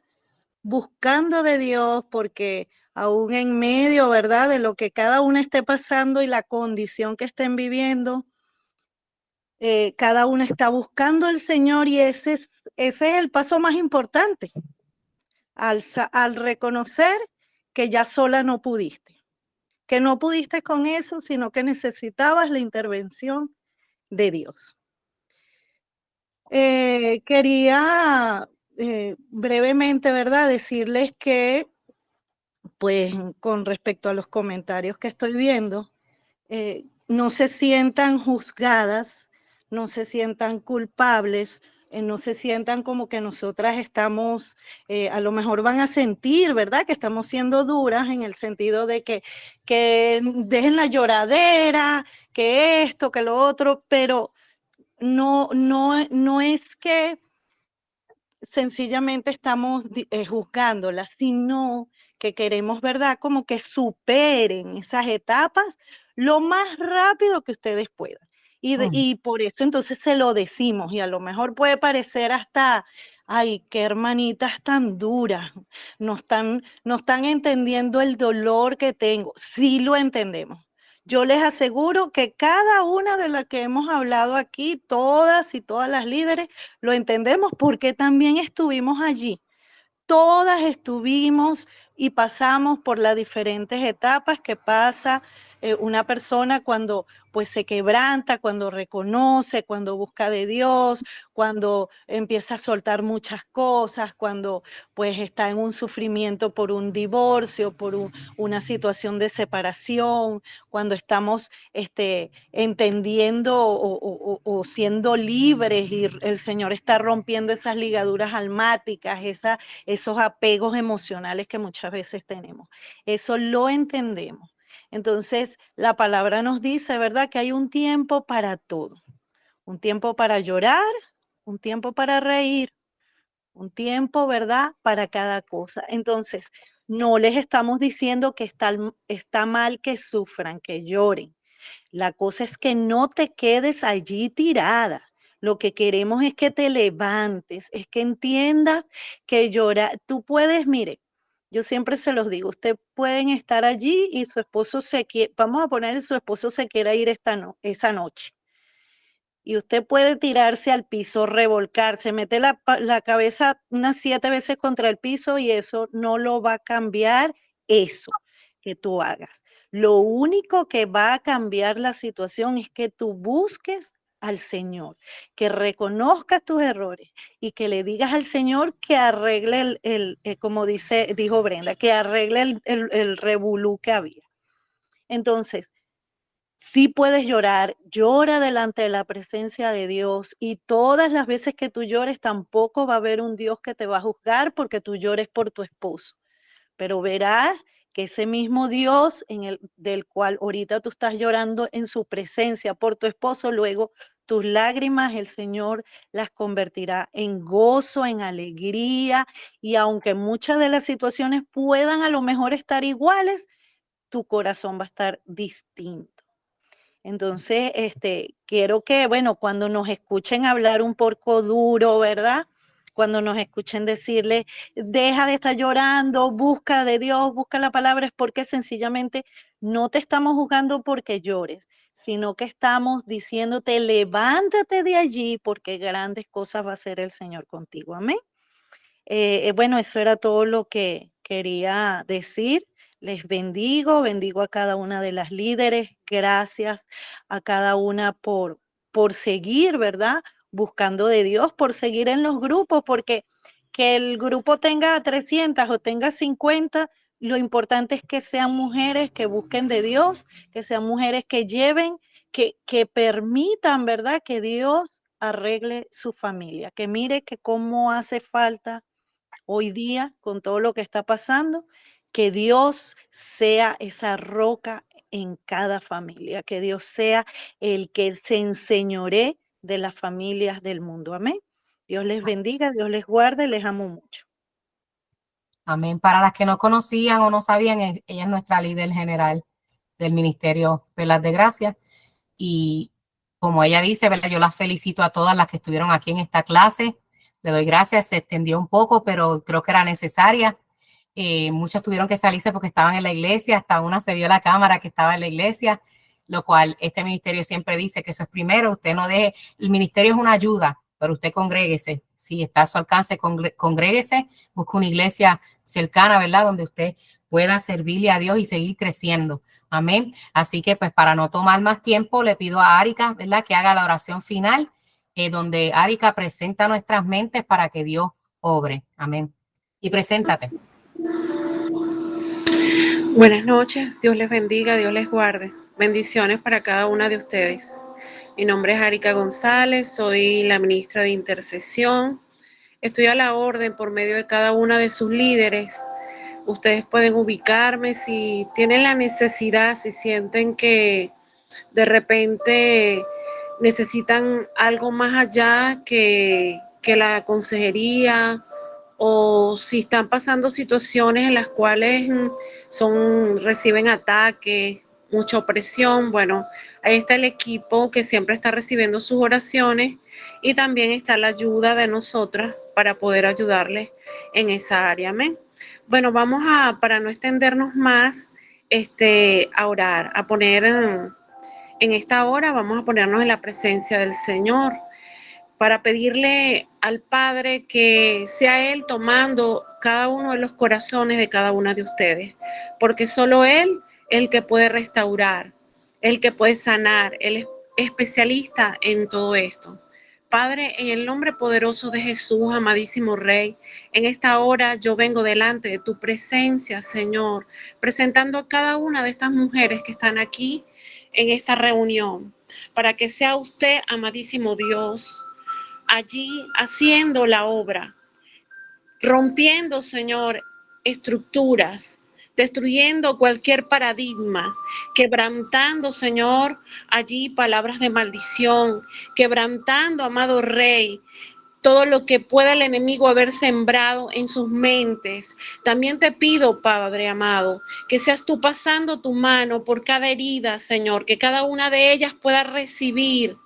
buscando de Dios, porque aún en medio, ¿verdad? De lo que cada una esté pasando y la condición que estén viviendo, cada una está buscando al Señor y ese es el paso más importante, al reconocer que ya sola no pudiste, que no pudiste con eso, sino que necesitabas la intervención de Dios. Quería brevemente, ¿verdad?, decirles que, pues, con respecto a los comentarios que estoy viendo, no se sientan juzgadas, no se sientan culpables, no se sientan como que nosotras estamos, a lo mejor van a sentir, ¿verdad?, que estamos siendo duras en el sentido de que dejen la lloradera, que esto, que lo otro, pero no es que sencillamente estamos juzgándolas, sino que queremos, ¿verdad?, como que superen esas etapas lo más rápido que ustedes puedan. Y por eso entonces se lo decimos, y a lo mejor puede parecer hasta, ay, qué hermanitas tan duras, no están entendiendo el dolor que tengo. Sí lo entendemos. Yo les aseguro que cada una de las que hemos hablado aquí, todas y todas las líderes, lo entendemos porque también estuvimos allí. Todas estuvimos y pasamos por las diferentes etapas que pasa una persona cuando pues se quebranta, cuando reconoce, cuando busca de Dios, cuando empieza a soltar muchas cosas, cuando pues está en un sufrimiento por un divorcio, por una situación de separación, cuando estamos entendiendo o siendo libres y el Señor está rompiendo esas ligaduras almáticas, esos apegos emocionales que muchas veces tenemos. Eso lo entendemos. Entonces, la palabra nos dice, ¿verdad?, que hay un tiempo para todo. Un tiempo para llorar, un tiempo para reír, un tiempo, ¿verdad?, para cada cosa. Entonces, no les estamos diciendo que está mal que sufran, que lloren. La cosa es que no te quedes allí tirada. Lo que queremos es que te levantes, es que entiendas que llorar, tú puedes, mire, yo siempre se los digo, ustedes pueden estar allí y su esposo vamos a poner, su esposo se quiera ir esa noche. Y usted puede tirarse al piso, revolcarse, meter la cabeza unas 7 veces contra el piso y eso no lo va a cambiar eso que tú hagas. Lo único que va a cambiar la situación es que tú busques al Señor, que reconozcas tus errores y que le digas al Señor que arregle como dijo Brenda, que arregle el revolú que había. Entonces, sí puedes llorar, llora delante de la presencia de Dios y todas las veces que tú llores tampoco va a haber un Dios que te va a juzgar porque tú llores por tu esposo, pero verás que ese mismo Dios del cual ahorita tú estás llorando en su presencia por tu esposo, luego tus lágrimas el Señor las convertirá en gozo, en alegría y aunque muchas de las situaciones puedan a lo mejor estar iguales, tu corazón va a estar distinto. Entonces, quiero que, bueno, cuando nos escuchen hablar un poco duro, ¿verdad? Cuando nos escuchen decirle, deja de estar llorando, busca de Dios, busca la palabra, es porque sencillamente no te estamos juzgando porque llores, sino que estamos diciéndote, levántate de allí porque grandes cosas va a hacer el Señor contigo. Amén. Bueno, eso era todo lo que quería decir. Les bendigo a cada una de las líderes. Gracias a cada una por seguir, ¿verdad? Buscando de Dios, por seguir en los grupos, porque que el grupo tenga 300 o tenga 50, lo importante es que sean mujeres que busquen de Dios, que sean mujeres que lleven, que permitan, ¿verdad? Que Dios arregle su familia, que mire que cómo hace falta hoy día, con todo lo que está pasando, que Dios sea esa roca en cada familia, que Dios sea el que se enseñoree de las familias del mundo. Amén. Dios les bendiga, Dios les guarde, les amo mucho. Amén. Para las que no conocían o no sabían, ella es nuestra líder general del Ministerio Velas de Gracia. Y como ella dice, ¿verdad?, yo las felicito a todas las que estuvieron aquí en esta clase. Le doy gracias, se extendió un poco, pero creo que era necesaria. Muchas tuvieron que salirse porque estaban en la iglesia, hasta una se vio la cámara que estaba en la iglesia, lo cual este ministerio siempre dice que eso es primero, usted no deje, el ministerio es una ayuda, pero usted congréguese, si está a su alcance, congréguese, busque una iglesia cercana, ¿verdad?, donde usted pueda servirle a Dios y seguir creciendo. Amén. Así que pues para no tomar más tiempo, le pido a Árica, ¿verdad?, que haga la oración final, donde Árica presenta nuestras mentes para que Dios obre. Amén. Y preséntate. Buenas noches, Dios les bendiga, Dios les guarde. Bendiciones para cada una de ustedes. Mi nombre es Árica González, soy la ministra de intercesión. Estoy a la orden por medio de cada una de sus líderes. Ustedes pueden ubicarme si tienen la necesidad, si sienten que de repente necesitan algo más allá que la consejería, o si están pasando situaciones en las cuales reciben ataques, mucha opresión. Bueno, ahí está el equipo que siempre está recibiendo sus oraciones y también está la ayuda de nosotras para poder ayudarles en esa área. Amén. Bueno, vamos para no extendernos más, a orar, a poner en esta hora, vamos a ponernos en la presencia del Señor, para pedirle al Padre que sea Él tomando cada uno de los corazones de cada una de ustedes, porque solo Él es el que puede restaurar, el que puede sanar, Él es especialista en todo esto. Padre, en el nombre poderoso de Jesús, amadísimo Rey, en esta hora yo vengo delante de tu presencia, Señor, presentando a cada una de estas mujeres que están aquí en esta reunión, para que sea usted, amadísimo Dios, allí haciendo la obra, rompiendo, Señor, estructuras, destruyendo cualquier paradigma, quebrantando, Señor, allí palabras de maldición, quebrantando, amado Rey, todo lo que pueda el enemigo haber sembrado en sus mentes. También te pido, Padre amado, que seas tú pasando tu mano por cada herida, Señor, que cada una de ellas pueda recibir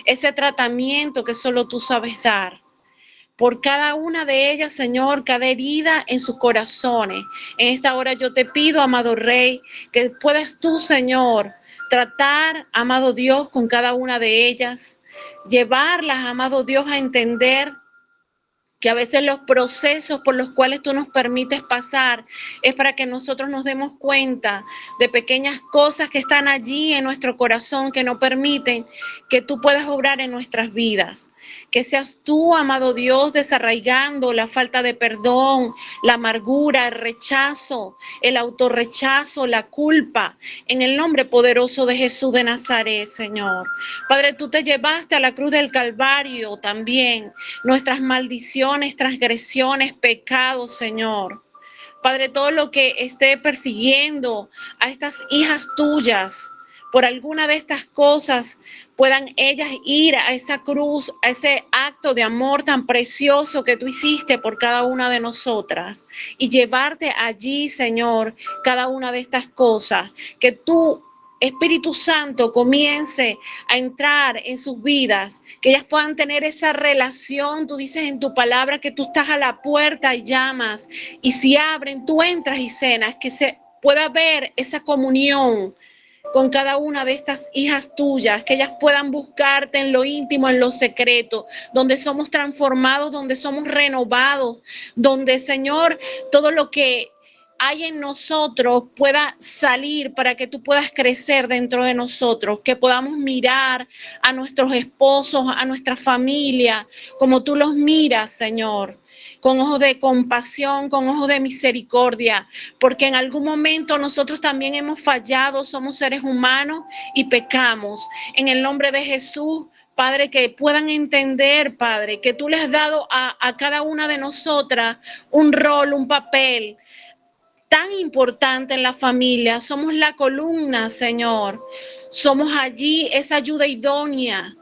ese tratamiento que solo tú sabes dar. Por cada una de ellas, Señor, cada herida en sus corazones. En esta hora yo te pido, amado Rey, que puedas tú, Señor, tratar, amado Dios, con cada una de ellas, llevarlas, amado Dios, a entender que a veces los procesos por los cuales tú nos permites pasar es para que nosotros nos demos cuenta de pequeñas cosas que están allí en nuestro corazón que no permiten que tú puedas obrar en nuestras vidas. Que seas tú, amado Dios, desarraigando la falta de perdón, la amargura, el rechazo, el autorrechazo, la culpa, en el nombre poderoso de Jesús de Nazaret, Señor. Padre, tú te llevaste a la cruz del Calvario también nuestras maldiciones, transgresiones, pecados, Señor. Padre, todo lo que esté persiguiendo a estas hijas tuyas, por alguna de estas cosas, puedan ellas ir a esa cruz, a ese acto de amor tan precioso que tú hiciste por cada una de nosotras y llevarte allí, Señor, cada una de estas cosas, que tú, Espíritu Santo, comience a entrar en sus vidas, que ellas puedan tener esa relación. Tú dices en tu palabra que tú estás a la puerta y llamas, y si abren, tú entras y cenas, que se pueda ver esa comunión con cada una de estas hijas tuyas, que ellas puedan buscarte en lo íntimo, en lo secreto, donde somos transformados, donde somos renovados, donde, Señor, todo lo que hay en nosotros pueda salir para que tú puedas crecer dentro de nosotros, que podamos mirar a nuestros esposos, a nuestra familia, como tú los miras, Señor, con ojos de compasión, con ojos de misericordia, porque en algún momento nosotros también hemos fallado, somos seres humanos y pecamos. En el nombre de Jesús, Padre, que puedan entender, Padre, que tú les has dado a cada una de nosotras un rol, un papel tan importante en la familia. Somos la columna, Señor. Somos allí esa ayuda idónea.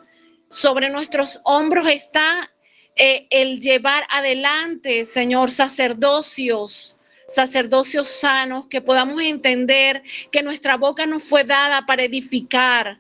Sobre nuestros hombros está el llevar adelante, Señor, sacerdocios sanos, que podamos entender que nuestra boca no fue dada para edificar,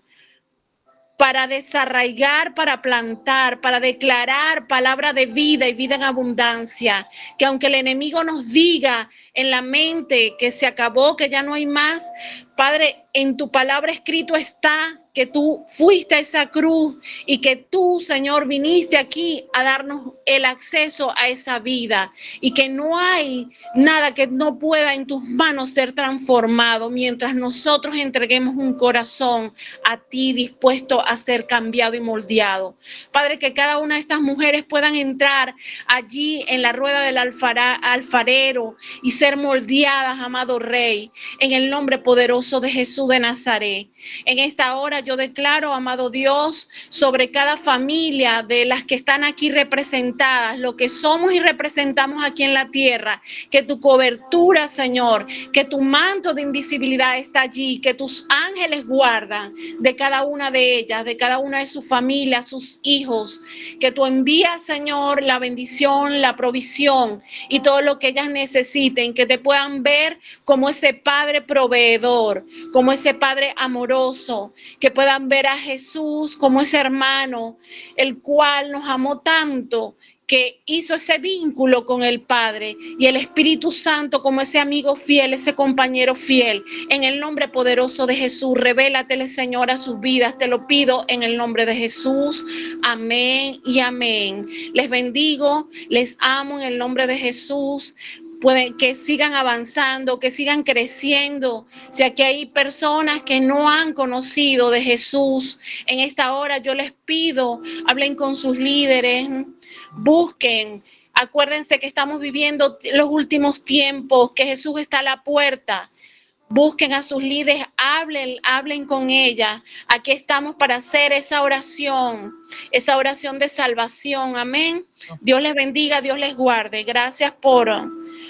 para desarraigar, para plantar, para declarar palabra de vida y vida en abundancia. Que aunque el enemigo nos diga en la mente que se acabó, que ya no hay más, Padre, en tu palabra escrito está que tú fuiste a esa cruz y que tú, Señor, viniste aquí a darnos el acceso a esa vida, y que no hay nada que no pueda en tus manos ser transformado mientras nosotros entreguemos un corazón a ti dispuesto a ser cambiado y moldeado. Padre, que cada una de estas mujeres puedan entrar allí en la rueda del alfarero y ser moldeadas, amado Rey, en el nombre poderoso de Jesús de Nazaret. En esta hora yo declaro, amado Dios, sobre cada familia de las que están aquí representadas, lo que somos y representamos aquí en la tierra, que tu cobertura, Señor, que tu manto de invisibilidad está allí, que tus ángeles guardan de cada una de ellas, de cada una de sus familias, sus hijos, que tú envías, Señor, la bendición, la provisión y todo lo que ellas necesiten, que te puedan ver como ese Padre proveedor, como ese Padre amoroso, que puedan ver a Jesús como ese hermano, el cual nos amó tanto, que hizo ese vínculo con el Padre, y el Espíritu Santo como ese amigo fiel, ese compañero fiel. En el nombre poderoso de Jesús, revélatele, Señor, a sus vidas. Te lo pido en el nombre de Jesús. Amén y amén. Les bendigo, les amo en el nombre de Jesús. Pueden que sigan avanzando, que sigan creciendo. Si aquí hay personas que no han conocido de Jesús, en esta hora yo les pido, hablen con sus líderes, busquen. Acuérdense que estamos viviendo los últimos tiempos, que Jesús está a la puerta. Busquen a sus líderes, hablen con ella. Aquí estamos para hacer esa oración de salvación. Amén. Dios les bendiga, Dios les guarde. Gracias por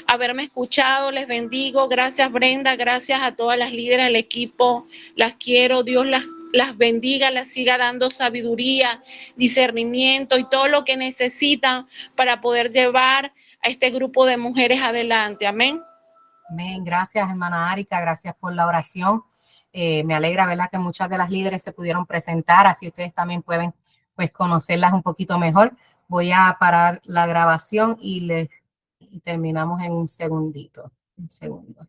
haberme escuchado, les bendigo. Gracias, Brenda, gracias a todas las líderes del equipo. Las quiero, Dios las bendiga, las siga dando sabiduría, discernimiento y todo lo que necesitan para poder llevar a este grupo de mujeres adelante. Amén. Amén. Gracias, hermana Árica. Gracias por la oración. Me alegra, ¿verdad?, que muchas de las líderes se pudieron presentar, así ustedes también pueden, pues, conocerlas un poquito mejor. Voy a parar la grabación y terminamos en un segundito. Un segundo.